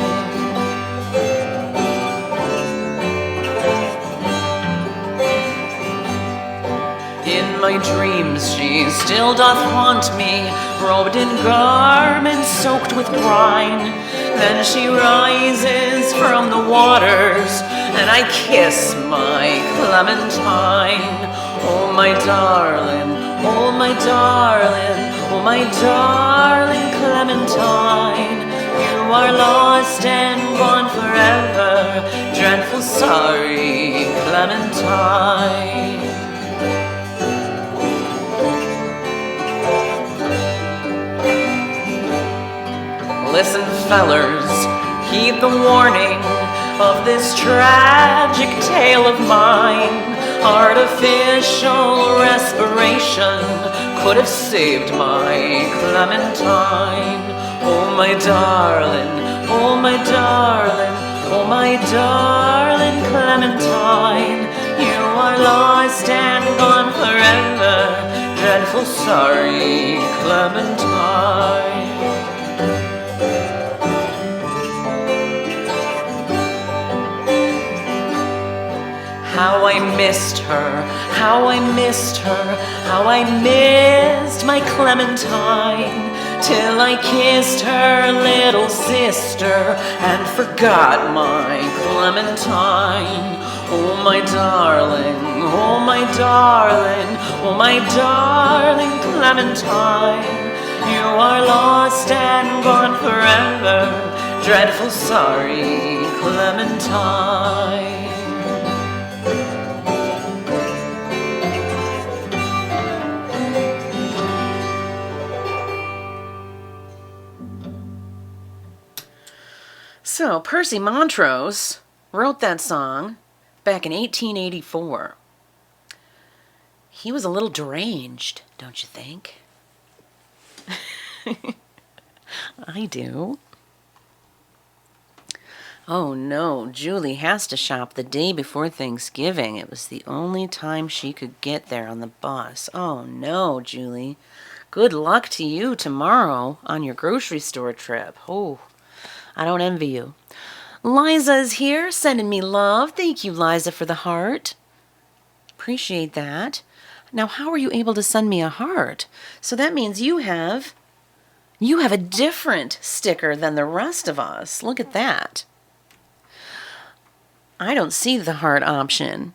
In my dreams she still doth haunt me, robed in garments soaked with brine. Then she rises from the waters, and I kiss my Clementine. Oh my darling, oh my darling, oh my darling Clementine. You are lost and gone forever, dreadful sorry Clementine. Listen fellers, heed the warning of this tragic tale of mine. Artificial respiration could have saved my Clementine. Oh my darling, oh my darling, oh my darling Clementine. You are lost and gone forever, dreadful sorry Clementine. How I missed her, how I missed her, how I missed my Clementine, till I kissed her little sister and forgot my Clementine. Oh my darling, oh my darling, oh my darling Clementine. You are lost and gone forever. Dreadful sorry, Clementine. So, Percy Montrose wrote that song back in 1884. He was a little deranged, don't you think? I do. Oh no, Julie has to shop the day before Thanksgiving. It was the only time she could get there on the bus. Oh no, Julie. Good luck to you tomorrow on your grocery store trip. Oh, I don't envy you. Liza is here, sending me love. Thank you, Liza, for the heart. Appreciate that. Now, how are you able to send me a heart? So that means you have a different sticker than the rest of us. Look at that. I don't see the heart option.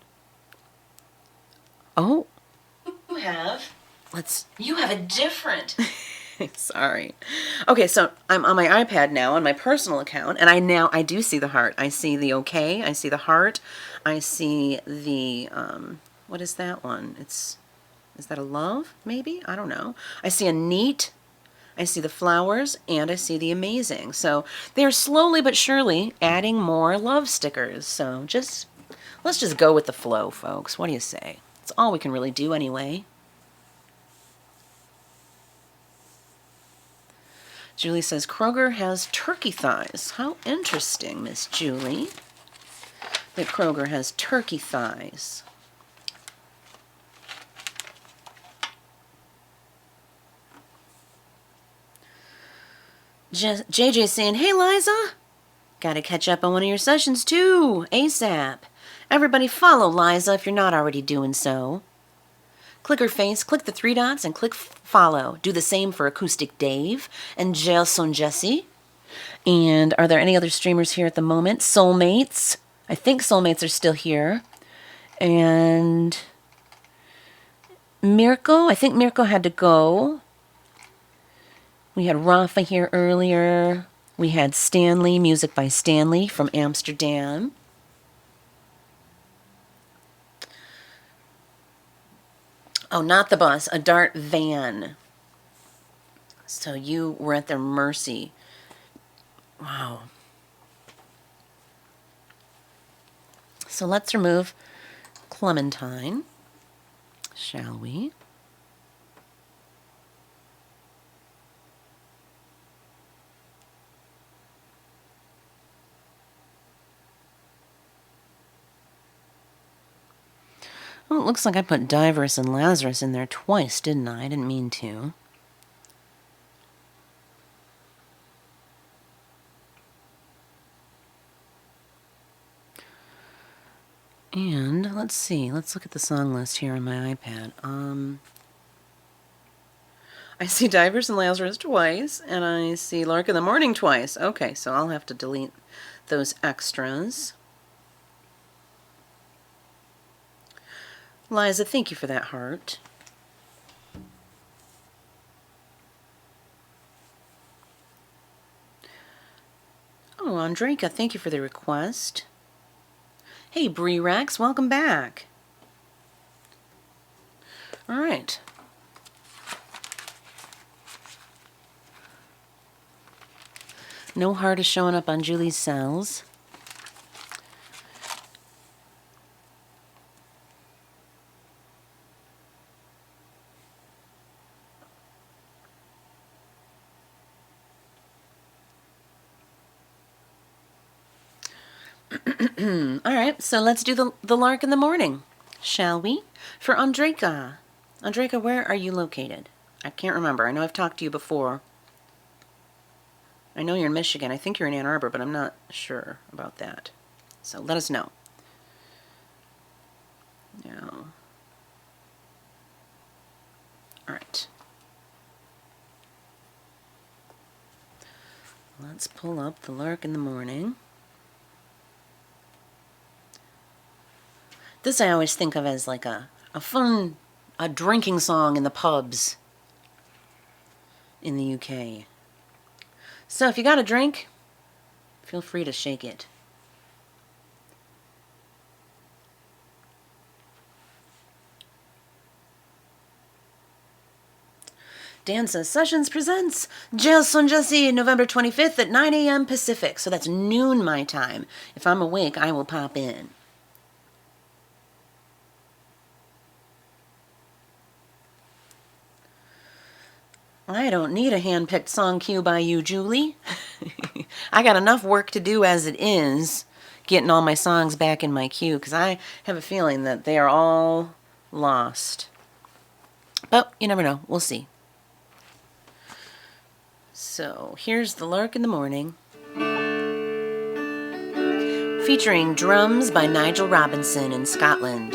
Oh, you have a different. Sorry. Okay, so I'm on my iPad now on my personal account, and I do see the heart. I see the okay. I see the heart. I see the what is that one? Is that a love? Maybe, I don't know. I see a neat. I see the flowers, and I see the amazing. So they're slowly but surely adding more love stickers. So let's just go with the flow, folks. What do you say? It's all we can really do anyway. Julie says, Kroger has turkey thighs. How interesting, Miss Julie, that Kroger has turkey thighs. JJ saying, hey, Liza, gotta catch up on one of your sessions, too, ASAP. Everybody follow Liza if you're not already doing so. Click her face, click the 3 dots, and click follow. Do the same for Acoustic Dave and Jailson Jesse. And are there any other streamers here at the moment? Soulmates. I think Soulmates are still here. And Mirko. I think Mirko had to go. We had Rafa here earlier. We had Stanley, music by Stanley from Amsterdam. Oh, not the bus, a Dart van. So you were at their mercy. Wow. So let's remove Clementine, shall we? Oh, it looks like I put Diverus and Lazarus in there twice, didn't I? I didn't mean to. And let's see. Let's look at the song list here on my iPad. I see Diverus and Lazarus twice, and I see Lark in the Morning twice. Okay, so I'll have to delete those extras. Liza, thank you for that heart. Oh, Andreka, thank you for the request. Hey, Bree Rex, welcome back. All right. No heart is showing up on Julie's cells. All right, so let's do the Lark in the Morning, shall we? For Andreka. Andreka, where are you located? I can't remember. I know I've talked to you before. I know you're in Michigan. I think you're in Ann Arbor, but I'm not sure about that. So let us know. No. All right. Let's pull up the Lark in the Morning. This I always think of as like a fun, drinking song in the pubs in the UK. So if you got a drink, feel free to shake it. Danza Sessions presents Jail Son Jesse, November 25th at 9 a.m. Pacific. So that's noon my time. If I'm awake, I will pop in. I don't need a hand-picked song cue by you, Julie. I got enough work to do as it is, getting all my songs back in my queue, because I have a feeling that they are all lost. But you never know. We'll see. So here's the Lark in the Morning, featuring drums by Nigel Robinson in Scotland.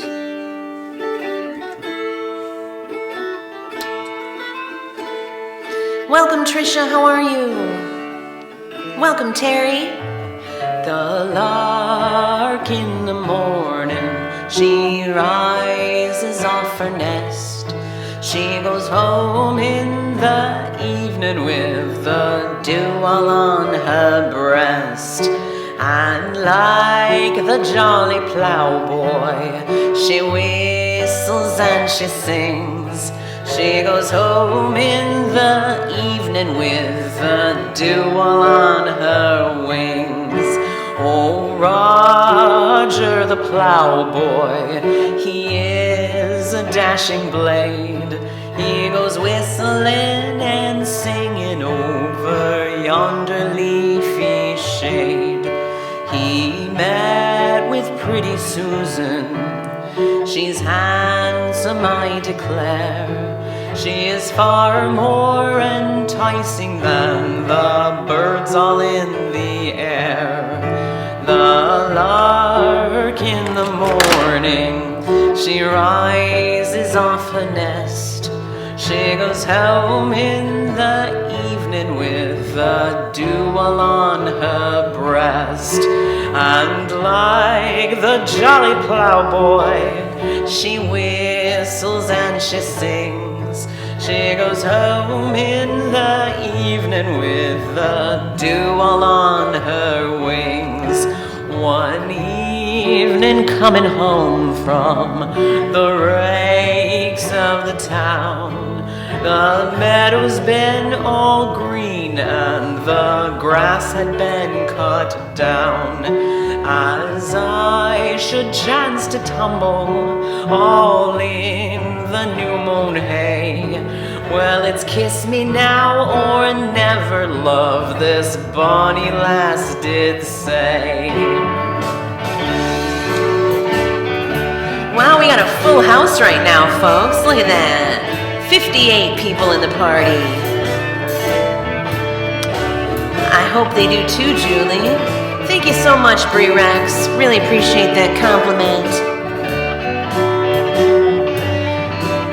Welcome, Trisha. How are you? Welcome, Terry. The lark in the morning, she rises off her nest. She goes home in the evening with the dew all on her breast. And like the jolly ploughboy, she whistles and she sings. She goes home in the evening with the dew all on her wings. Oh, Roger the ploughboy, he is a dashing blade. He goes whistling and singing over yonder leafy shade. He met with pretty Susan, she's handsome, I declare. She is far more enticing than the birds all in the air. The lark in the morning, she rises off her nest. She goes home in the evening with the dew all on her breast. And like the jolly ploughboy, she whistles and she sings. She goes home in the evening with the dew all on her wings. One evening coming home from the rakes of the town, the meadow's been all green and the grass had been cut down. As I should chance to tumble all in the new mown hay, well, it's kiss me now or never, love, this bonny lass did say. Wow, we got a full house right now, folks. Look at that. 58 people in the party. I hope they do too, Julie. Thank you so much, Bree Rex. Really appreciate that compliment.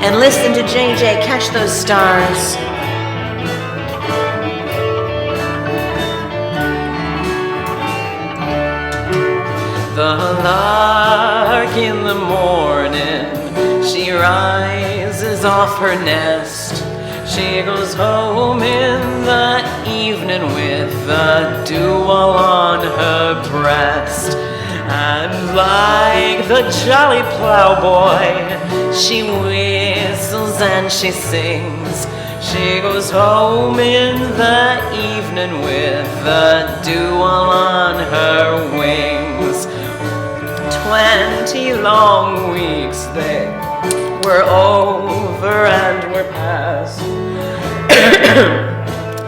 And listen to JJ catch those stars. The lark in the morning, she rises off her nest. She goes home in the evening with the dew all on her breast. And like the jolly ploughboy, she whistles and she sings. She goes home in the evening with the dew all on her wings. 20 long weeks they were over and were past.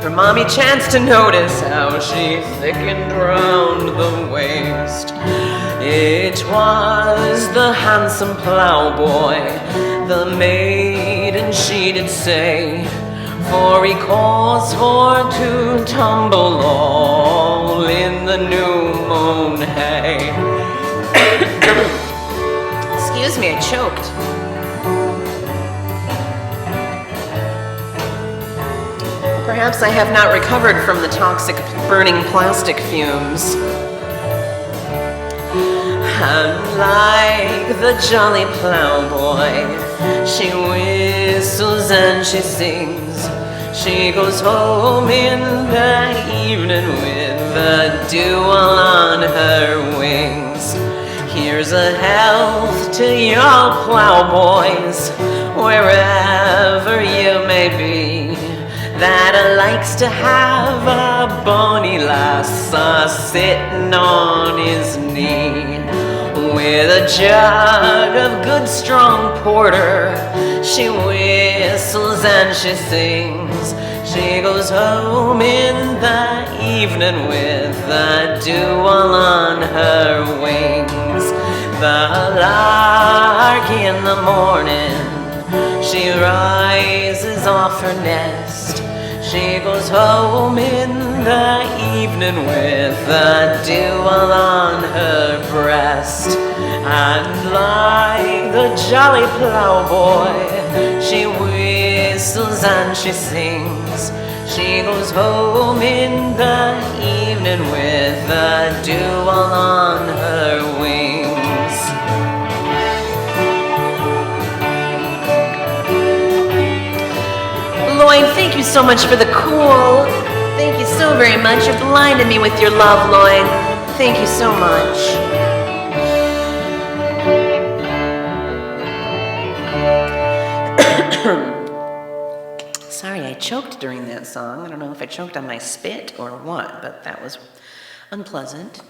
Her mommy chanced to notice how she thickened round the waist. It was the handsome ploughboy, the maiden she did say, for he caused for to tumble all in the new mown hay. Excuse me, I choked. Perhaps I have not recovered from the toxic burning plastic fumes. And like the jolly ploughboy, she whistles and she sings. She goes home in the evening with the dew on her wings. Here's a health to your plowboys, wherever you may be, that likes to have a bonny lass sitting on his knee. With a jug of good strong porter, she whistles and she sings. She goes home in the evening with the dew all on her wings. The lark in the morning, she rises off her nest. She goes home in the evening with the dew all on her breast. And like the jolly ploughboy, she whistles and she sings. She goes home in the evening with the dew all on her wings. Lloyd, thank you so much for the cool. Thank you so very much. You're blinding me with your love, Lloyd. Thank you so much. Sorry, I choked during that song. I don't know if I choked on my spit or what, but that was unpleasant.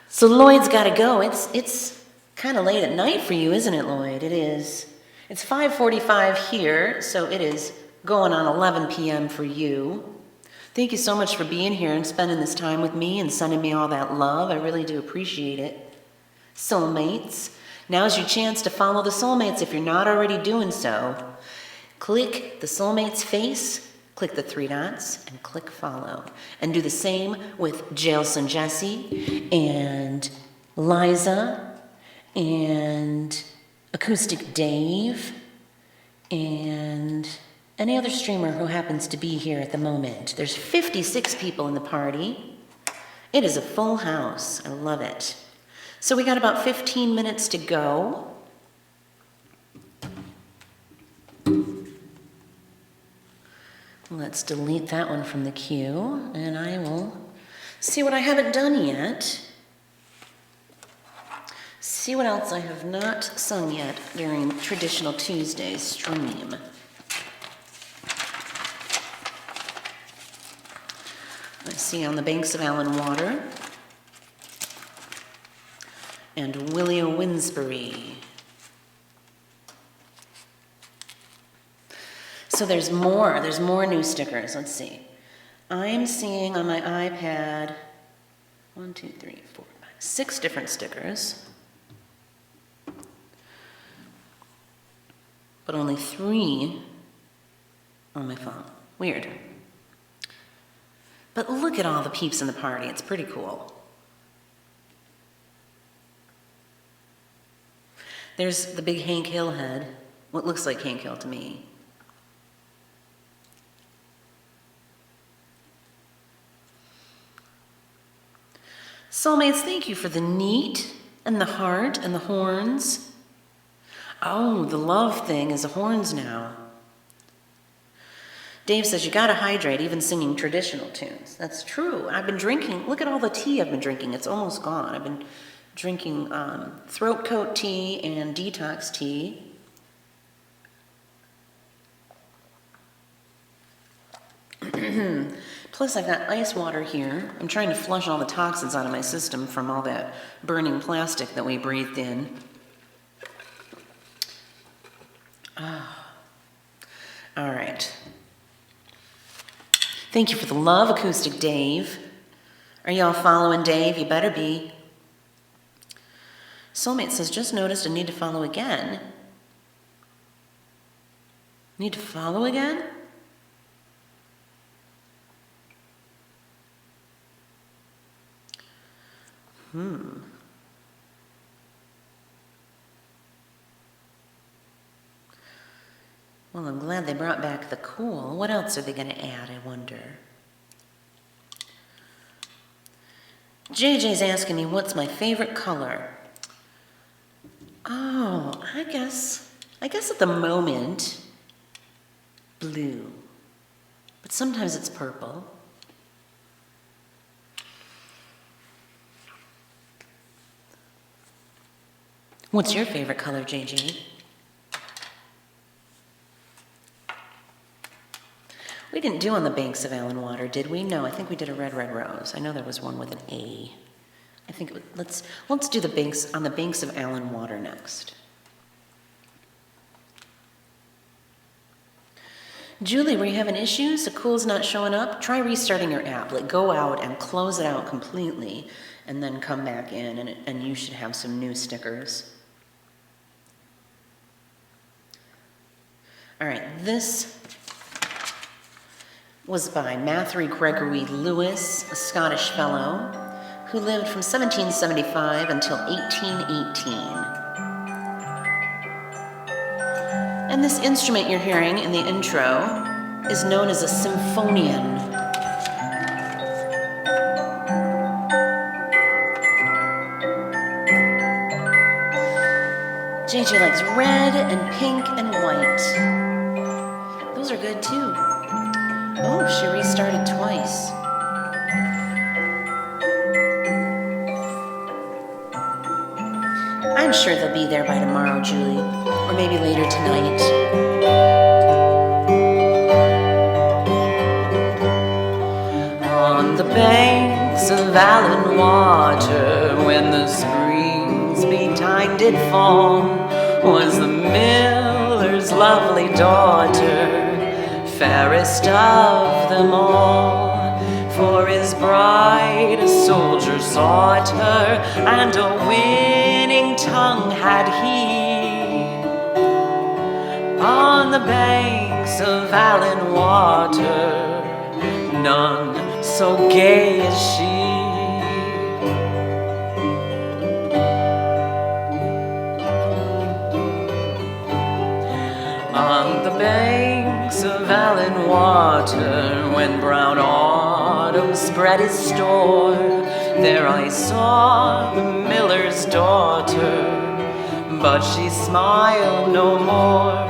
So Lloyd's got to go. It's kind of late at night for you, isn't it, Lloyd? It is. It's 5:45 here, so it is going on 11 p.m. for you. Thank you so much for being here and spending this time with me and sending me all that love. I really do appreciate it. Soulmates, now's your chance to follow the soulmates if you're not already doing so. Click the soulmate's face, click the three dots, and click follow. And do the same with Jailson Jesse and Liza and Acoustic Dave and any other streamer who happens to be here at the moment. There's 56 people in the party. It is a full house. I love it. So we got about 15 minutes to go. Let's delete that one from the queue, and I will see what I haven't done yet. See what else I have not sung yet during Traditional Tuesday's stream. I see On the Banks of Allan Water and Willie O'Winsbury. So there's more new stickers. Let's see. I'm seeing on my iPad 1, 2, 3, 4, 5, 6 different stickers. But only 3 on my phone. Weird. But look at all the peeps in the party. It's pretty cool. There's the big Hank Hill head. What looks like Hank Hill to me. Soulmates, thank you for the neat and the heart and the horns. Oh, the love thing is the horns now. Dave says, you gotta hydrate, even singing traditional tunes. That's true. I've been drinking, look at all the tea I've been drinking. It's almost gone. I've been drinking throat coat tea and detox tea. Plus I've got ice water here. I'm trying to flush all the toxins out of my system from all that burning plastic that we breathed in. All right. Thank you for the love, Acoustic Dave. Are y'all following Dave? You better be. Soulmate says, just noticed a need to follow again. Need to follow again? Well, I'm glad they brought back the cool. What else are they going to add, I wonder? JJ's asking me, what's my favorite color? Oh, I guess at the moment, blue. but sometimes it's purple. What's your favorite color, JG? We didn't do On the Banks of Allan Water, did we? No, I think we did a red, red rose. I know there was one with an A. I think let's do the banks On the Banks of Allan Water next. Julie, were you having issues? The cool's not showing up? Try restarting your app. Like, go out and close it out completely, and then come back in, and you should have some new stickers. All right, this was by Matthew Gregory Lewis, a Scottish fellow who lived from 1775 until 1818. And this instrument you're hearing in the intro is known as a symphonian. JJ likes red and pink and white. Those are good too. Oh, she restarted twice. I'm sure they'll be there by tomorrow, Julie, or maybe later tonight. On the banks of Allan Water, when the springs betide did fall, was the miller's lovely daughter, fairest of them all. For his bride a soldier sought her, and a winning tongue had he. On the banks of Allan Water, none so gay as she. On the banks of Allan Water, when brown autumn spread his store, there I saw the miller's daughter, but she smiled no more,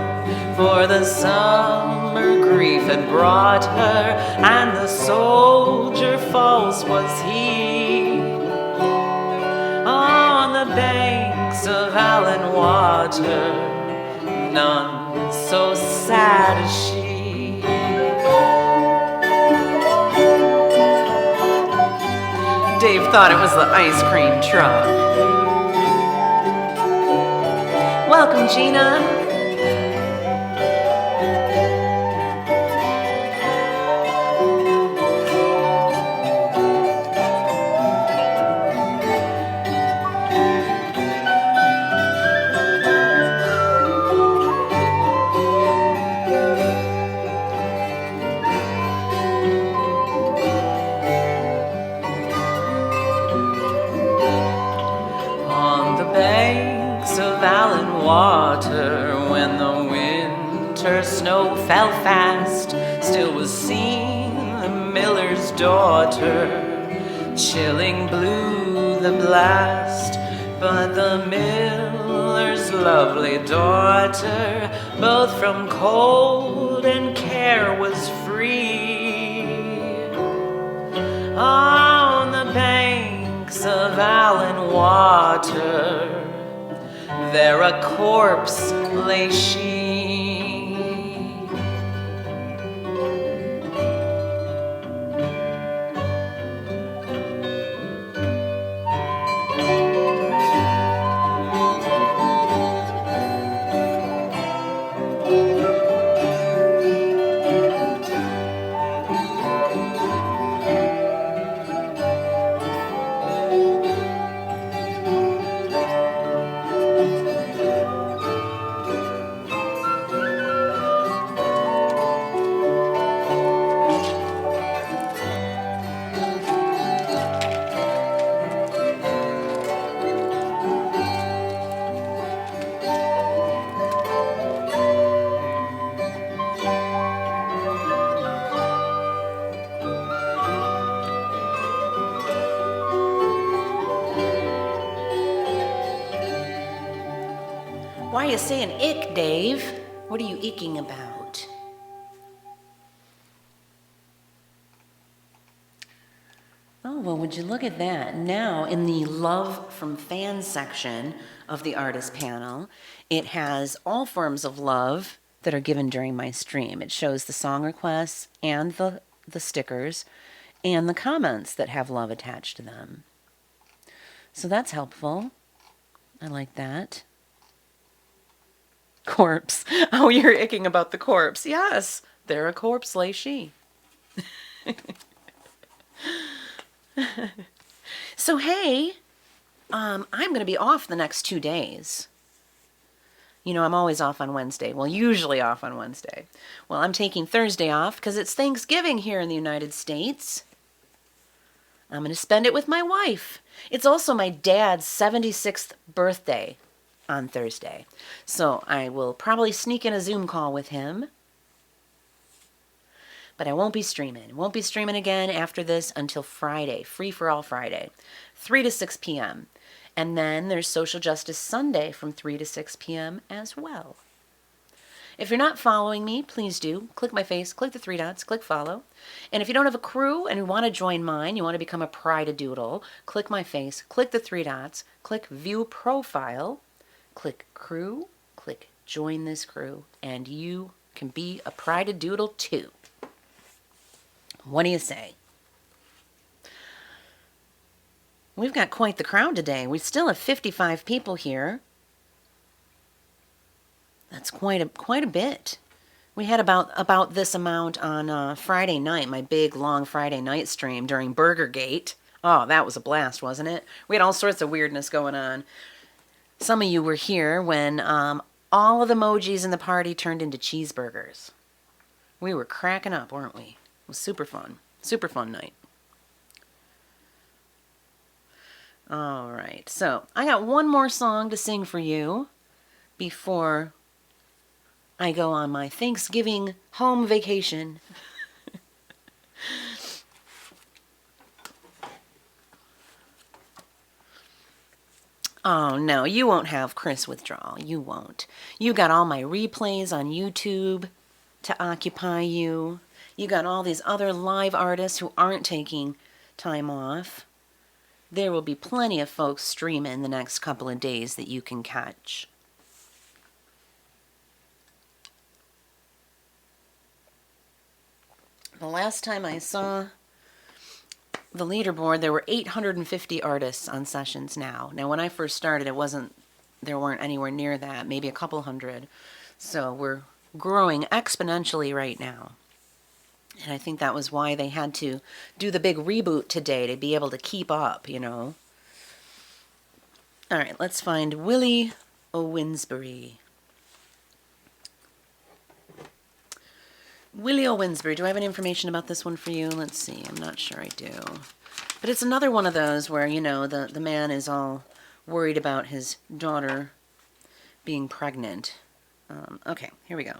for the summer grief had brought her, and the soldier false was he. On the banks of Allan Water, none so sad as she. Dave thought it was the ice cream truck. Welcome, Gina. Water, when the winter snow fell fast, still was seen the miller's daughter. Chilling blew the blast, but the miller's lovely daughter, both from cold and care was free. On the banks of Allan Water, there a corpse lay she. Why are you saying ick, Dave? What are you icking about? well, would you look at that? Now, in the Love from Fans section of the artist panel, it has all forms of love that are given during my stream. It shows the song requests and the stickers and the comments that have love attached to them. So that's helpful. I like that. Corpse. Oh, you're icking about the corpse. Yes, they're a corpse, lay she. So, hey, I'm going to be off the next 2 days. You know, I'm always off on Wednesday. Well, usually off on Wednesday. Well, I'm taking Thursday off because it's Thanksgiving here in the United States. I'm going to spend it with my wife. It's also my dad's 76th birthday on Thursday. So I will probably sneak in a Zoom call with him. But I won't be streaming. Won't be streaming again after this until Friday. Free for all Friday. 3 to 6 p.m. And then there's Social Justice Sunday from 3 to 6 p.m. as well. If you're not following me, please do. Click my face, click the 3 dots, click follow. And if you don't have a crew and you want to join mine, you want to become a Pride-a-Doodle, click my face, click the 3 dots, click view profile, click crew, click join this crew, and you can be a Pride-a-Doodle too. What do you say? We've got quite the crowd today. We still have 55 people here. That's quite a bit. We had about this amount on Friday night, my big, long Friday night stream during Burgergate. Oh, that was a blast, wasn't it? We had all sorts of weirdness going on. Some of you were here when all of the emojis in the party turned into cheeseburgers. We were cracking up, weren't we? It was super fun. Super fun night. All right, so I got one more song to sing for you before I go on my Thanksgiving home vacation. Oh, no, you won't have Kris withdrawal. You won't. You got all my replays on YouTube to occupy you. You got all these other live artists who aren't taking time off. There will be plenty of folks streaming the next couple of days that you can catch. The last time I saw the leaderboard, there were 850 artists on sessions now. Now, when I first started, there weren't anywhere near that, maybe a couple hundred. So we're growing exponentially right now. And I think that was why they had to do the big reboot today to be able to keep up, you know. All right, let's find Willie O'Winsbury. Willie O'Winsbury, do I have any information about this one for you? Let's see, I'm not sure I do. But it's another one of those where, you know, the man is all worried about his daughter being pregnant. Okay, here we go.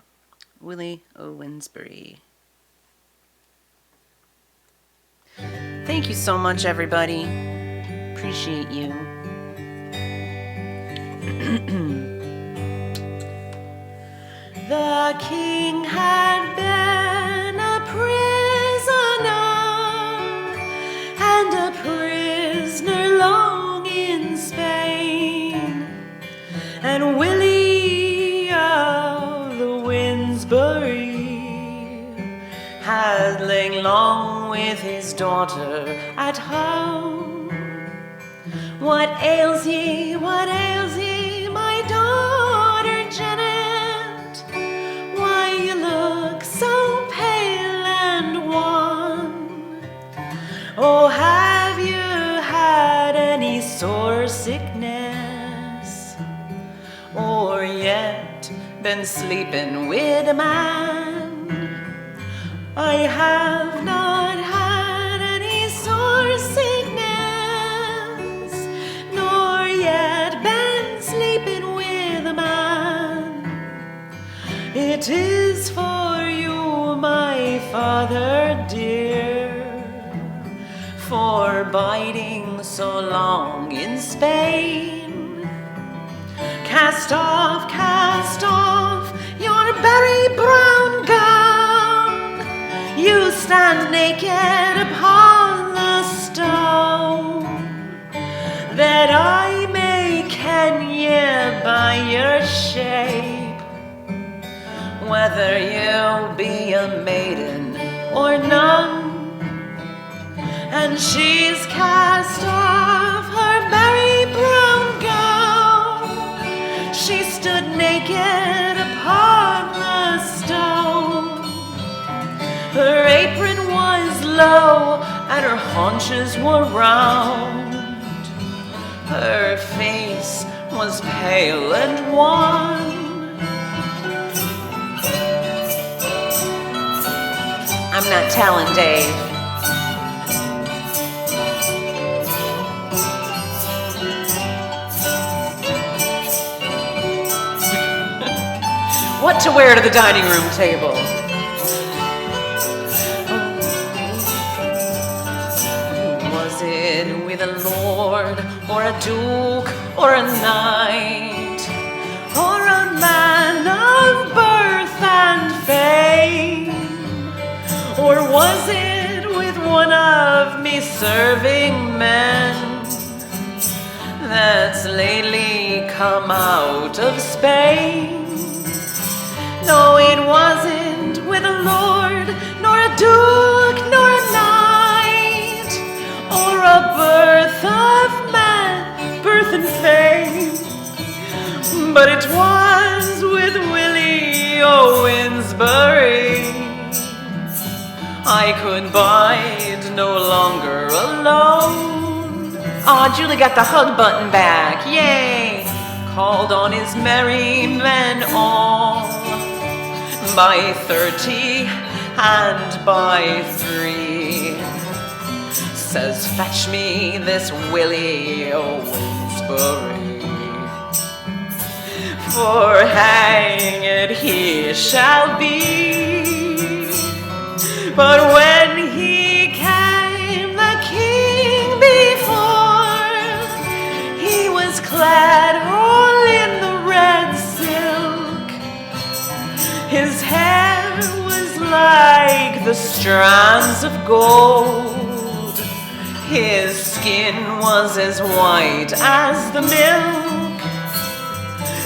Willie O'Winsbury. Thank you so much, everybody. Appreciate you. The king had been a prisoner, and a prisoner long in Spain, and Willie of the Winsbury had lain long with his daughter at home. What ails ye, my daughter Janet? Why you look so pale and wan? Oh, have you had any sore sickness, or yet been sleeping with a man? I have not had any sore sickness, nor yet been sleeping with a man. It is for you, my father dear, for biding so long in Spain. Cast off your berry brown gown. You stand naked upon the stone. whether you be a maiden or nun. And she's cast off her merry brown gown. She stood naked upon the stone. Her apron was low and her haunches were round. Her face was pale and wan. I'm not telling Dave. What to wear to the dining room table? Was it with a lord or a duke or a knight, or a man of birth and fame? Or was it with one of me serving men that's lately come out of Spain? No, it wasn't with a lord, nor a duke, nor a knight, or a birth of man, birth and fame, but it was with Willie O'Winsbury. I could bide no longer alone. Aw, Julie got the hug button back, yay! Called on his merry men all, by 30 and by 3. Says, fetch me this Willie O'Winsbury, for hanged he shall be. But when he came the king before, he was clad all in the red silk. His hair was like the strands of gold. His skin was as white as the milk.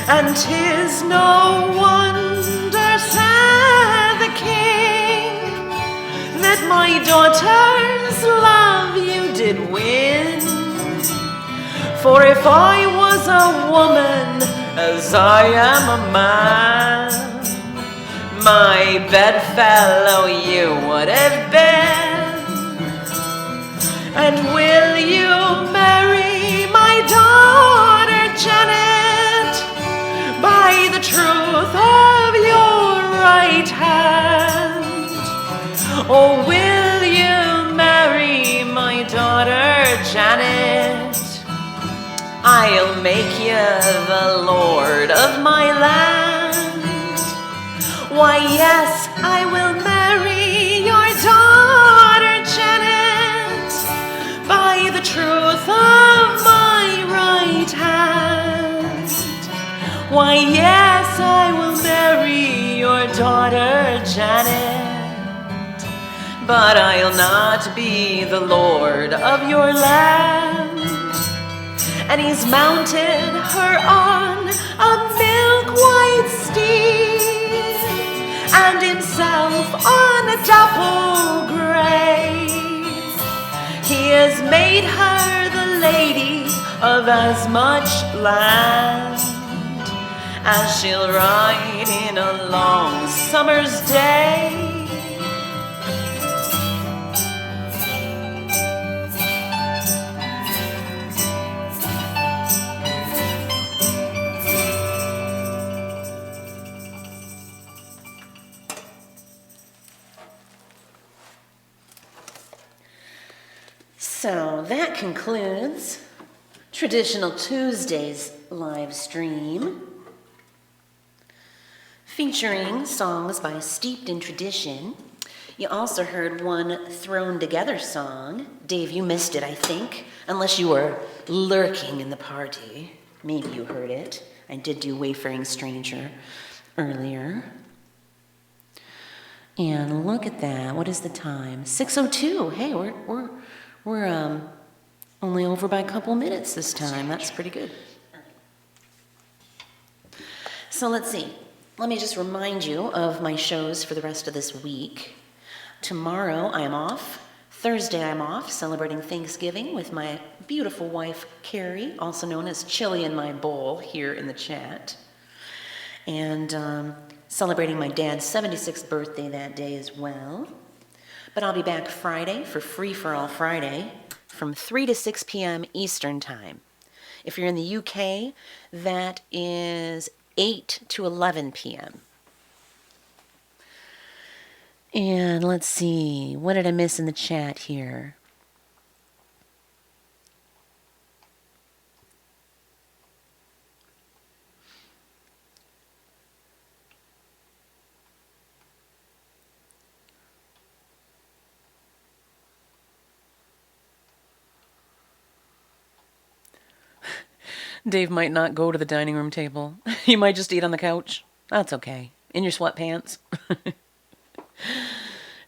And 'tis no wonder, said the king, that my daughter's love you did win. For if I was a woman, as I am a man, my bedfellow you would have been. And will you marry my daughter Janet, by the truth of your right hand? Or will you marry my daughter Janet? I'll make you the lord of my land. Why, yes, I will marry your daughter Janet, by the truth of my right hand. Why, yes, I will marry your daughter Janet, but I'll not be the lord of your land. And he's mounted her on a milk-white steed, and himself on a dapple grey. He has made her the lady of as much land as she'll ride in a long summer's day. So that concludes Traditional Tuesdays live stream, featuring songs by Steeped in Tradition. You also heard one thrown together song. Dave, you missed it, I think, unless you were lurking in the party. Maybe you heard it. I did do Wayfaring Stranger earlier. And look at that. What is the time? 6:02. Hey, we're only over by a couple minutes this time. That's pretty good. So let's see. Let me just remind you of my shows for the rest of this week. Tomorrow I am off. Thursday I'm off, celebrating Thanksgiving with my beautiful wife, Carrie, also known as Chili in My Bowl here in the chat. And celebrating my dad's 76th birthday that day as well. But I'll be back Friday for Free for All Friday from 3 to 6 p.m. Eastern Time. If you're in the UK, that is 8 to 11 p.m. And let's see, what did I miss in the chat here? Dave might not go to the dining room table. He might just eat on the couch. That's okay. In your sweatpants.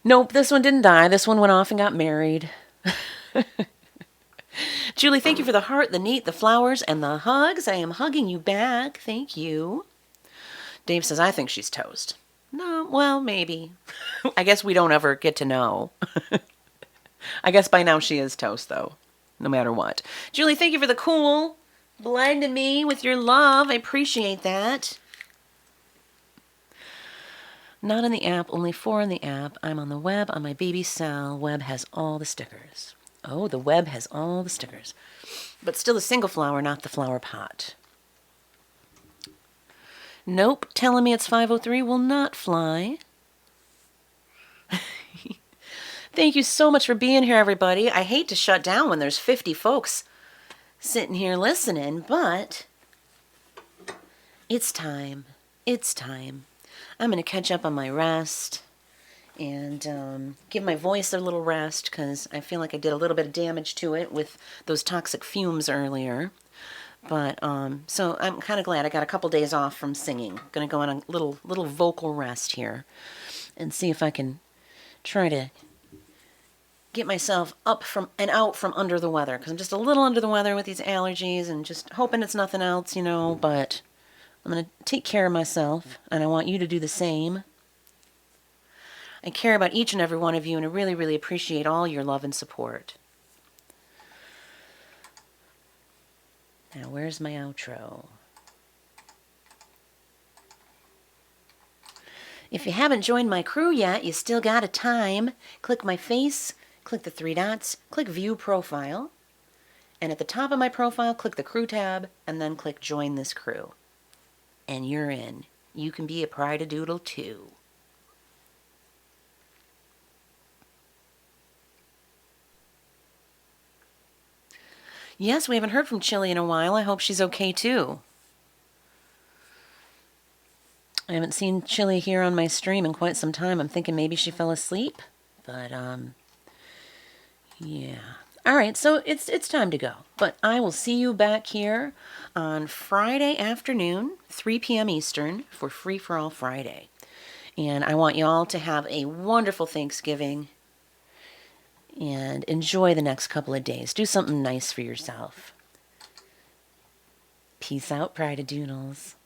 Nope, this one didn't die. This one went off and got married. Julie, thank you for the heart, the neat, the flowers, and the hugs. I am hugging you back. Thank you. Dave says, I think she's toast. No, well, maybe. I guess we don't ever get to know. I guess by now she is toast, though, no matter what. Julie, thank you for the cool. Blinding me with your love. I appreciate that. Not on the app, only 4 on the app. I'm on the web, on my baby cell. Web has all the stickers. Oh, the web has all the stickers. But still a single flower, not the flower pot. Nope, telling me it's 5:03 will not fly. Thank you so much for being here, everybody. I hate to shut down when there's 50 folks sitting here listening, but it's time. It's time. I'm going to catch up on my rest and give my voice a little rest because I feel like I did a little bit of damage to it with those toxic fumes earlier. But so I'm kind of glad I got a couple days off from singing. Going to go on a little vocal rest here and see if I can try to get myself up from and out from under the weather because I'm just a little under the weather with these allergies and just hoping it's nothing else, you know, but I'm going to take care of myself, and I want you to do the same. I care about each and every one of you, and I really, really appreciate all your love and support. Now, where's my outro? If you haven't joined my crew yet, you still got a time. Click my face, click the 3 dots, click View Profile, and at the top of my profile, click the Crew tab, and then click Join This Crew. And you're in. You can be a Pride-a-Doodle too. Yes, we haven't heard from Chili in a while. I hope she's okay too. I haven't seen Chili here on my stream in quite some time. I'm thinking maybe she fell asleep. But, yeah. All right, so it's time to go. But I will see you back here on Friday afternoon, 3 p.m. Eastern, for Free for All Friday. And I want you all to have a wonderful Thanksgiving and enjoy the next couple of days. Do something nice for yourself. Peace out, Pride-a-Doodles.